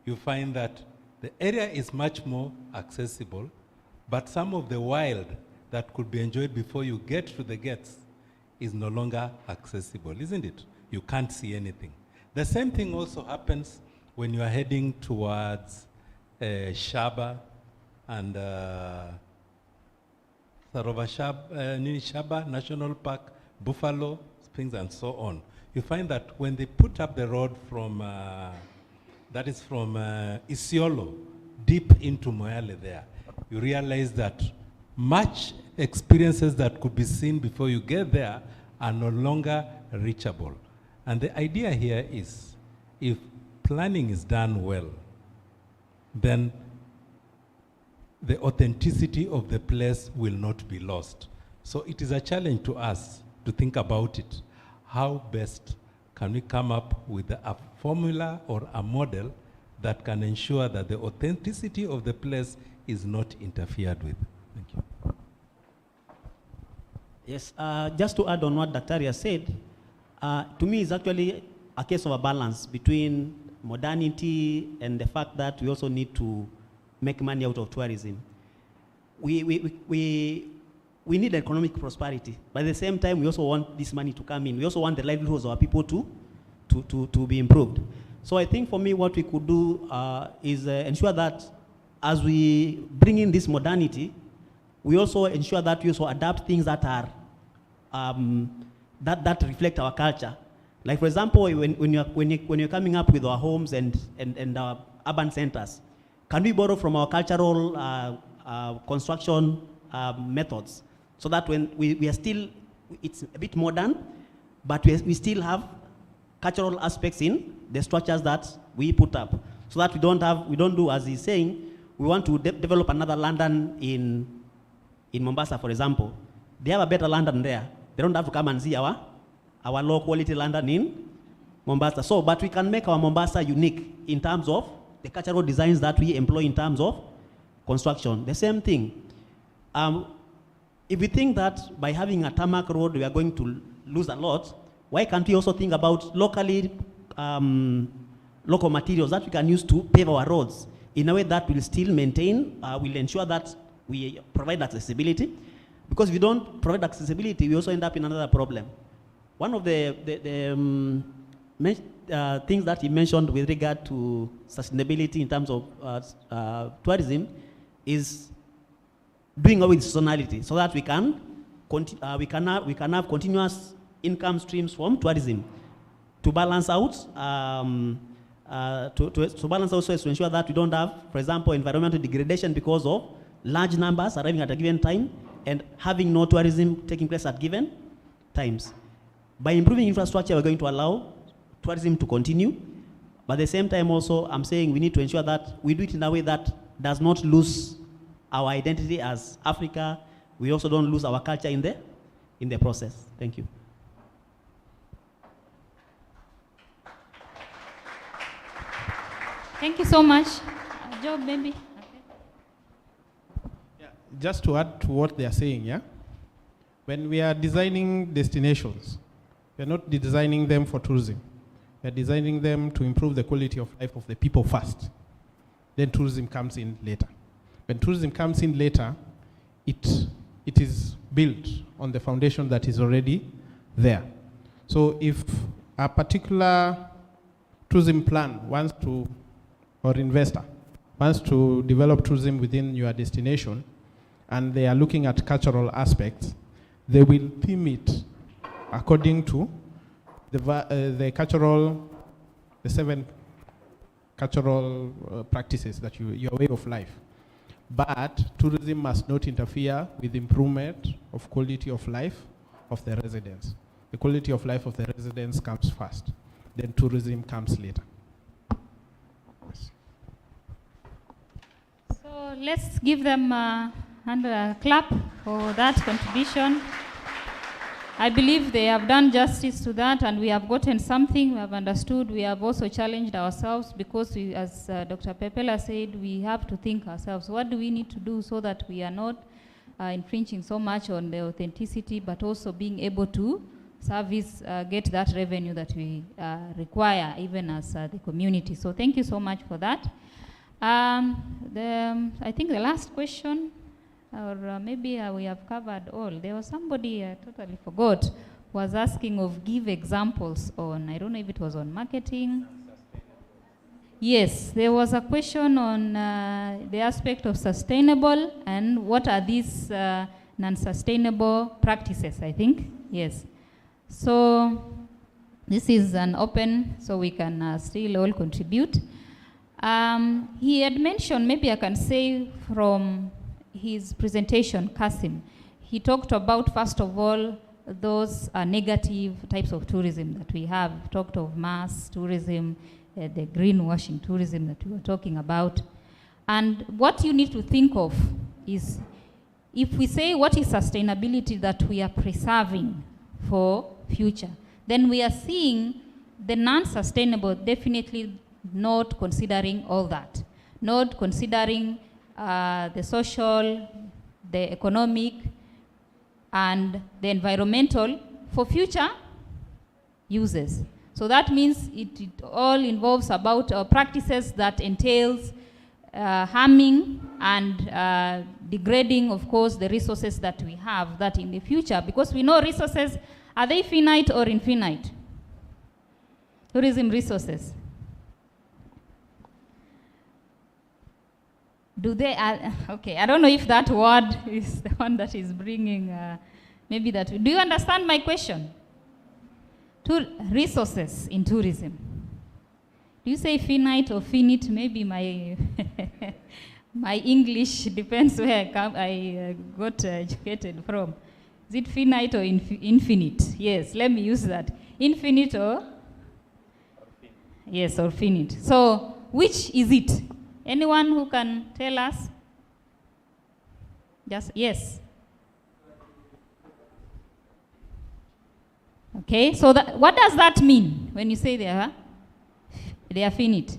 you find that the area is much more accessible, but some of the wild that could be enjoyed before you get to the gates is no longer accessible, isn't it? You can't see anything. The same thing also happens when you are heading towards Shaba and Shaba National Park, Buffalo Springs, and so on. You find that when they put up the road from, that is from Isiolo, deep into Moyale there, you realize that much experiences that could be seen before you get there are no longer reachable. And the idea here is, if planning is done well, then the authenticity of the place will not be lost. So it is a challenge to us to think about it. How best can we come up with a formula or a model that can ensure that the authenticity of the place is not interfered with? Thank you. Yes, just to add on what Dr. said, to me it's actually a case of a balance between modernity and the fact that we also need to make money out of tourism. We need economic prosperity, but at the same time we also want this money to come in. We also want the livelihoods of our people to be improved. So I think for me what we could do is ensure that as we bring in this modernity, we also ensure that we also adapt things that are that reflect our culture. Like for example, when you're coming up with our homes and our urban centers, can we borrow from our cultural construction methods, so that when we are still, it's a bit modern, but we still have cultural aspects in the structures that we put up, so that we don't do, as he's saying, we want to develop another London in Mombasa, for example. They have a better London there. They don't have to come and see our low quality London in Mombasa. So, but we can make our Mombasa unique in terms of the cultural designs that we employ in terms of construction. The same thing. If we think that by having a tarmac road we are going to lose a lot, why can't we also think about local materials that we can use to pave our roads in a way that will still maintain, will ensure that we provide accessibility? Because if we don't provide accessibility, we also end up in another problem. One of the things that he mentioned with regard to sustainability in terms of tourism is doing away with seasonality, so that we can have continuous income streams from tourism to balance out to balance also is to ensure that we don't have, for example, environmental degradation because of large numbers arriving at a given time and having no tourism taking place at given times. By improving infrastructure, we're going to allow tourism to continue. But at the same time also, I'm saying we need to ensure that we do it in a way that does not lose our identity as Africa. We also don't lose our culture in the process. Thank you. Thank you so much. Joe, maybe. Just to add to what they are saying, yeah? When we are designing destinations, we are not designing them for tourism. We are designing them to improve the quality of life of the people first. Then tourism comes in later. When tourism comes in later, it is built on the foundation that is already there. So if a particular tourism plan wants to, or investor wants to develop tourism within your destination, and they are looking at cultural aspects, they will theme it according to the seven cultural practices that your way of life. But tourism must not interfere with improvement of quality of life of the residents. The quality of life of the residents comes first, then tourism comes later. So let's give them a clap for that contribution. I believe they have done justice to that, and we have gotten something, we have understood. We have also challenged ourselves because, as Dr. Pepela said, we have to think ourselves, what do we need to do so that we are not infringing so much on the authenticity, but also being able to get that revenue that we require, even as the community. So thank you so much for that. I think the last question, or maybe we have covered all. There was somebody, I totally forgot, was asking of give examples on, I don't know if it was on marketing. Yes, there was a question on the aspect of sustainable and what are these non-sustainable practices, I think. Yes. So this is an open, so we can still all contribute. He had mentioned, maybe I can say from his presentation, Kasim, he talked about, first of all, those negative types of tourism that we have. Talked of mass tourism, the greenwashing tourism that we were talking about. And what you need to think of is, if we say what is sustainability that we are preserving for future, then we are seeing the non-sustainable definitely not considering all that, not considering the social, the economic, and the environmental for future uses. So that means it all involves about practices that entails harming and degrading, of course, the resources that we have that in the future, because we know resources, are they finite or infinite? Tourism resources. Do they, okay, I don't know if that word is the one that is bringing, maybe that, do you understand my question? Resources in tourism. Do you say finite or finite? Maybe my, my English depends where I got educated from. Is it finite or infinite? Yes, let me use that. Infinite or? Yes, or finite. So, which is it? Anyone who can tell us? Just, yes. Okay, so that, what does that mean when you say they are finite?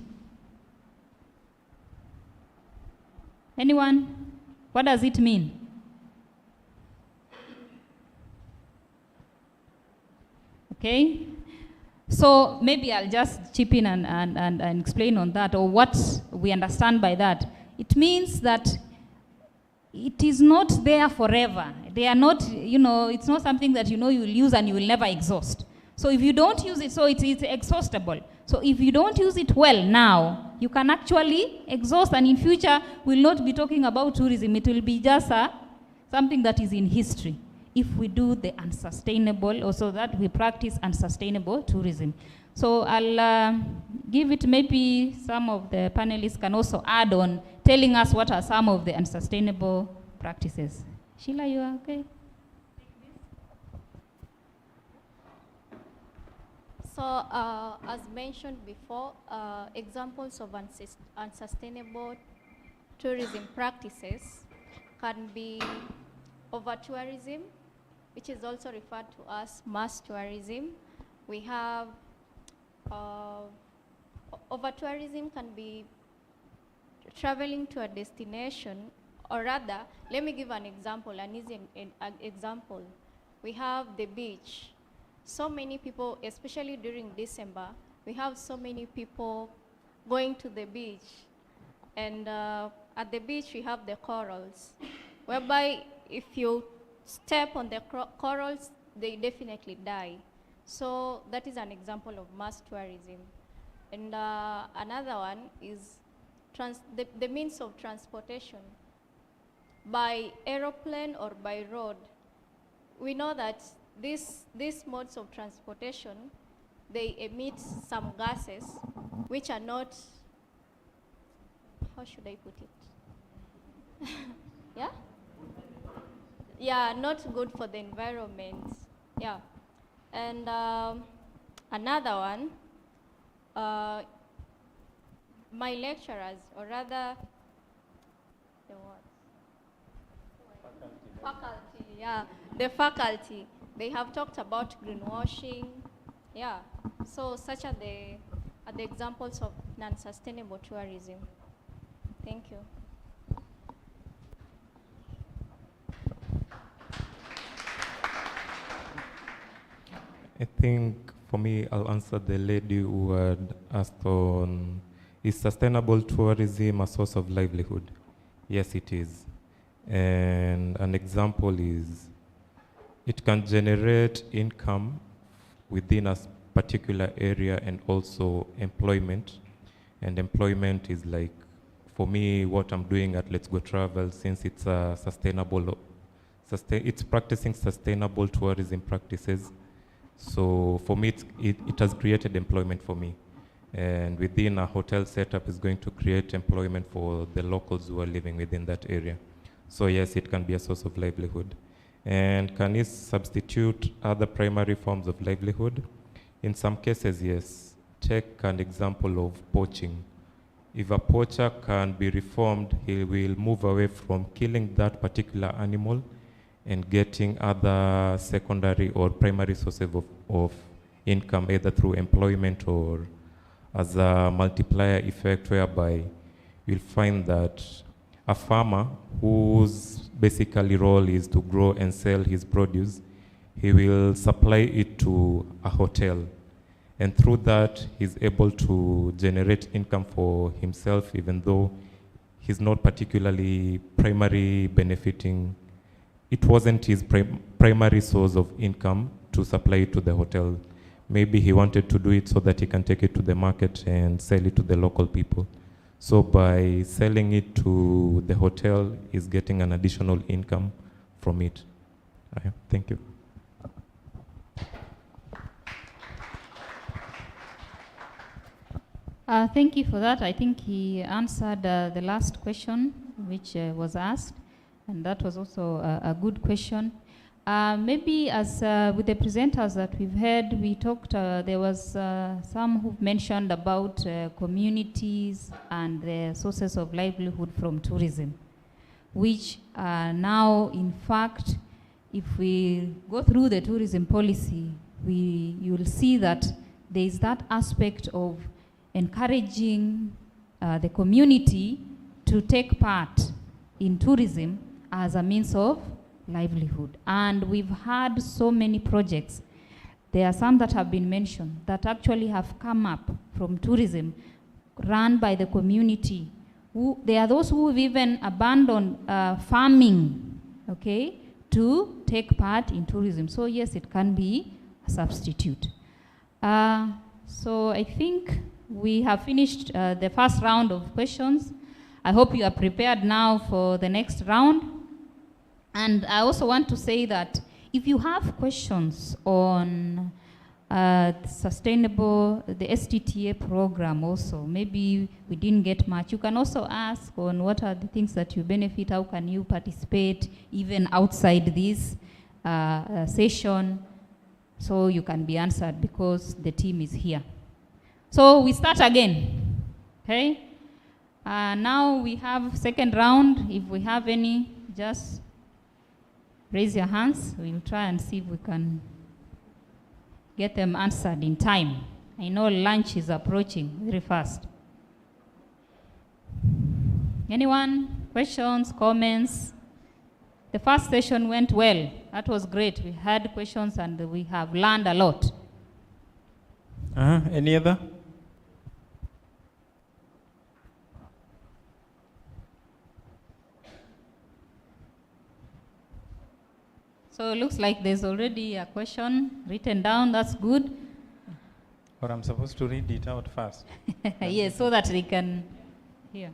Anyone? What does it mean? Okay, so maybe I'll just chip in and explain on that, or what we understand by that. It means that it is not there forever. They are not, you know, it's not something that you know you'll use and you will never exhaust. So if you don't use it, so it's exhaustible. So if you don't use it well now, you can actually exhaust, and in future we'll not be talking about tourism. It will be just something that is in history. If we do the unsustainable, or so that we practice unsustainable tourism. So I'll give it, maybe some of the panelists can also add on, telling us what are some of the unsustainable practices. Sheila, you are okay? So, as mentioned before, examples of unsustainable tourism practices can be over-tourism, which is also referred to as mass tourism. We have over-tourism can be traveling to a destination, or rather, let me give an example, an easy example. We have the beach. So many people, especially during December, we have so many people going to the beach. And at the beach, we have the corals, whereby if you step on the corals, they definitely die. So that is an example of mass tourism. And another one is the means of transportation. By aeroplane or by road, we know that these modes of transportation, they emit some gases which are not, how should I put it? Yeah? Yeah, not good for the environment. Yeah. And another one, my lecturers, or rather, the what? Faculty, yeah. The faculty, they have talked about greenwashing. Yeah. So such are the examples of non-sustainable tourism. Thank you. I think for me, I'll answer the lady who had asked on, is sustainable tourism a source of livelihood? Yes, it is. And an example is, it can generate income within a particular area and also employment. And employment is like, for me, what I'm doing at Let's Go Travel, since it's a it's practicing sustainable tourism practices. So for me, it has created employment for me. And within a hotel setup is going to create employment for the locals who are living within that area. So yes, it can be a source of livelihood. And can it substitute other primary forms of livelihood? In some cases, yes. Take an example of poaching. If a poacher can be reformed, he will move away from killing that particular animal and getting other secondary or primary sources of income, either through employment or as a multiplier effect, whereby you'll find that a farmer whose basically role is to grow and sell his produce, he will supply it to a hotel. And through that, he's able to generate income for himself, even though he's not particularly primary benefiting. It wasn't his primary source of income to supply it to the hotel. Maybe he wanted to do it so that he can take it to the market and sell it to the local people. So by selling it to the hotel, he's getting an additional income from it. Thank you. Thank you for that. I think he answered the last question which was asked, and that was also a good question. Maybe as with the presenters that we've had, we talked, there was some who mentioned about communities and the sources of livelihood from tourism, which now, in fact, if we go through the tourism policy, you'll see that there is that aspect of encouraging the community to take part in tourism as a means of livelihood. And we've had so many projects. There are some that have been mentioned that actually have come up from tourism run by the community. There are those who have even abandoned farming, okay, to take part in tourism. So yes, it can be a substitute. So I think we have finished the first round of questions. I hope you are prepared now for the next round. And I also want to say that if you have questions on the STTA program also, maybe we didn't get much, you can also ask on what are the things that you benefit, how can you participate even outside this session. So you can be answered because the team is here. So we start again, okay? Now we have second round. If we have any, just raise your hands. We'll try and see if we can get them answered in time. I know lunch is approaching very fast. Anyone? Questions, comments? The first session went well. That was great. We had questions and we have learned a lot. Any other? So it looks like there's already a question written down. That's good. Or I'm supposed to read it out first. Yes, so that they can hear.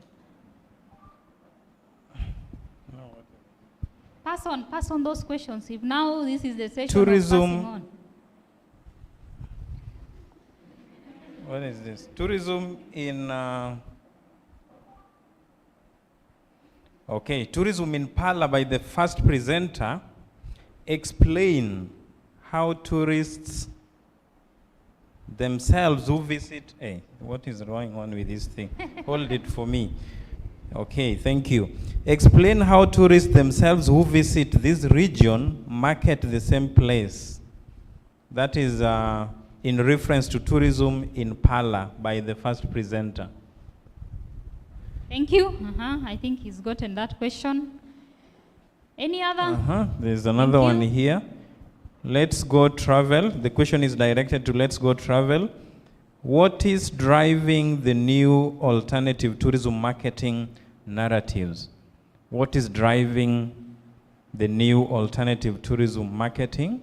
Pass on those questions. If now this is the session Tourism. of passing on. What is this? Tourism in... okay, tourism in Pala by the first presenter. Explain how tourists themselves who visit... Hey, what is going on with this thing? Hold it for me. Okay, thank you. Explain how tourists themselves who visit this region market the same place. That is in reference to tourism in Pala by the first presenter. Thank you. I think he's gotten that question. Any other? There's another one here. Let's Go Travel. The question is directed to Let's Go Travel. What is driving the new alternative tourism marketing narratives? What is driving the new alternative tourism marketing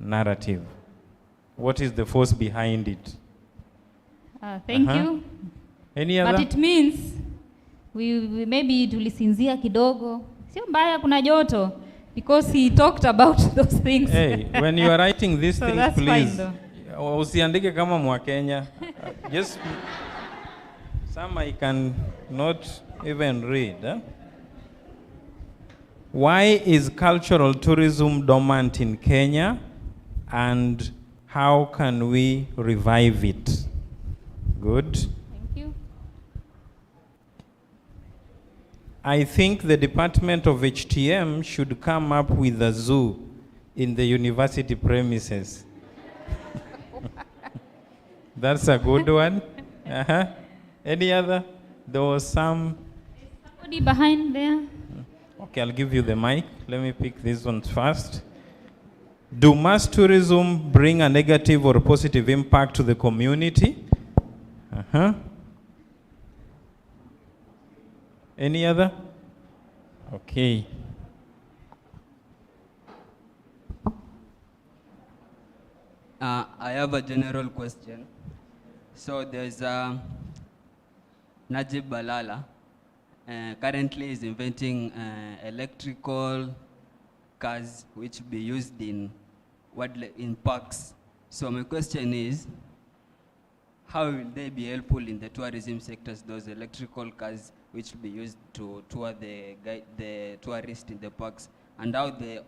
narrative? What is the force behind it? Thank you. Any other? But it means we maybe tulisinzia kidogo. Sio mbaya kuna joto because he talked about those things. Hey, when you are writing these So things, that's please. fine, Usiandike kama Mwakenya. Just some I can not even read. Why is cultural tourism dormant in Kenya, and how can we revive it? Good. Thank you. I think the Department of HTM should come up with a zoo in the university premises. That's a good one. Any other? There was some... Somebody behind there. Okay, I'll give you the mic. Let me pick these ones first. Do mass tourism bring a negative or positive impact to the community? Any other? Okay. I have a general question. So there's Najib Balala. Currently is inventing electrical cars which be used in parks. So my question is, how will they be helpful in the tourism sectors, those electrical cars which will be used to tour the tourists in the parks, and how the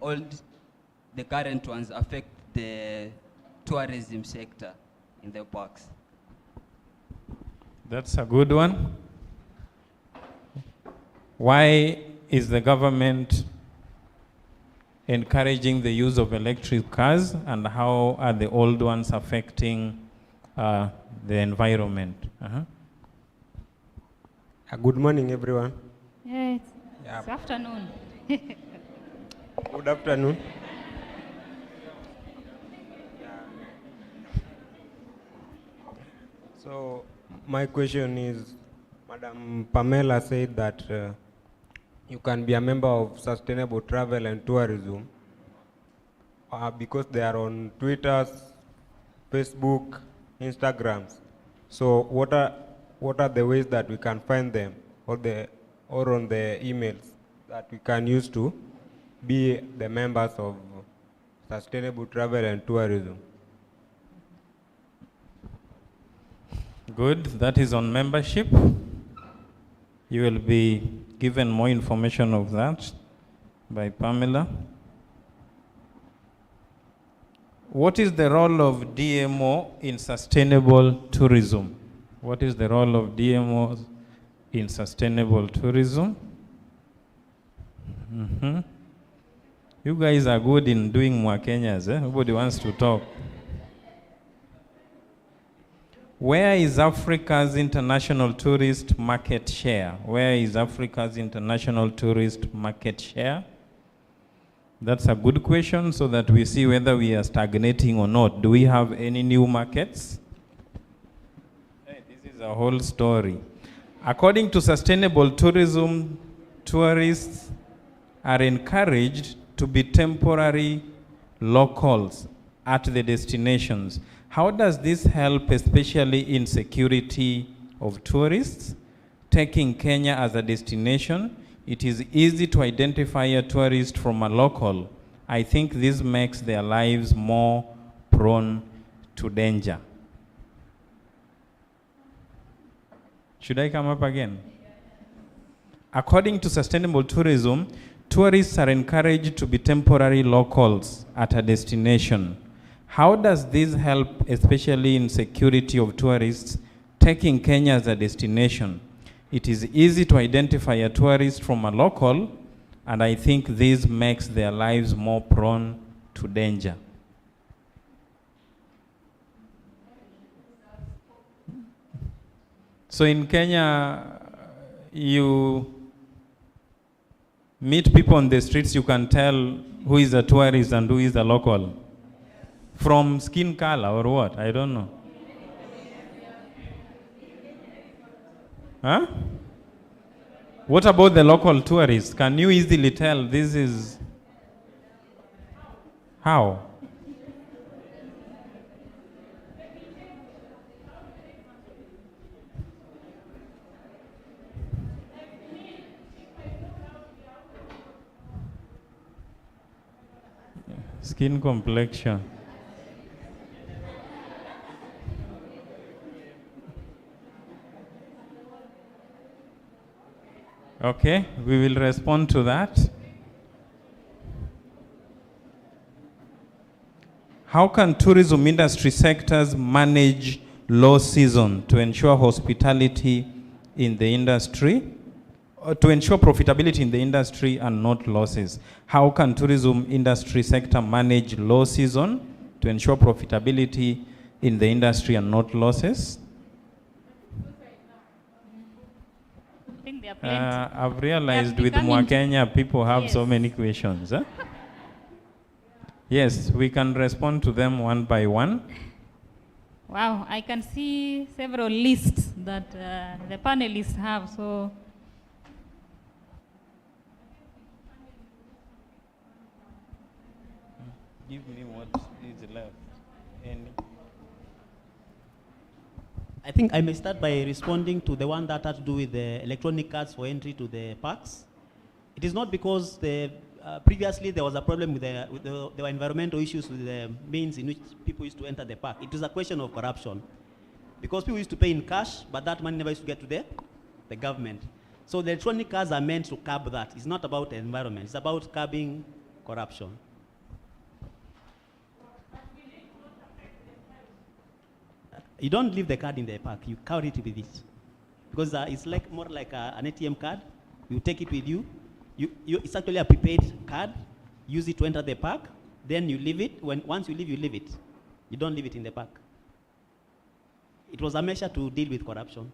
current ones affect the tourism sector in the parks? That's a good one. Why is the government encouraging the use of electric cars, and how are the old ones affecting the environment? Good morning, everyone. Yes. It's afternoon. Good afternoon. So my question is, Madam Pamela said that you can be a member of Sustainable Travel and Tourism because they are on Twitter, Facebook, Instagrams. So what are the ways that we can find them, or on the emails that we can use to be the members of Sustainable Travel and Tourism? Good. That is on membership. You will be given more information of that by Pamela. What is the role of DMO in sustainable tourism? What is the role of DMO in sustainable tourism? You guys are good in doing Mwakenyas, eh? Nobody wants to talk. Where is Africa's international tourist market share? Where is Africa's international tourist market share? That's a good question so that we see whether we are stagnating or not. Do we have any new markets? Hey, this is a whole story. According to sustainable tourism, tourists are encouraged to be temporary locals at the destinations. How does this help, especially in security of tourists? Taking Kenya as a destination, it is easy to identify a tourist from a local. I think this makes their lives more prone to danger. Should I come up again? According to sustainable tourism, tourists are encouraged to be temporary locals at a destination. How does this help, especially in security of tourists, taking Kenya as a destination? It is easy to identify a tourist from a local, and I think this makes their lives more prone to danger. So in Kenya, you meet people on the streets, you can tell who is a tourist and who is a local. From skin color or what? I don't know. Huh? What about the local tourists? Can you easily tell this is... How? Skin complexion. Okay, we will respond to that. How can tourism industry sectors manage low season to ensure hospitality in the industry, or to ensure profitability in the industry and not losses? How can tourism industry sector manage low season to ensure profitability in the industry and not losses? I've realized with Mwakenya, people have so many questions. Huh? Yes, we can respond to them one by one. Wow, I can see several lists that the panelists have. So, give me what is left. Any? I think I may start by responding to the one that had to do with the electronic cards for entry to the parks. It is not because previously there was a problem with there were environmental issues with the means in which people used to enter the park. It was a question of corruption. Because people used to pay in cash, but that money never used to get to the government. So the electronic cards are meant to curb that. It's not about the environment. It's about curbing corruption. You don't leave the card in the park. You carry it with it. Because it's like more like an ATM card. You take it with you. It's actually a prepaid card. Use it to enter the park. Then you leave it. Once you leave it. You don't leave it in the park. It was a measure to deal with corruption.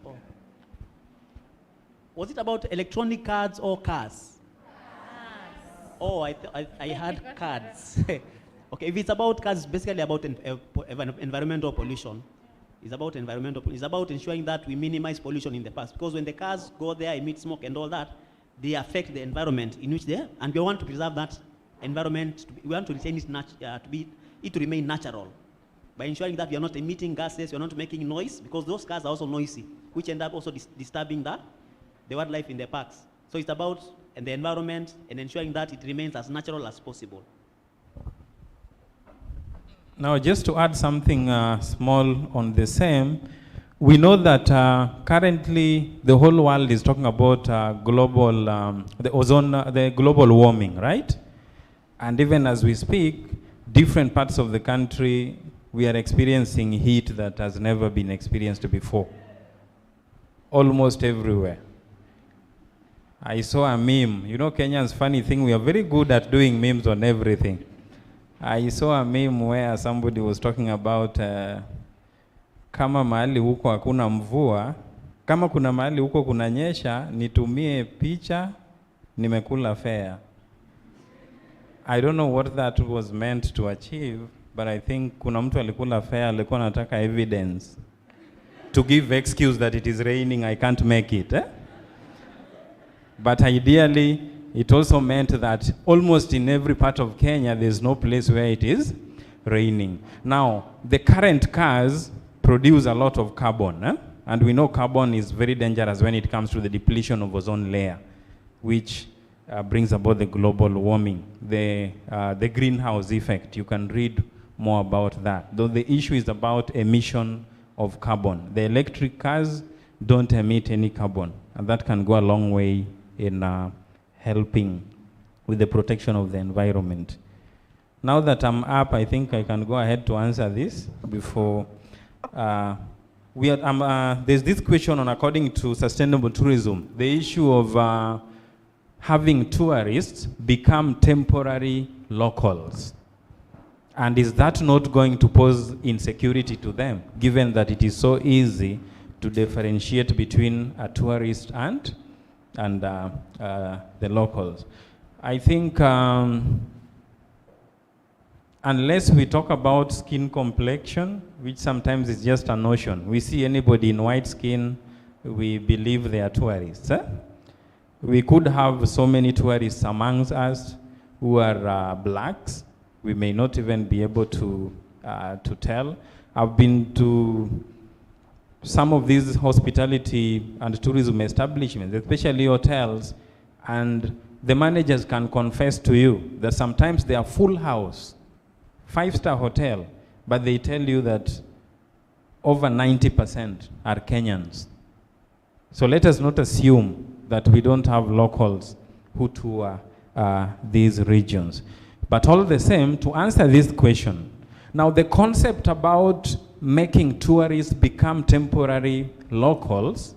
Oh. Was it about electronic cards or cars? Oh, I had cards. Okay, if it's about cars, it's basically about environmental pollution. It's about environmental pollution. It's about ensuring that we minimize pollution in the past. Because when the cars go there, emit smoke and all that, they affect the environment in which they are. And we want to preserve that environment. We want to retain it to remain natural. By ensuring that we are not emitting gases, we are not making noise, because those cars are also noisy, which end up also disturbing the wildlife in the parks. So it's about the environment and ensuring that it remains as natural as possible. Now, just to add something small on the same, we know that currently the whole world is talking about global, the global warming, right? And even as we speak, different parts of the country, we are experiencing heat that has never been experienced before. Almost everywhere. I saw a meme. You know, Kenya's funny thing, we are very good at doing memes on everything. I saw a meme where somebody was talking about kama mahali huko hakuna mvua, kama kuna mahali huko kunanyesha, nitumie picha, nimekula fare. I don't know what that was meant to achieve, but I think kuna mtu alikula fare, alikuwa anataka evidence to give excuse that it is raining, I can't make it. But ideally, it also meant that almost in every part of Kenya, there's no place where it is raining. Now, the current cars produce a lot of carbon, and we know carbon is very dangerous when it comes to the depletion of ozone layer, which brings about the global warming, the greenhouse effect. You can read more about that. Though the issue is about emission of carbon. The electric cars don't emit any carbon, and that can go a long way in helping with the protection of the environment. Now that I'm up, I think I can go ahead to answer this before there's this question on according to sustainable tourism, the issue of having tourists become temporary locals. And is that not going to pose insecurity to them, given that it is so easy to differentiate between a tourist and the locals? I think unless we talk about skin complexion, which sometimes is just a notion, we see anybody in white skin, we believe they are tourists. We could have so many tourists amongst us who are blacks. We may not even be able to tell. I've been to some of these hospitality and tourism establishments, especially hotels, and the managers can confess to you that sometimes they are full house, 5-star hotel, but they tell you that over 90% are Kenyans. So let us not assume that we don't have locals who tour these regions. But all the same, to answer this question, now the concept about making tourists become temporary locals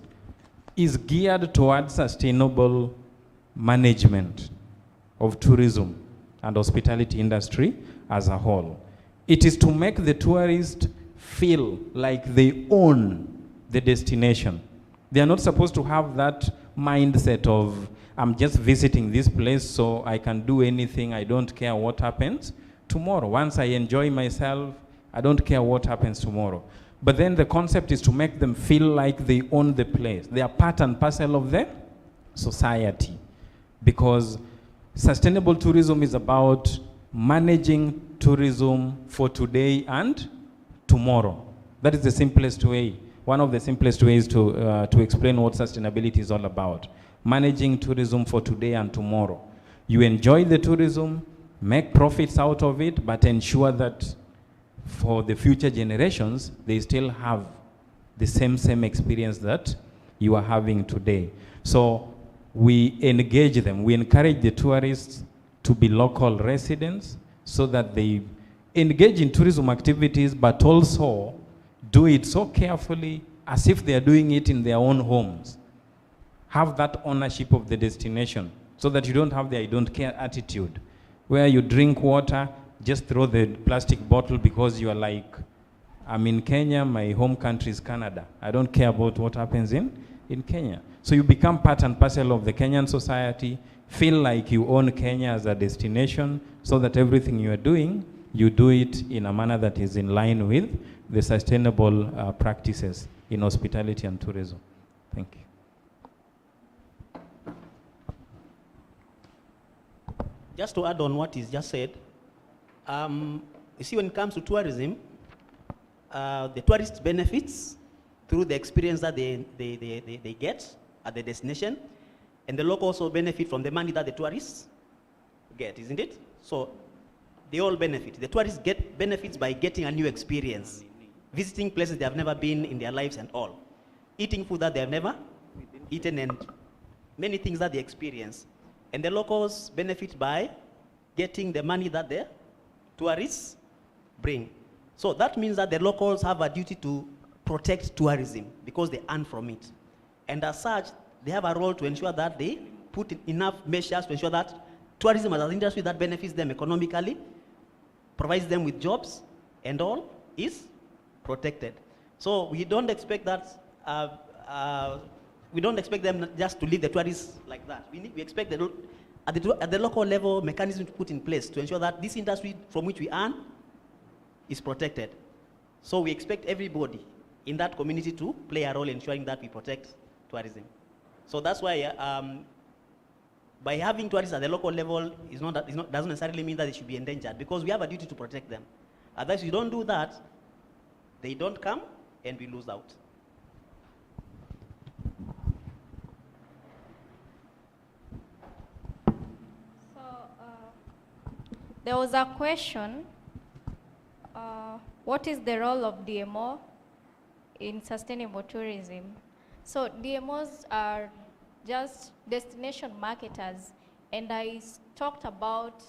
is geared towards sustainable management of tourism and hospitality industry as a whole. It is to make the tourist feel like they own the destination. They are not supposed to have that mindset of, I'm just visiting this place so I can do anything, I don't care what happens tomorrow. Once I enjoy myself, I don't care what happens tomorrow. But then the concept is to make them feel like they own the place. They are part and parcel of the society. Because sustainable tourism is about managing tourism for today and tomorrow. That is the simplest way. One of the simplest ways to explain what sustainability is all about. Managing tourism for today and tomorrow. You enjoy the tourism, make profits out of it, but ensure that for the future generations, they still have the same experience that you are having today. So we engage them, we encourage the tourists to be local residents so that they engage in tourism activities, but also do it so carefully as if they are doing it in their own homes. Have that ownership of the destination so that you don't have the I don't care attitude where you drink water, just throw the plastic bottle because you are like, I'm in Kenya, my home country is Canada. I don't care about what happens in Kenya. So you become part and parcel of the Kenyan society, feel like you own Kenya as a destination so that everything you are doing, you do it in a manner that is in line with the sustainable practices in hospitality and tourism. Thank you. Just to add on what is just said, you see, when it comes to tourism, the tourists benefits through the experience that they get at the destination, and the locals also benefit from the money that the tourists get, isn't it? So they all benefit. The tourists get benefits by getting a new experience, visiting places they have never been in their lives and all, eating food that they have never eaten, and many things that they experience. And the locals benefit by getting the money that the tourists bring. So that means that the locals have a duty to protect tourism because they earn from it. And as such, they have a role to ensure that they put in enough measures to ensure that tourism as an industry that benefits them economically, provides them with jobs, and all is protected. So we don't expect that, we don't expect them just to leave the tourists like that. We expect at the local level mechanism to put in place to ensure that this industry from which we earn is protected. So we expect everybody in that community to play a role in ensuring that we protect tourism. So that's why by having tourists at the local level doesn't necessarily mean that they should be endangered, because we have a duty to protect them. Otherwise, if you don't do that, they don't come and we lose out. So there was a question, what is the role of DMO in sustainable tourism? So DMOs are just destination marketers, and I talked about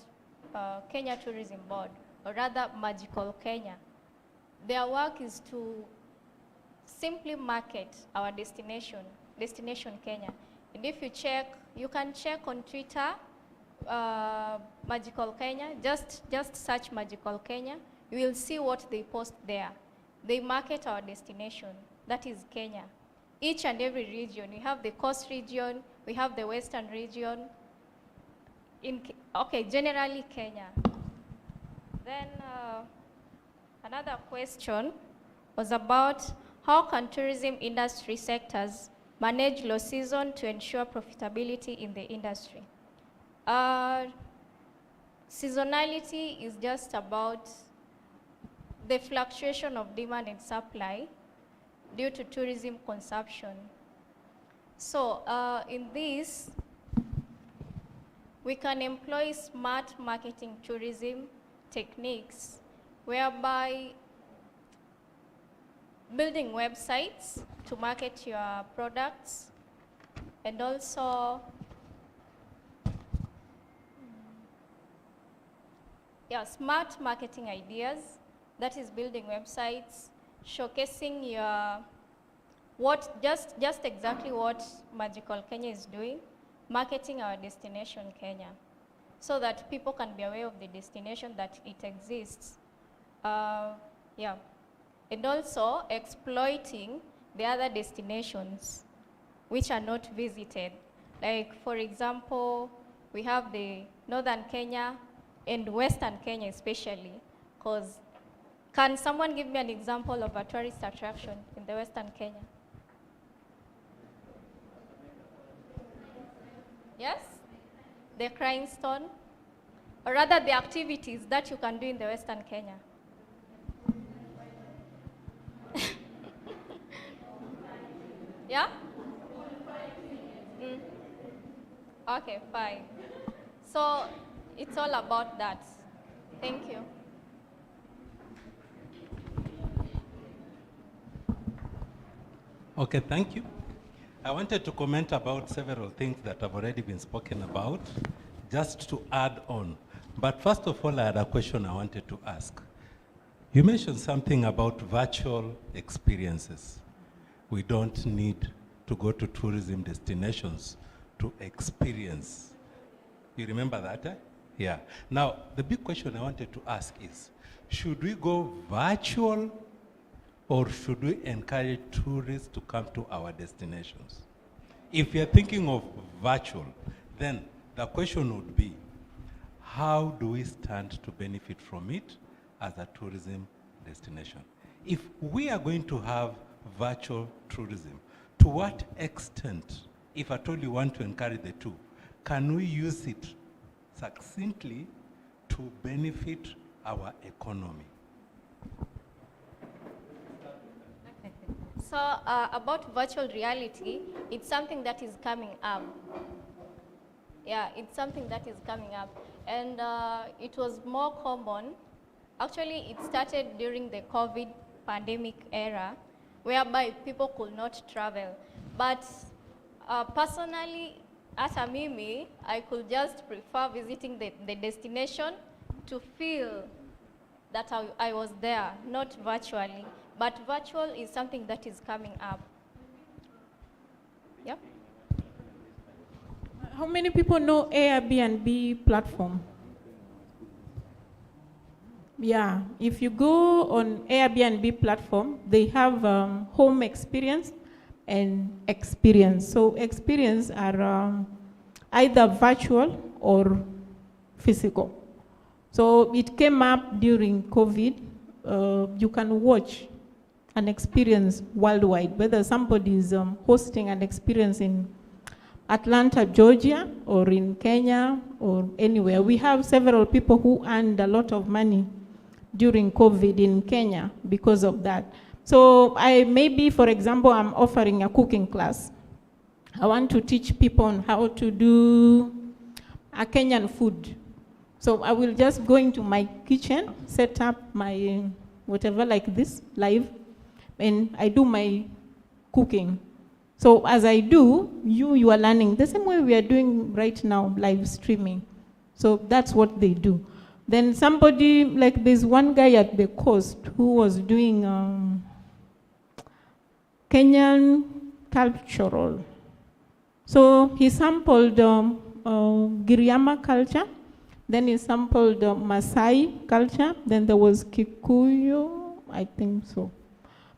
Kenya Tourism Board, or rather Magical Kenya. Their work is to simply market our destination Kenya. And if you check, you can check on Twitter, Magical Kenya, just search Magical Kenya, you will see what they post there. They market our destination, that is Kenya. Each and every region, we have the coast region, we have the western region, generally Kenya. Then another question was about how can tourism industry sectors manage low season to ensure profitability in the industry? Seasonality is just about the fluctuation of demand and supply due to tourism consumption. So in this, we can employ smart marketing tourism techniques, whereby building websites to market your products, and also smart marketing ideas, that is building websites, showcasing your just exactly what Magical Kenya is doing, marketing our destination Kenya, so that people can be aware of the destination, that it exists. And also exploiting the other destinations which are not visited. Like, for example, we have the Northern Kenya and Western Kenya especially, because can someone give me an example of a tourist attraction in the Western Kenya? Yes? The Crying Stone? Or rather the activities that you can do in the Western Kenya. Yeah? Okay, fine. So it's all about that. Thank you. Okay, thank you. I wanted to comment about several things that have already been spoken about, just to add on. But first of all, I had a question I wanted to ask. You mentioned something about virtual experiences. We don't need to go to tourism destinations to experience. You remember that, eh? Yeah. Now, the big question I wanted to ask is, should we go virtual, or should we encourage tourists to come to our destinations? If you're thinking of virtual, then the question would be, how do we stand to benefit from it as a tourism destination? If we are going to have virtual tourism, to what extent, if at all you want to encourage the two, can we use it succinctly to benefit our economy? So about virtual reality, it's something that is coming up. Yeah, it's something that is coming up. And it was more common. Actually, it started during the COVID pandemic era, whereby people could not travel. But personally, Ata mimi, I could just prefer visiting the destination to feel that I was there, not virtually. But virtual is something that is coming up. Yep. How many people know Airbnb platform? Yeah, if you go on Airbnb platform, they have home experience and experience. So experience are either virtual or physical. So it came up during COVID. You can watch an experience worldwide, whether somebody is hosting an experience in Atlanta, Georgia, or in Kenya, or anywhere. We have several people who earned a lot of money during COVID in Kenya because of that. So maybe, for example, I'm offering a cooking class. I want to teach people on how to do a Kenyan food. So I will just go into my kitchen, set up my whatever like this, live, and I do my cooking. So as I do, you are learning the same way we are doing right now, live streaming. So that's what they do. Then somebody, like there's one guy at the coast who was doing Kenyan cultural. So he sampled Giriama culture, then he sampled Maasai culture, then there was Kikuyu, I think so.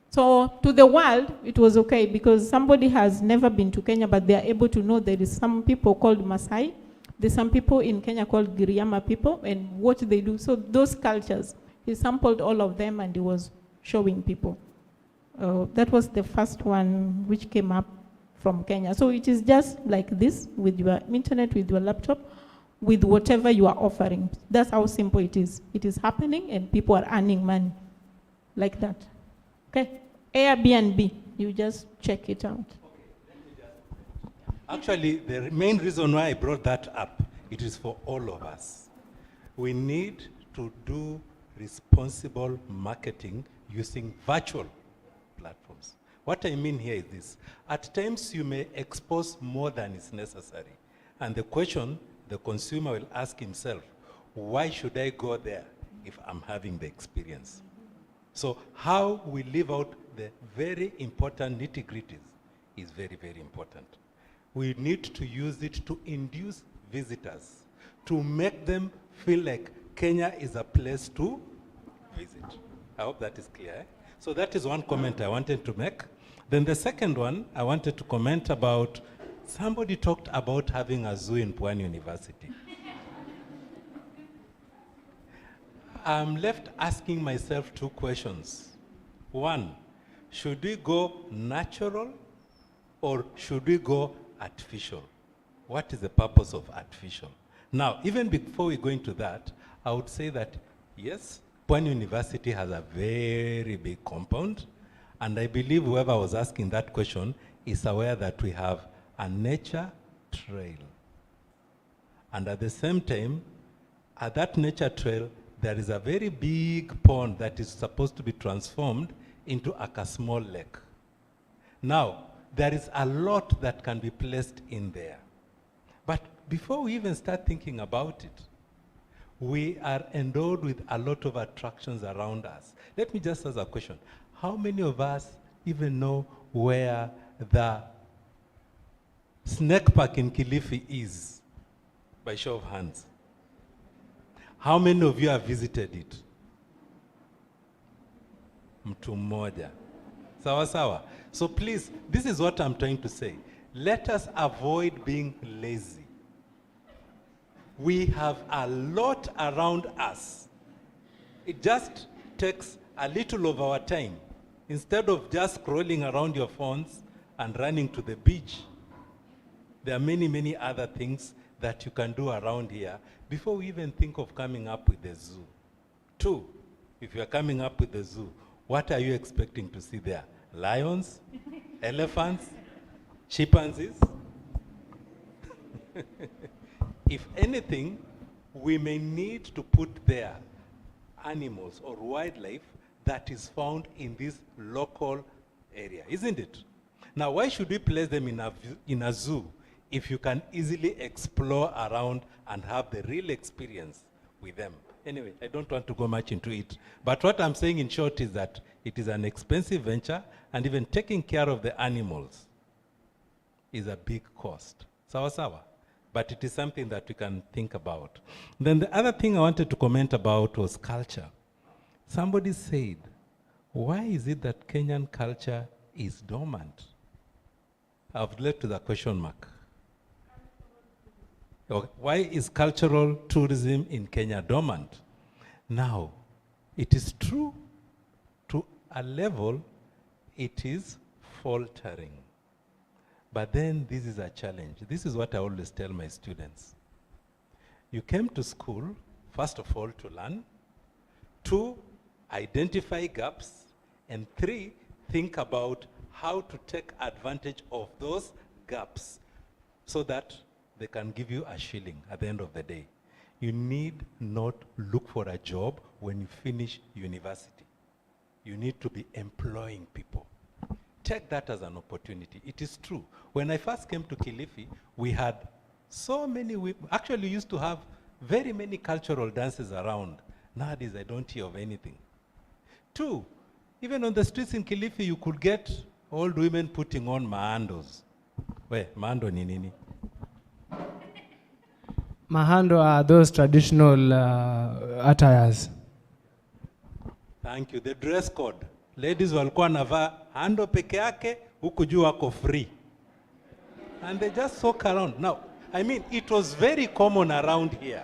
So to the world, it was okay because somebody has never been to Kenya, but they are able to know there is some people called Maasai. There's some people in Kenya called Giriama people and what they do. So those cultures, he sampled all of them and he was showing people. That was the first one which came up from Kenya. So it is just like this with your internet, with your laptop, with whatever you are offering. That's how simple it is. It is happening and people are earning money like that. Okay, Airbnb, you just check it out. Actually, the main reason why I brought that up, it is for all of us. We need to do responsible marketing using virtual platforms. What I mean here is this. At times, you may expose more than is necessary. And the question the consumer will ask himself, why should I go there if I'm having the experience? So how we live out the very important nitty-gritties is very, very important. We need to use it to induce visitors, to make them feel like Kenya is a place to visit. I hope that is clear. So that is one comment I wanted to make. Then the second one, I wanted to comment about, somebody talked about having a zoo in Pwani University. I'm left asking myself two questions. One, should we go natural or should we go artificial? What is the purpose of artificial? Now, even before we go into that, I would say that, yes, Pwani University has a very big compound, and I believe whoever was asking that question is aware that we have a nature trail. And at the same time, at that nature trail, there is a very big pond that is supposed to be transformed into a small lake. Now, there is a lot that can be placed in there. But before we even start thinking about it, we are endowed with a lot of attractions around us. Let me just ask a question. How many of us even know where the snake park in Kilifi is? By show of hands. How many of you have visited it? Mtu mmoja. Sawa sawa. So please, this is what I'm trying to say. Let us avoid being lazy. We have a lot around us. It just takes a little of our time. Instead of just scrolling around your phones and running to the beach, there are many, many other things that you can do around here before we even think of coming up with the zoo. Two, if you're coming up with the zoo, what are you expecting to see there? Lions? Elephants? Chimpanzees? If anything, we may need to put there animals or wildlife that is found in this local area, isn't it? Now, why should we place them in a zoo if you can easily explore around and have the real experience with them. Anyway, I don't want to go much into it. But what I'm saying in short is that it is an expensive venture, and even taking care of the animals is a big cost. Sawa sawa. But it is something that we can think about. Then the other thing I wanted to comment about was culture. Somebody said, why is it that Kenyan culture is dormant? I've led to the question mark. Okay. Why is cultural tourism in Kenya dormant? Now, it is true to a level, it is faltering. But then this is a challenge. This is what I always tell my students. You came to school, first of all, to learn. 2, identify gaps. And 3, think about how to take advantage of those gaps so that they can give you a shilling at the end of the day. You need not look for a job when you finish university. You need to be employing people. Take that as an opportunity. It is true. When I first came to Kilifi, we had so many, actually we used to have very many cultural dances around. Nowadays, I don't hear of anything. 2, even on the streets in Kilifi, you could get old women putting on maandos. Wait, maando ni nini? Mahando are those traditional attires. Thank you. The dress code. Ladies walikuwa navaa hando peke yake, huku juu wako free. And they just soak around. Now, I mean, it was very common around here.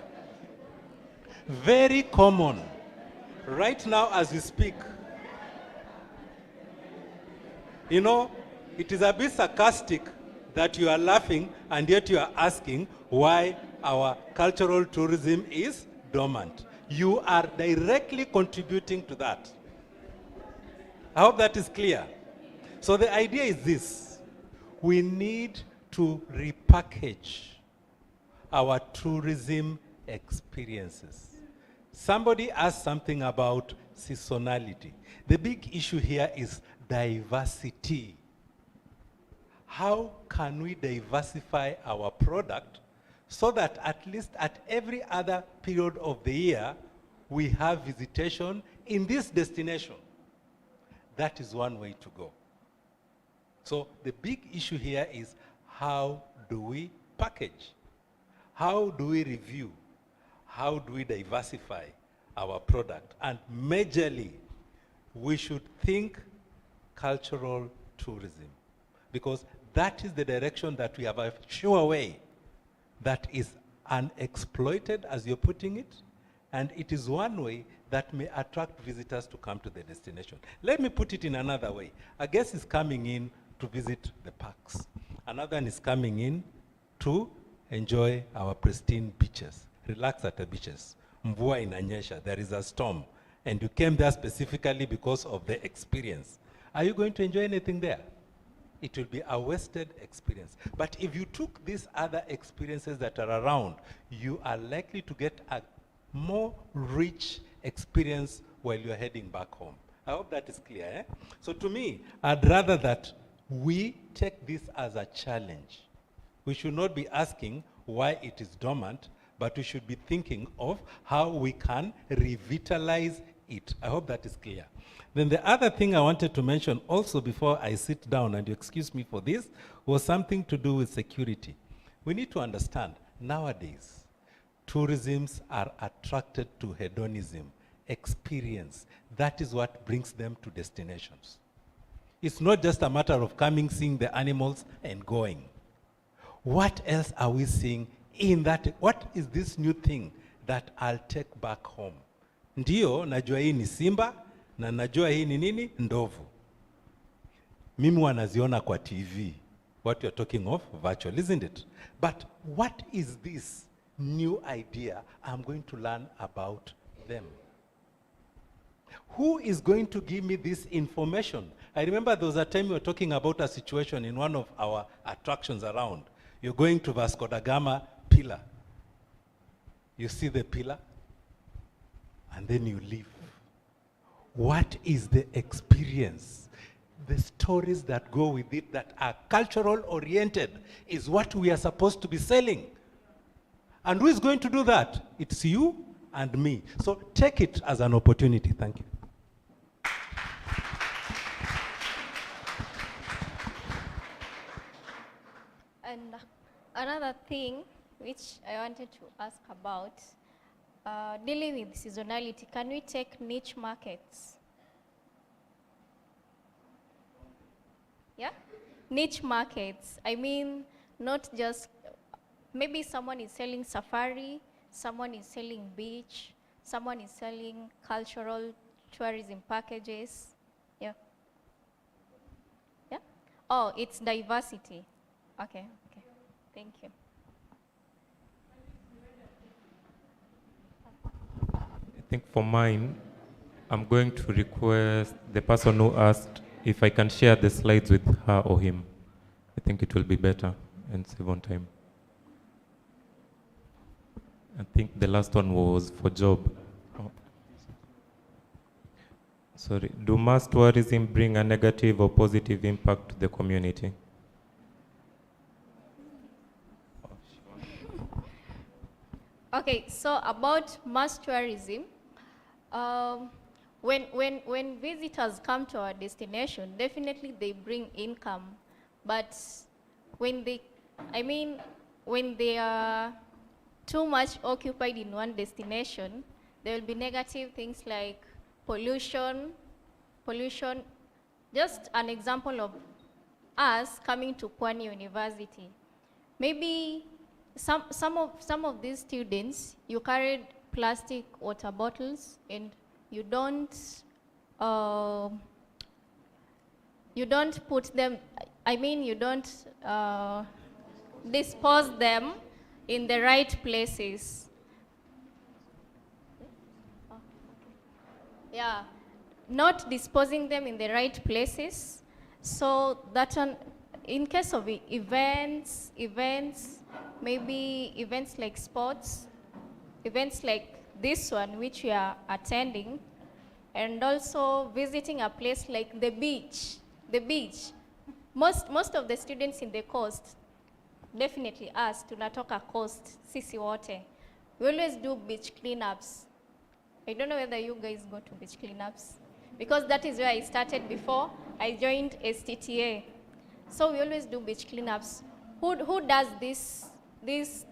Very common. Right now as we speak. You know, it is a bit sarcastic that you are laughing and yet you are asking why our cultural tourism is dormant. You are directly contributing to that. I hope that is clear. So the idea is this. We need to repackage our tourism experiences. Somebody asked something about seasonality. The big issue here is diversity. How can we diversify our product so that at least at every other period of the year, we have visitation in this destination? That is one way to go. So the big issue here is how do we package? How do we review? How do we diversify our product? And majorly, we should think cultural tourism, because that is the direction that we have a sure way that is unexploited, as you're putting it, and it is one way that may attract visitors to come to the destination. Let me put it in another way. A guest is coming in to visit the parks. Another one is coming in to enjoy our pristine beaches, relax at the beaches. Mvua inanyesha, there is a storm, and you came there specifically because of the experience. Are you going to enjoy anything there? It will be a wasted experience. But if you took these other experiences that are around, you are likely to get a more rich experience while you're heading back home. I hope that is clear. Eh? So to me, I'd rather that we take this as a challenge. We should not be asking why it is dormant, but we should be thinking of how we can revitalize it. I hope that is clear. Then the other thing I wanted to mention also before I sit down, and you excuse me for this, was something to do with security. We need to understand, nowadays, tourisms are attracted to hedonism, experience. That is what brings them to destinations. It's not just a matter of coming, seeing the animals, and going. What else are we seeing in that? What is this new thing that I'll take back home? Ndio, najua hii ni simba, na najua hii ni nini? Ndovu. Mimi wanaziona kwa TV. What you're talking of, virtual, isn't it? But what is this new idea I'm going to learn about them? Who is going to give me this information? I remember there was a time we were talking about a situation in one of our attractions around. You're going to Vasco da Gama pillar. You see the pillar, and then you leave. What is the experience? the stories that go with it that are cultural oriented is what we are supposed to be selling. And who is going to do that? It's you and me. So take it as an opportunity. Thank you. And another thing which I wanted to ask about, dealing with seasonality, can we take niche markets? Yeah? Niche markets. I mean, not just, maybe someone is selling safari, someone is selling beach, someone is selling cultural tourism packages. Yeah. Yeah? Oh, it's diversity. Okay, okay. Thank you. I think for mine, I'm going to request the person who asked if I can share the slides with her or him. I think it will be better and save on time. I think the last one was for Job. Oh. Sorry. Do mass tourism bring a negative or positive impact to the community? Okay, so about mass tourism, when visitors come to our destination, definitely they bring income. But when they, when they are too much occupied in one destination, there will be negative things like pollution. Just an example of us coming to Pwani University. Maybe some of these students, you carried plastic water bottles and you don't put them, you don't dispose them in the right places. Yeah, not disposing them in the right places. So that in case of events, maybe events like sports, events like this one which we are attending, and also visiting a place like the beach. Most of the students in the coast, definitely us, tunatoka coast, sisi wote, we always do beach cleanups. I don't know whether you guys go to beach cleanups, because that is where I started before I joined STTA. So we always do beach cleanups. Who does this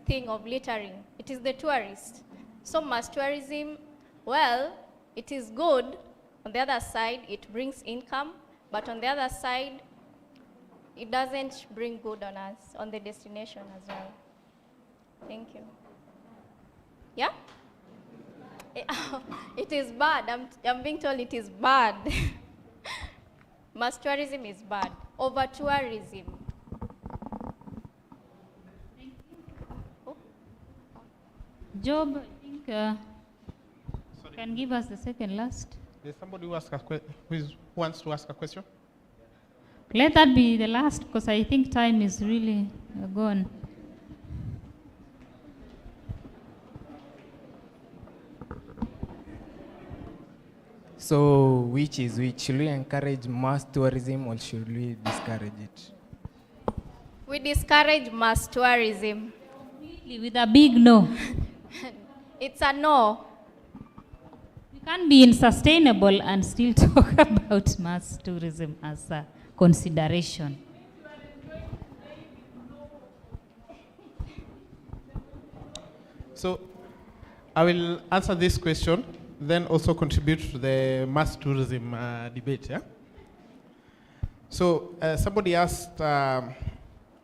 thing of littering? It is the tourist. So mass tourism, well, it is good. On the other side, it brings income, but on the other side, it doesn't bring good on us, on the destination as well. Thank you. Yeah? It is bad. I'm being told it is bad. Mass tourism is bad. Over tourism. Job, I think, can give us the second last. There's somebody who wants to ask a question? Let that be the last, because I think time is really gone. So, which is which? Should we encourage mass tourism or should we discourage it? We discourage mass tourism. With a big no. It's a no. We can't be unsustainable and still talk about mass tourism as a consideration. So, I will answer this question, then also contribute to the mass tourism debate. Yeah? So, somebody asked,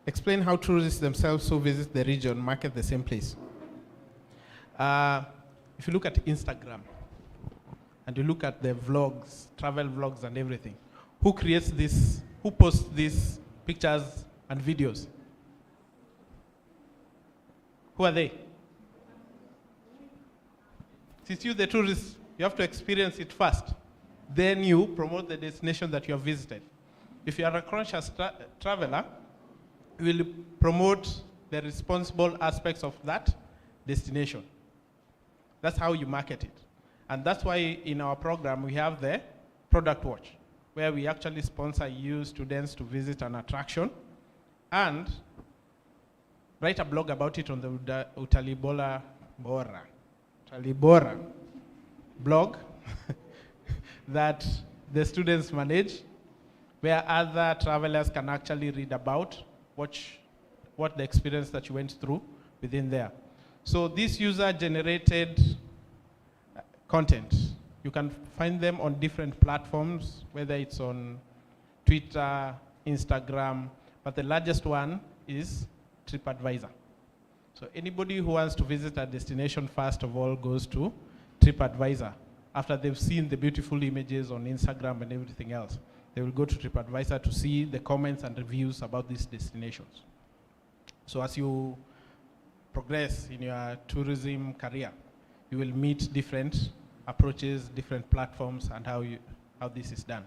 explain how tourists themselves who visit the region market the same place. If you look at Instagram, and you look at the vlogs, travel vlogs and everything, who creates this, who posts these pictures and videos? Who are they? Since you, the tourist, you have to experience it first. Then you promote the destination that you have visited. If you are a conscious traveler, you will promote the responsible aspects of that destination. That's how you market it. And that's why in our program we have the product watch, where we actually sponsor you students to visit an attraction and write a blog about it on the Utalibora blog that the students manage, where other travelers can actually read about what the experience that you went through within there. So this user-generated content, you can find them on different platforms, whether it's on Twitter, Instagram, but the largest one is TripAdvisor. So anybody who wants to visit a destination, first of all, goes to TripAdvisor. After they've seen the beautiful images on Instagram and everything else, they will go to TripAdvisor to see the comments and reviews about these destinations. So as you progress in your tourism career, you will meet different approaches, different platforms, and how this is done.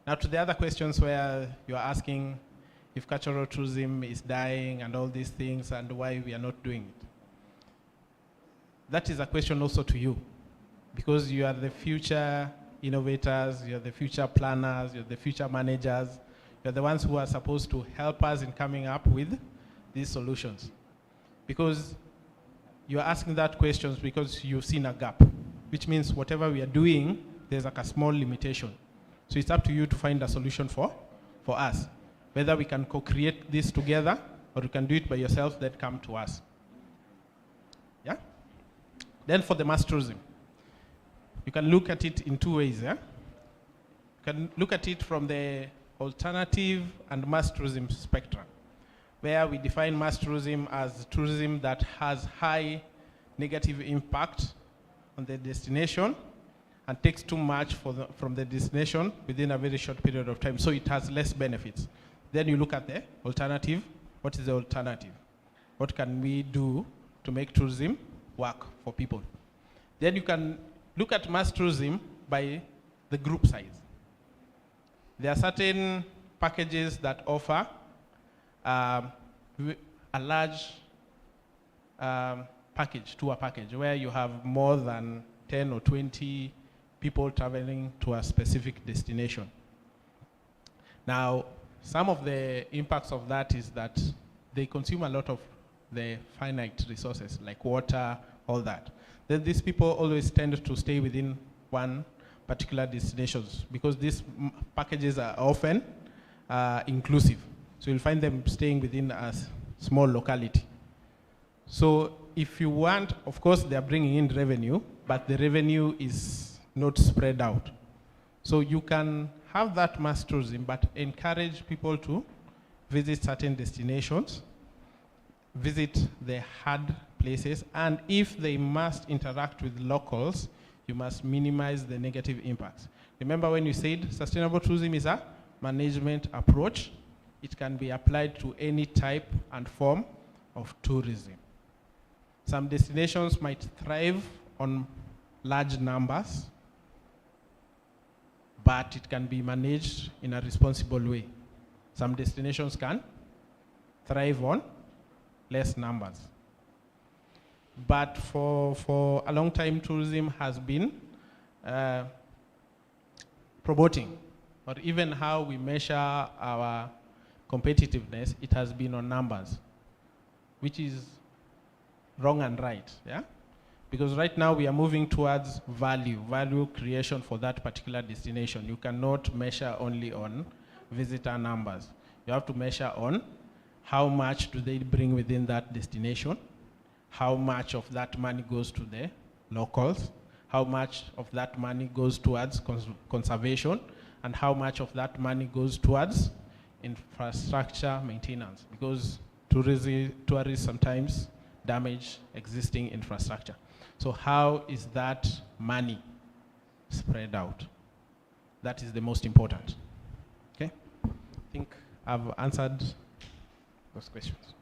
Now to the other questions where you are asking if cultural tourism is dying and all these things and why we are not doing it. That is a question also to you, because you are the future innovators, you're the future planners, you're the future managers, you're the ones who are supposed to help us in coming up with these solutions. Because you're asking that questions because you've seen a gap, which means whatever we are doing, there's like a small limitation. So it's up to you to find a solution for us. Whether we can co-create this together or you can do it by yourself, then come to us. Yeah? Then for the mass tourism, you can look at it in two ways. Yeah? You can look at it from the alternative and mass tourism spectrum, where we define mass tourism as tourism that has high negative impact on the destination and takes too much from the destination within a very short period of time, so it has less benefits. Then you look at the alternative. What is the alternative? What can we do to make tourism work for people? Then you can look at mass tourism by the group size. There are certain packages that offer a large tour package, where you have more than 10 or 20 people traveling to a specific destination. Now, some of the impacts of that is that they consume a lot of the finite resources, like water, all that. Then these people always tend to stay within one particular destinations, because these packages are often inclusive. So you'll find them staying within a small locality. So if you want, of course, they're bringing in revenue, but the revenue is not spread out. So you can have that mass tourism, but encourage people to visit certain destinations, visit the hard places, and if they must interact with locals, you must minimize the negative impacts. Remember when you said sustainable tourism is a management approach, it can be applied to any type and form of tourism. Some destinations might thrive on large numbers, but it can be managed in a responsible way. Some destinations can thrive on less numbers. But for a long time, tourism has been promoting, or even how we measure our competitiveness, it has been on numbers, which is wrong and right, yeah? Because right now we are moving towards value creation for that particular destination. You cannot measure only on visitor numbers. You have to measure on how much do they bring within that destination, how much of that money goes to the locals, how much of that money goes towards conservation, and how much of that money goes towards infrastructure maintenance, because tourists sometimes damage existing infrastructure. So how is that money spread out? That is the most important. Okay? I think I've answered those questions.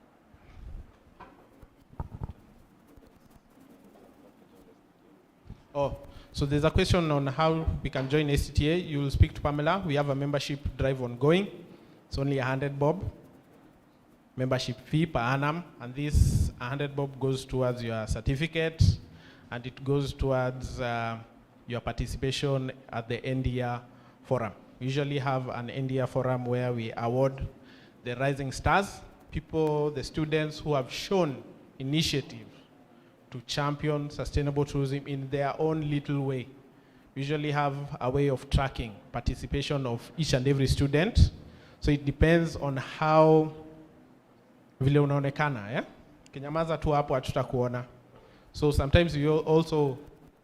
Oh, so there's a question on how we can join STTA. You will speak to Pamela. We have a membership drive ongoing. It's only 100 bob. Membership fee per annum, and this 100 bob goes towards your certificate, and it goes towards your participation at the end year forum, We usually have an India forum where we award the rising stars, people, the students who have shown initiative to champion sustainable tourism in their own little way. We usually have a way of tracking participation of each and every student. So it depends on how vile unaonekana, yeah? Kinyamaza tu hapo hatutakuona. So sometimes we also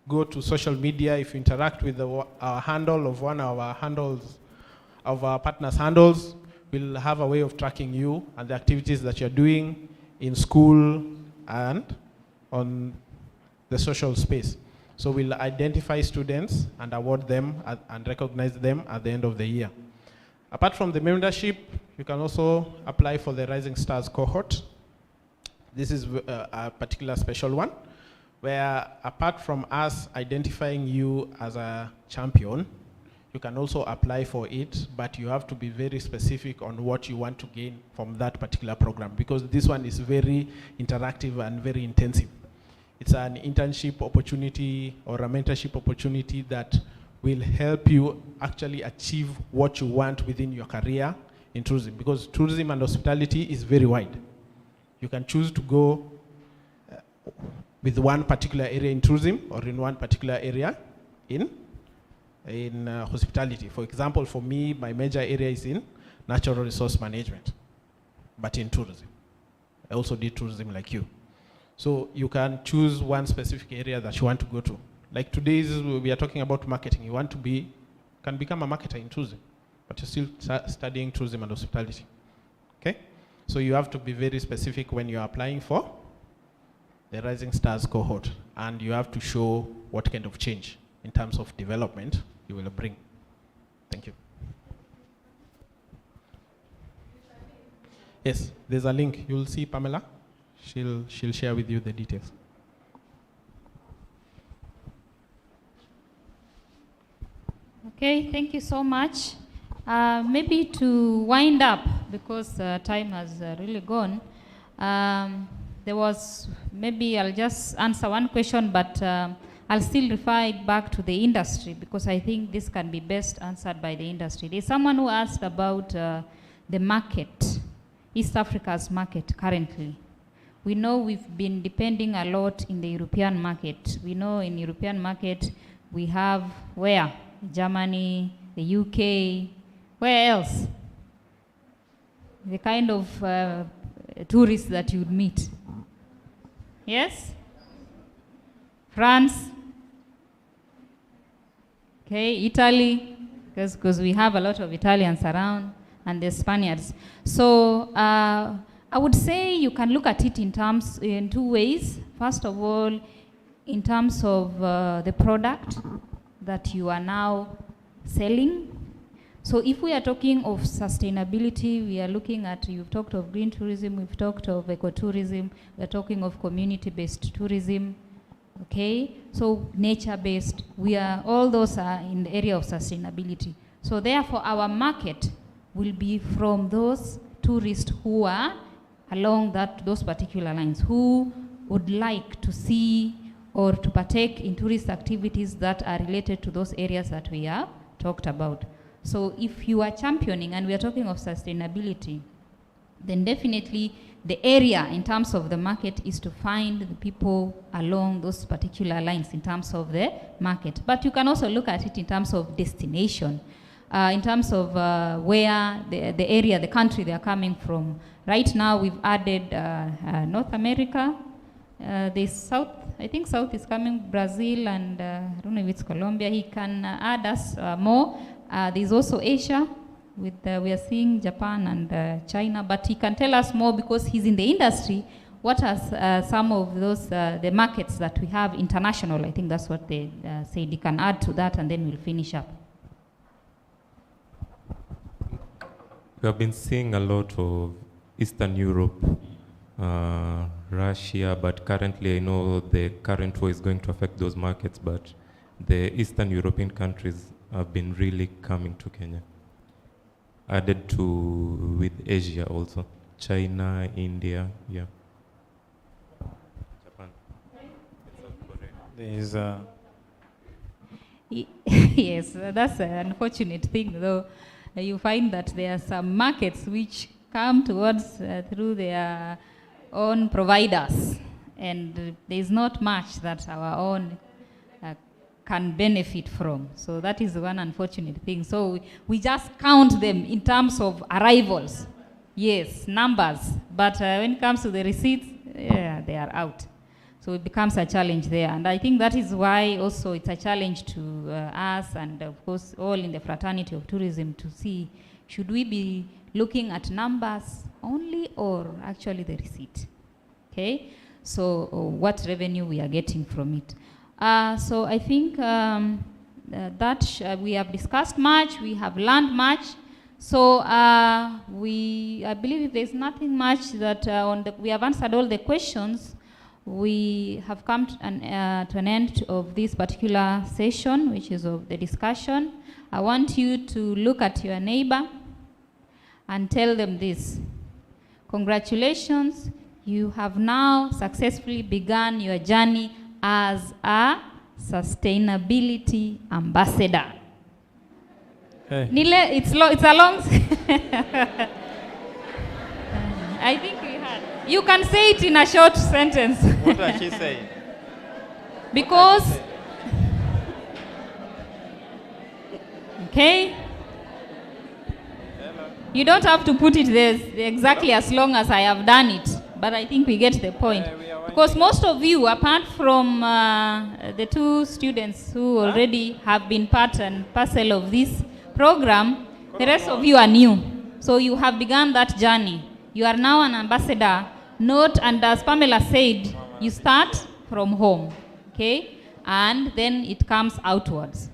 go to social media. If you interact with our handle of one of our handles, of our partners' handles, we'll have a way of tracking you and the activities that you're doing in school and on the social space. So we'll identify students and award them and recognize them at the end of the year. Apart from the membership, you can also apply for the Rising Stars cohort. This is a particular special one, where apart from us identifying you as a champion, you can also apply for it, but you have to be very specific on what you want to gain from that particular program, because this one is very interactive and very intensive. It's an internship opportunity or a mentorship opportunity that will help you actually achieve what you want within your career in tourism, because tourism and hospitality is very wide. You can choose to go with one particular area in tourism or in one particular area in hospitality. For example, for me, my major area is in natural resource management, but in tourism. I also did tourism like you. So you can choose one specific area that you want to go to. Like today, we are talking about marketing. You want to can become a marketer in tourism, but you're still studying tourism and hospitality. Okay? So you have to be very specific when you're applying for the Rising Stars cohort, and you have to show what kind of change in terms of development you will bring. Thank you. Yes, there's a link. You'll see Pamela. She'll share with you the details. Okay, thank you so much. Maybe to wind up, because time has really gone, maybe I'll just answer one question, but I'll still refer it back to the industry, because I think this can be best answered by the industry. There's someone who asked about the market, East Africa's market currently. We know we've been depending a lot in the European market. We know in European market we have where? Germany, the UK, where else? The kind of tourists that you'd meet. Yes? France. Okay, Italy, because we have a lot of Italians around, and the Spaniards. So I would say you can look at it in two ways. First of all, in terms of the product that you are now selling. So if we are talking of sustainability, we are looking at, you've talked of green tourism, we've talked of ecotourism, we're talking of community-based tourism, okay? So nature-based, all those are in the area of sustainability. So therefore our market will be from those tourists who are along those particular lines, who would like to see or to partake in tourist activities that are related to those areas that we have talked about. So if you are championing, and we are talking of sustainability, then definitely the area in terms of the market is to find the people along those particular lines in terms of the market. But you can also look at it in terms of destination, in terms of where the area, the country they are coming from. Right now we've added North America, there's South, I think South is coming, Brazil, and I don't know if it's Colombia. He can add us more. There's also Asia, we are seeing Japan and China, but he can tell us more because he's in the industry. What are some of those, the markets that we have international? I think that's what they said. He can add to that, and then we'll finish up. We have been seeing a lot of Eastern Europe, Russia, but currently I know the current war is going to affect those markets, but the Eastern European countries have been really coming to Kenya. Added to with Asia also, China, India, yeah. Japan. There's Yes, that's an unfortunate thing, though. You find that there are some markets which come towards through their own providers, and there is not much that our own can benefit from. So that is one unfortunate thing. So we just count them in terms of arrivals. Yes, numbers. But when it comes to the receipts, yeah, they are out. So it becomes a challenge there. And I think that is why also it's a challenge to us and of course all in the fraternity of tourism to see, should we be looking at numbers only or actually the receipt? Okay, so what revenue we are getting from it. So I think that we have discussed much, we have learned much. So I believe if there's nothing much that we have answered all the questions, we have come to an end of this particular session, which is of the discussion. I want you to look at your neighbor and tell them this. Congratulations, you have now successfully begun your journey as a sustainability ambassador. Hey. It's a long. I think we had. You can say it in a short sentence. What does she say? Because. Okay. You don't have to put it there exactly as long as I have done it, but I think we get the point. Because most of you, apart from the two students who already have been part and parcel of this program, the rest of you are new. So you have begun that journey. You are now an ambassador, not, and as Pamela said, you start from home, okay? And then it comes outwards.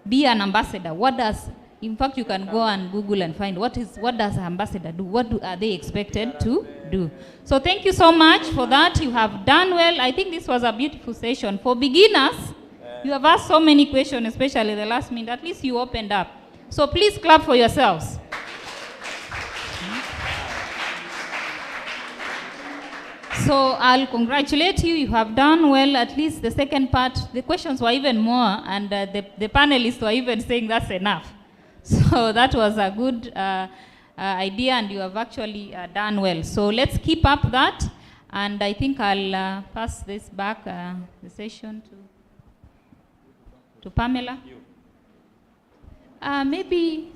Be an ambassador. What does, in fact, you can go and Google and find what does an ambassador do? What are they expected to do? So thank you so much for that. You have done well. I think this was a beautiful session. For beginners, you have asked so many questions, especially the last minute. At least you opened up. So please clap for yourselves. So I'll congratulate you. You have done well. At least the second part, the questions were even more, and the panelists were even saying that's enough. So that was a good idea, and you have actually done well. So let's keep up that, and I think I'll pass this back, the session to Pamela. Maybe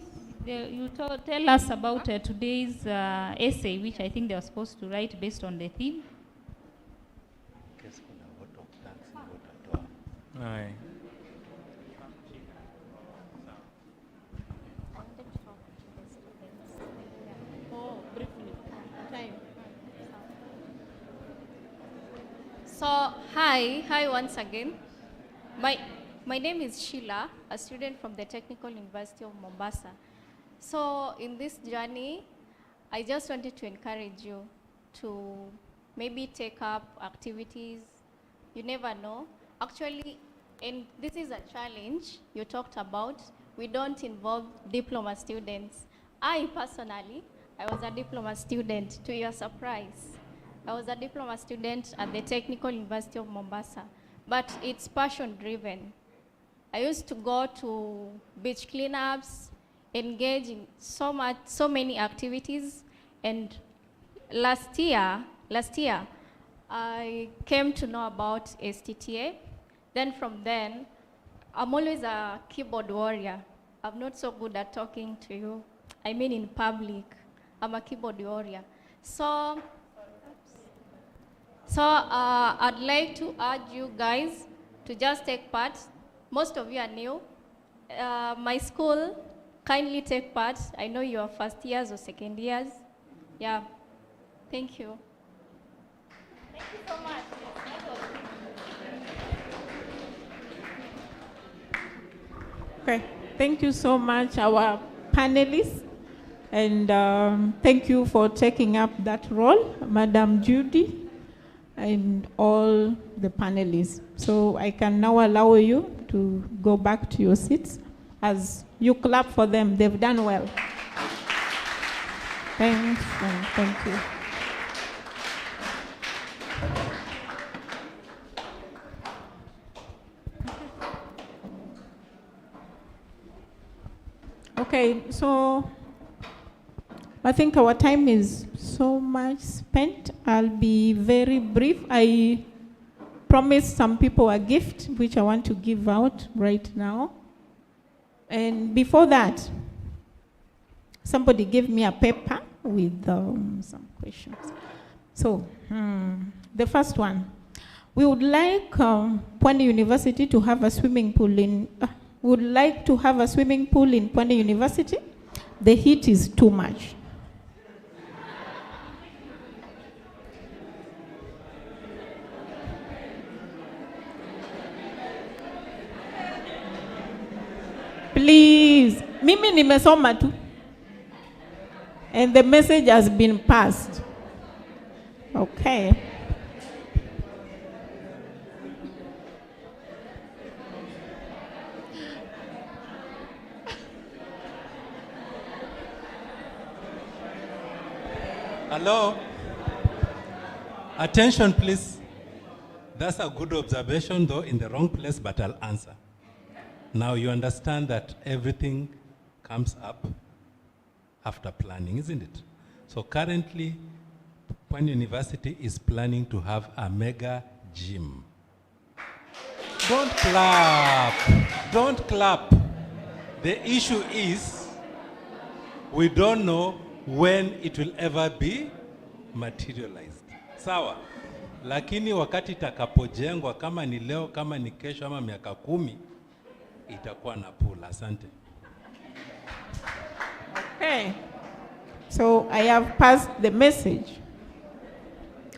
you tell us about today's essay, which I think they were supposed to write based on the theme. Aye. So, hi once again. My name is Sheila, a student from the Technical University of Mombasa. So in this journey, I just wanted to encourage you to maybe take up activities. You never know. Actually, and this is a challenge you talked about. We don't involve diploma students. I personally, I was a diploma student, to your surprise. I was a diploma student at the Technical University of Mombasa, but it's passion-driven. I used to go to beach cleanups, engage in so many activities, and last year, I came to know about STTA. Then from then, I'm always a keyboard warrior. I'm not so good at talking to you. I mean in public, I'm a keyboard warrior. So I'd like to urge you guys to just take part. Most of you are new. My school, kindly take part. I know you are first years or second years. Yeah, thank you. Thank you so much. Okay, thank you so much, our panelists. And thank you for taking up that role, Madam Judy, and all the panelists. So I can now allow you to go back to your seats as you clap for them. They've done well. Thanks, and thank you. Okay, so I think our time is so much spent. I'll be very brief. I promised some people a gift, which I want to give out right now. And before that, somebody gave me a paper with some questions. So, the first one. We would like Pwani University to have a swimming pool in, would like to have a swimming pool in Pwani University. The heat is too much. Please, mimi nimesoma tu. And the message has been passed. Okay. Hello? Attention, please. That's a good observation, though in the wrong place, but I'll answer. Now you understand that everything comes up after planning, isn't it? So currently, Pwani University is planning to have a mega gym. Don't clap. Don't clap. The issue is, we don't know when it will ever be materialized. Sawa. Lakini wakati itakapojengwa, kama ni leo, kama ni kesho, ama miaka 10, itakuwa na pool. Asante. Okay. So I have passed the message.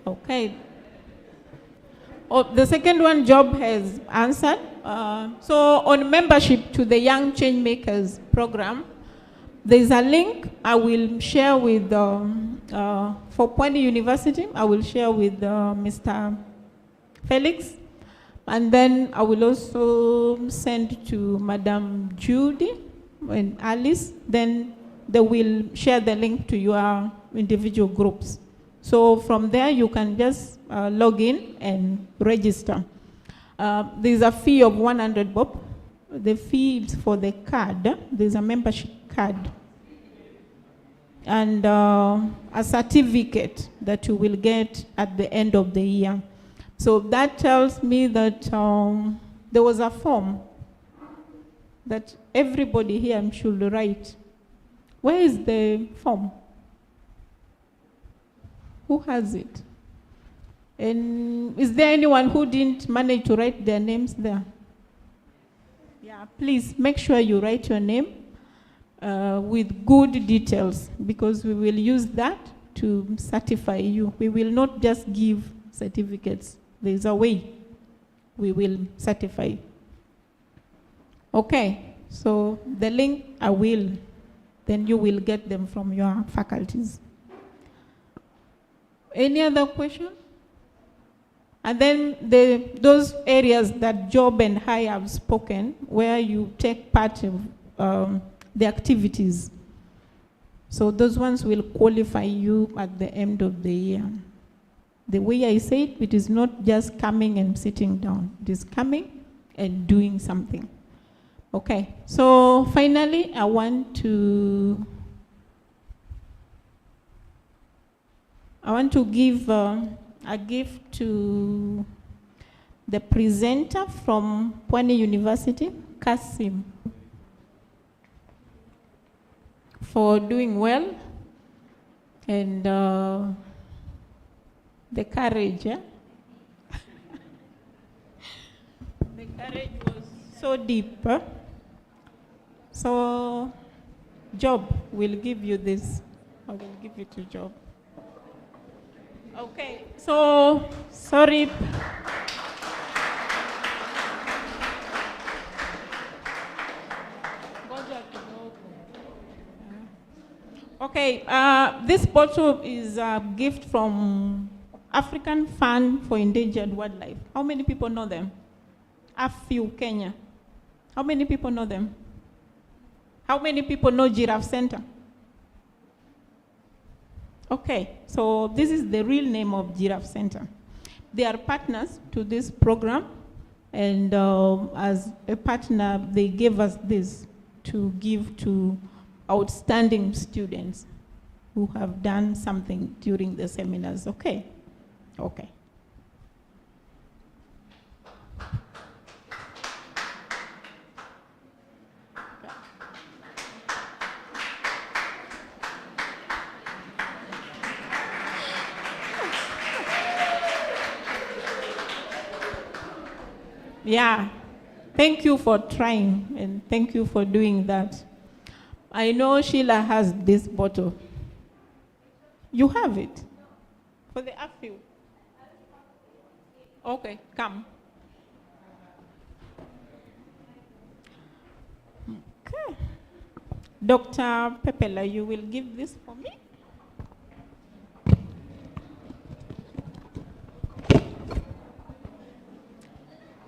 Okay. Oh, the second one, Job has answered. So on membership to the Young Changemakers program, there is a link I will share with, for Pwani University, I will share with Mr. Felix. And then I will also send to Madam Judy and Alice. Then they will share the link to your individual groups. So from there, you can just log in and register. There's a fee of 100 bob. The fee is for the card. There's a membership card. And a certificate that you will get at the end of the year. So that tells me that there was a form that everybody here should write. Where is the form? Who has it? And is there anyone who didn't manage to write their names there? Yeah, please make sure you write your name with good details, because we will use that to certify you. We will not just give certificates. There is a way we will certify. Okay, so the link I will, then you will get them from your faculties. Any other question? And then those areas that Job and I have spoken, where you take part of the activities. So those ones will qualify you at the end of the year. The way I say it, it is not just coming and sitting down. It is coming and doing something. Okay, so finally, I want to give a gift to the presenter from Pwani University, Kasim, for doing well and the courage. The courage was so deep. So, Job will give you this. I will give it to Job. Okay, so, sorry. Okay, this bottle is a gift from African Fund for Endangered Wildlife. How many people know them? A few, Kenya. How many people know them? How many people know Giraffe Center? Okay, so this is the real name of Giraffe Center. They are partners to this program, and as a partner, they gave us this. to give to outstanding students who have done something during the seminars. Okay? Okay. Yeah, thank you for trying and thank you for doing that. I know Sheila has this bottle. You have it for the afil. Okay, come. Okay. Dr. Pepela, you will give this for me.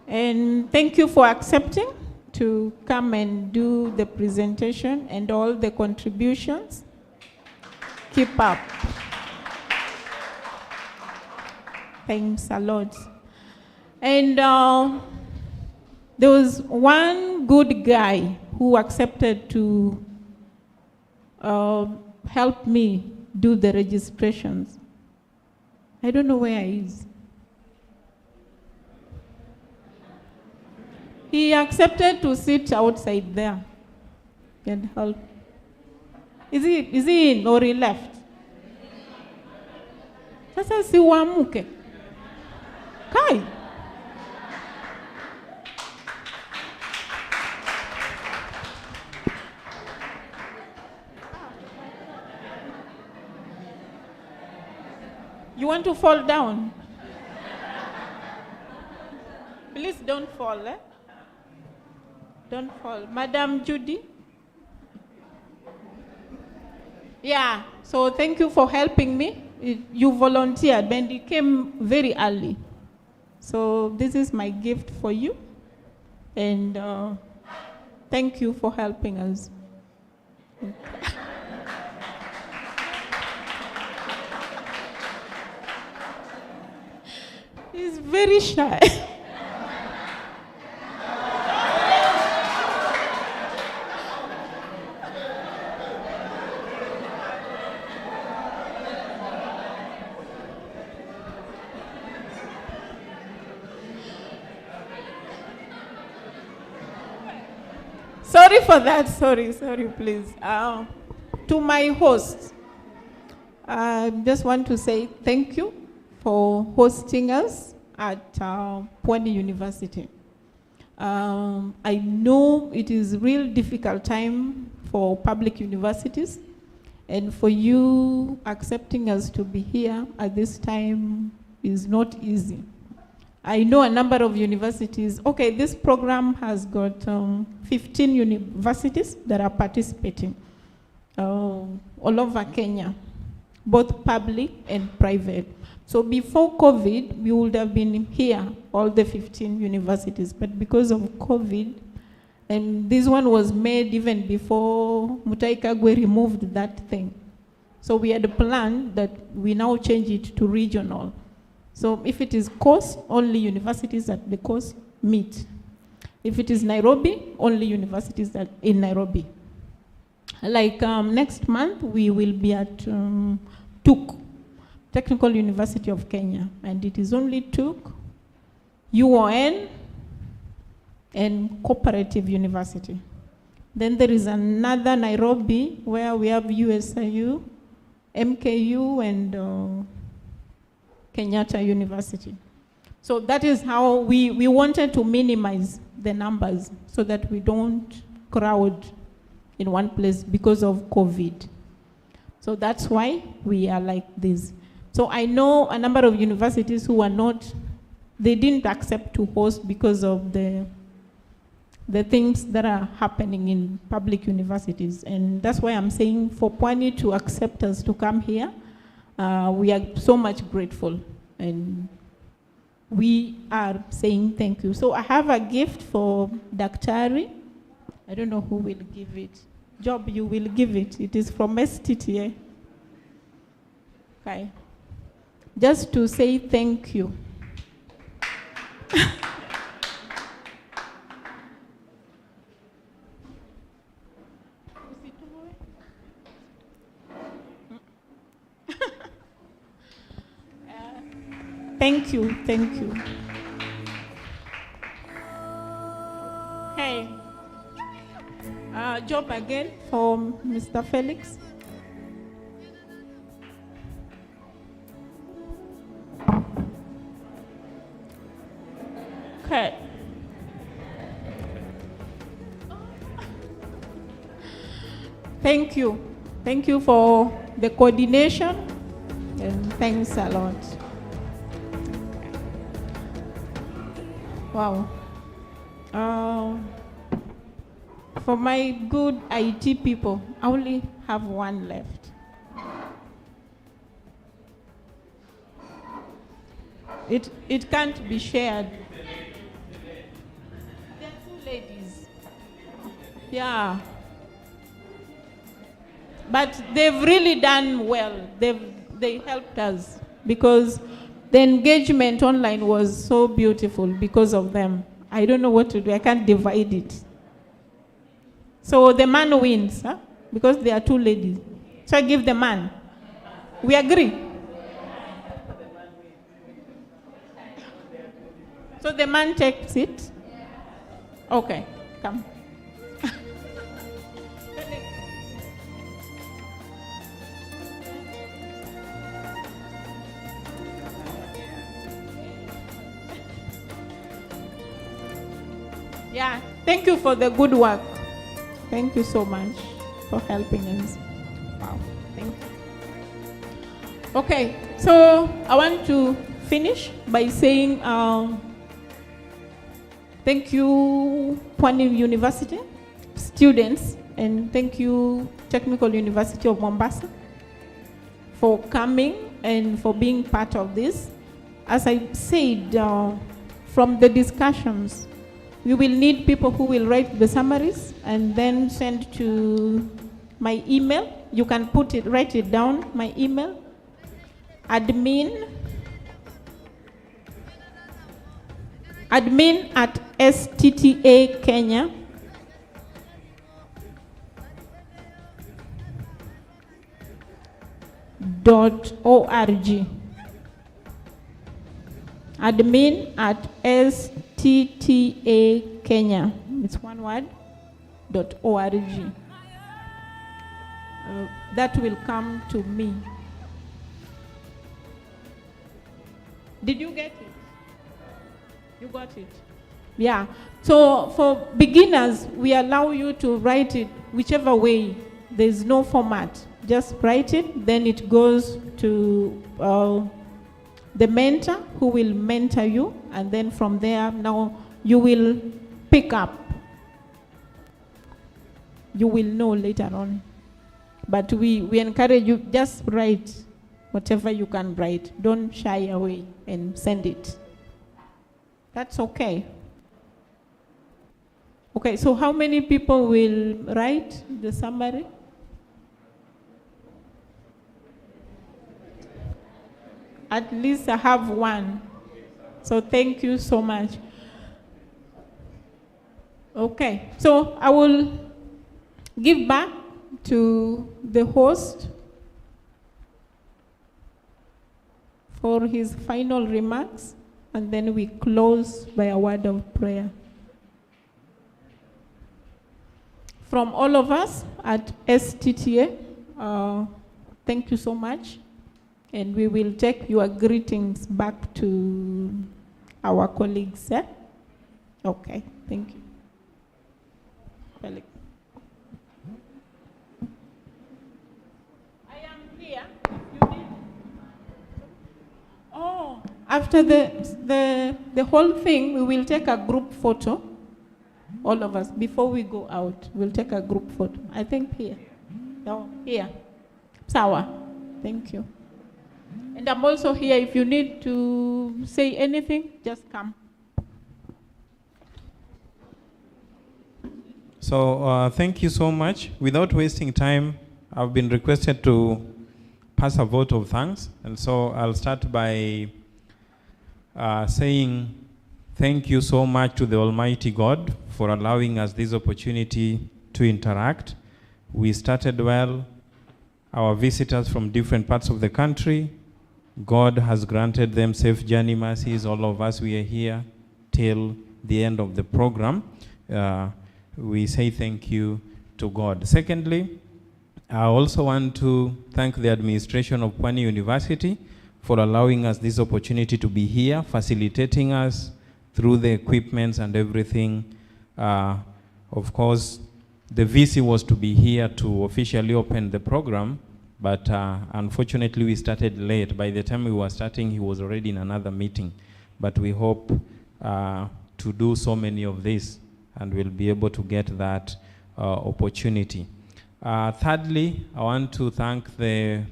And thank you for accepting to come and do the presentation and all the contributions. Keep up. Thanks a lot. And there was one good guy who accepted to help me do the registrations. I don't know where he is. He accepted to sit outside there and help. Is he in or he left? Sasa si uamuke. Kai. You want to fall down? Please don't fall, eh? Don't fall. Madam Judy? Yeah, so thank you for helping me. You volunteered and you came very early. So this is my gift for you. And thank you for helping us. He's very shy. Sorry for that. Sorry, please. To my host, I just want to say thank you for hosting us at Pwani University. I know it is a real difficult time for public universities, and for you accepting us to be here at this time is not easy. I know a number of universities. Okay, this program has got 15 universities that are participating all over Kenya, both public and private. So before COVID, we would have been here, all the 15 universities, but because of COVID, and this one was made even before Mutahi Kagwe removed that thing. So we had a plan that we now change it to regional. So if it is coast, only universities at the coast meet. If it is Nairobi, only universities that in Nairobi. Like next month, we will be at TUK, Technical University of Kenya, and it is only TUK, UON, and Cooperative University. Then there is another Nairobi where we have USIU, MKU, and Kenyatta University. So that is how we wanted to minimize the numbers so that we don't crowd in one place because of COVID. So that's why we are like this. So I know a number of universities who are not, they didn't accept to host because of the things that are happening in public universities. And that's why I'm saying for Pwani to accept us to come here, we are so much grateful, and we are saying thank you. So I have a gift for Daktari. I don't know who will give it. Job, you will give it. It is from STTA. Okay. Just to say thank you. Thank you, thank you. Okay. Job again for Mr. Felix. Okay. Thank you. Thank you for the coordination, and thanks a lot. Wow. For my good IT people, I only have one left. It can't be shared. There are two ladies. Yeah. But they've really done well. They helped us because the engagement online was so beautiful because of them. I don't know what to do. I can't divide it. So the man wins, huh? Because there are two ladies. So I give the man. We agree? So the man takes it? Okay, come. Yeah, thank you for the good work. Thank you so much for helping us. Wow, thank you. Okay, so I want to finish by saying thank you, Pwani University students, and thank you, Technical University of Mombasa, for coming and for being part of this. As I said, from the discussions, we will need people who will write the summaries and then send to my email. You can write it down, my email, admin@sttaKenya.org. admin@sttaKenya. It's one word, .org. That will come to me. Did you get it? You got it? Yeah. So for beginners, we allow you to write it whichever way. There's no format. Just write it, then it goes to the mentor who will mentor you, and then from there, now you will pick up. You will know later on. But we encourage you, just write whatever you can write. Don't shy away and send it. That's okay. Okay, so how many people will write the summary? At least I have one. So thank you so much. Okay, so I will give back to the host for his final remarks, and then we close by a word of prayer. From all of us at STTA, thank you so much. And we will take your greetings back to our colleagues. Eh? Okay, thank you. Felix. I am here. You need... Oh, after the whole thing, we will take a group photo. All of us, before we go out, we'll take a group photo. I think here. No, here. Sawa. Thank you. And I'm also here. If you need to say anything, just come. So thank you so much. Without wasting time, I've been requested to pass a vote of thanks. And so I'll start by saying thank you so much to the Almighty God for allowing us this opportunity to interact. We started well. Our visitors from different parts of the country, God has granted them safe journey mercies. All of us, we are here till the end of the program. We say thank you to God. Secondly, I also want to thank the administration of Pwani University for allowing us this opportunity to be here, facilitating us through the equipments and everything. Of course, the VC was to be here to officially open the program, but unfortunately we started late. By the time we were starting, he was already in another meeting. But we hope to do so many of this, and we'll be able to get that opportunity. Thirdly, I want to thank the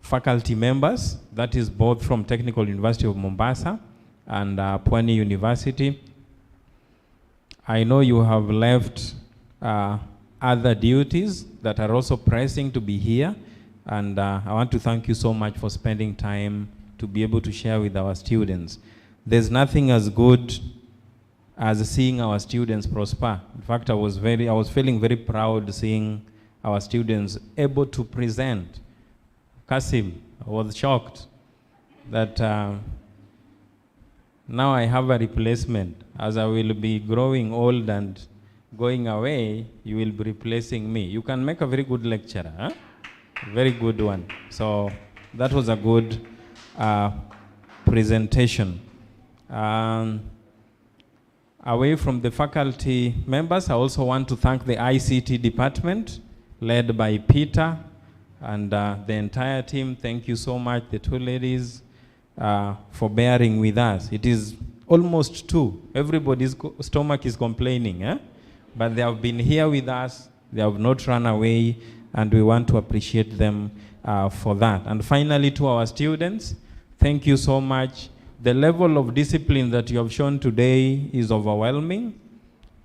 faculty members, that is both from Technical University of Mombasa and Pwani University. I know you have left other duties that are also pressing to be here, and I want to thank you so much for spending time to be able to share with our students. There's nothing as good as seeing our students prosper. In fact, I was feeling very proud seeing our students able to present. Kasim, I was shocked that now I have a replacement. As I will be growing old and going away, you will be replacing me. You can make a very good lecturer, huh? Very good one. So that was a good presentation. Away from the faculty members, I also want to thank the ICT department led by Peter and the entire team. Thank you so much, the two ladies, for bearing with us. It is almost 2. Everybody's stomach is complaining, eh? But they have been here with us. They have not run away, and we want to appreciate them for that. And finally, to our students, thank you so much. The level of discipline that you have shown today is overwhelming.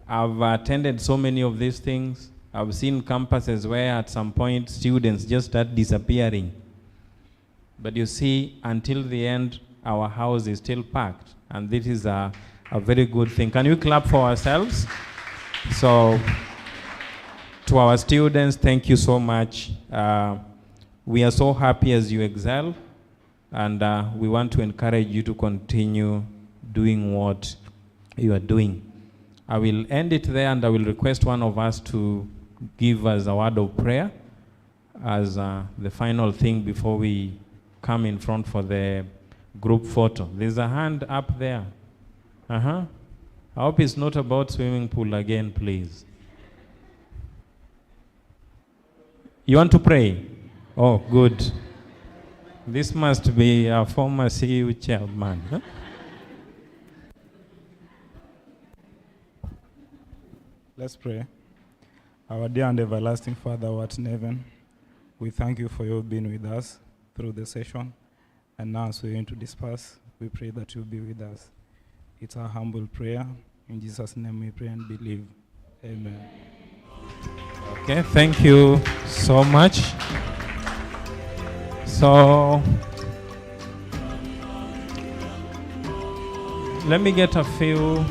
I've attended so many of these things. I've seen campuses where at some point students just start disappearing. But you see, until the end, our house is still packed. And this is a very good thing. Can we clap for ourselves? So, to our students, thank you so much. We are so happy as you excel. And we want to encourage you to continue doing what you are doing. I will end it there, and I will request one of us to give us a word of prayer as the final thing before we come in front for the group photo. There's a hand up there. I hope it's not about swimming pool again, please. You want to pray? Oh, good. This must be a former CU chairman. Huh? Let's pray. Our dear and everlasting Father who art in heaven, we thank you for your being with us through the session. And now as we're going to disperse, we pray that you'll be with us. It's our humble prayer. In Jesus' name we pray and believe. Amen. Okay, thank you so much. So, let me get a few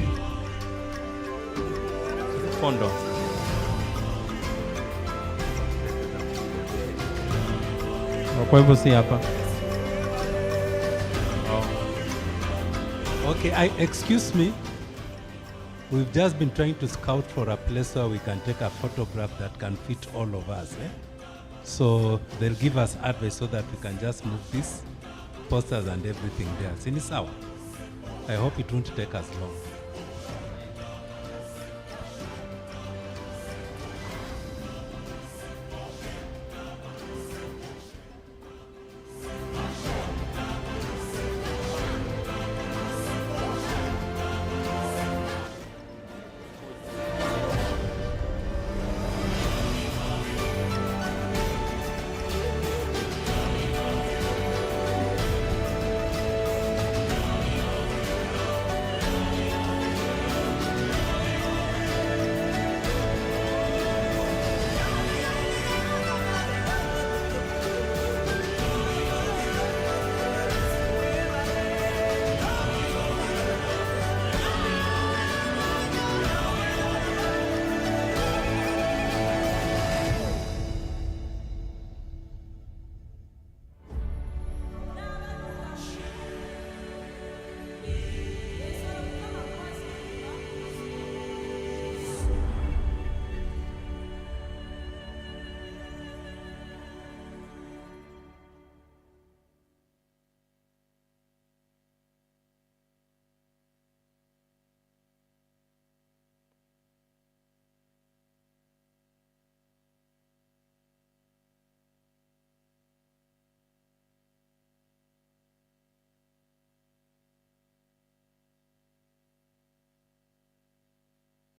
fondo. Kwa hivyo si hapa. Okay, excuse me. We've just been trying to scout for a place where we can take a photograph that can fit all of us. Eh? So they'll give us advice so that we can just move these posters and everything there. Sini sawa? I hope it won't take us long.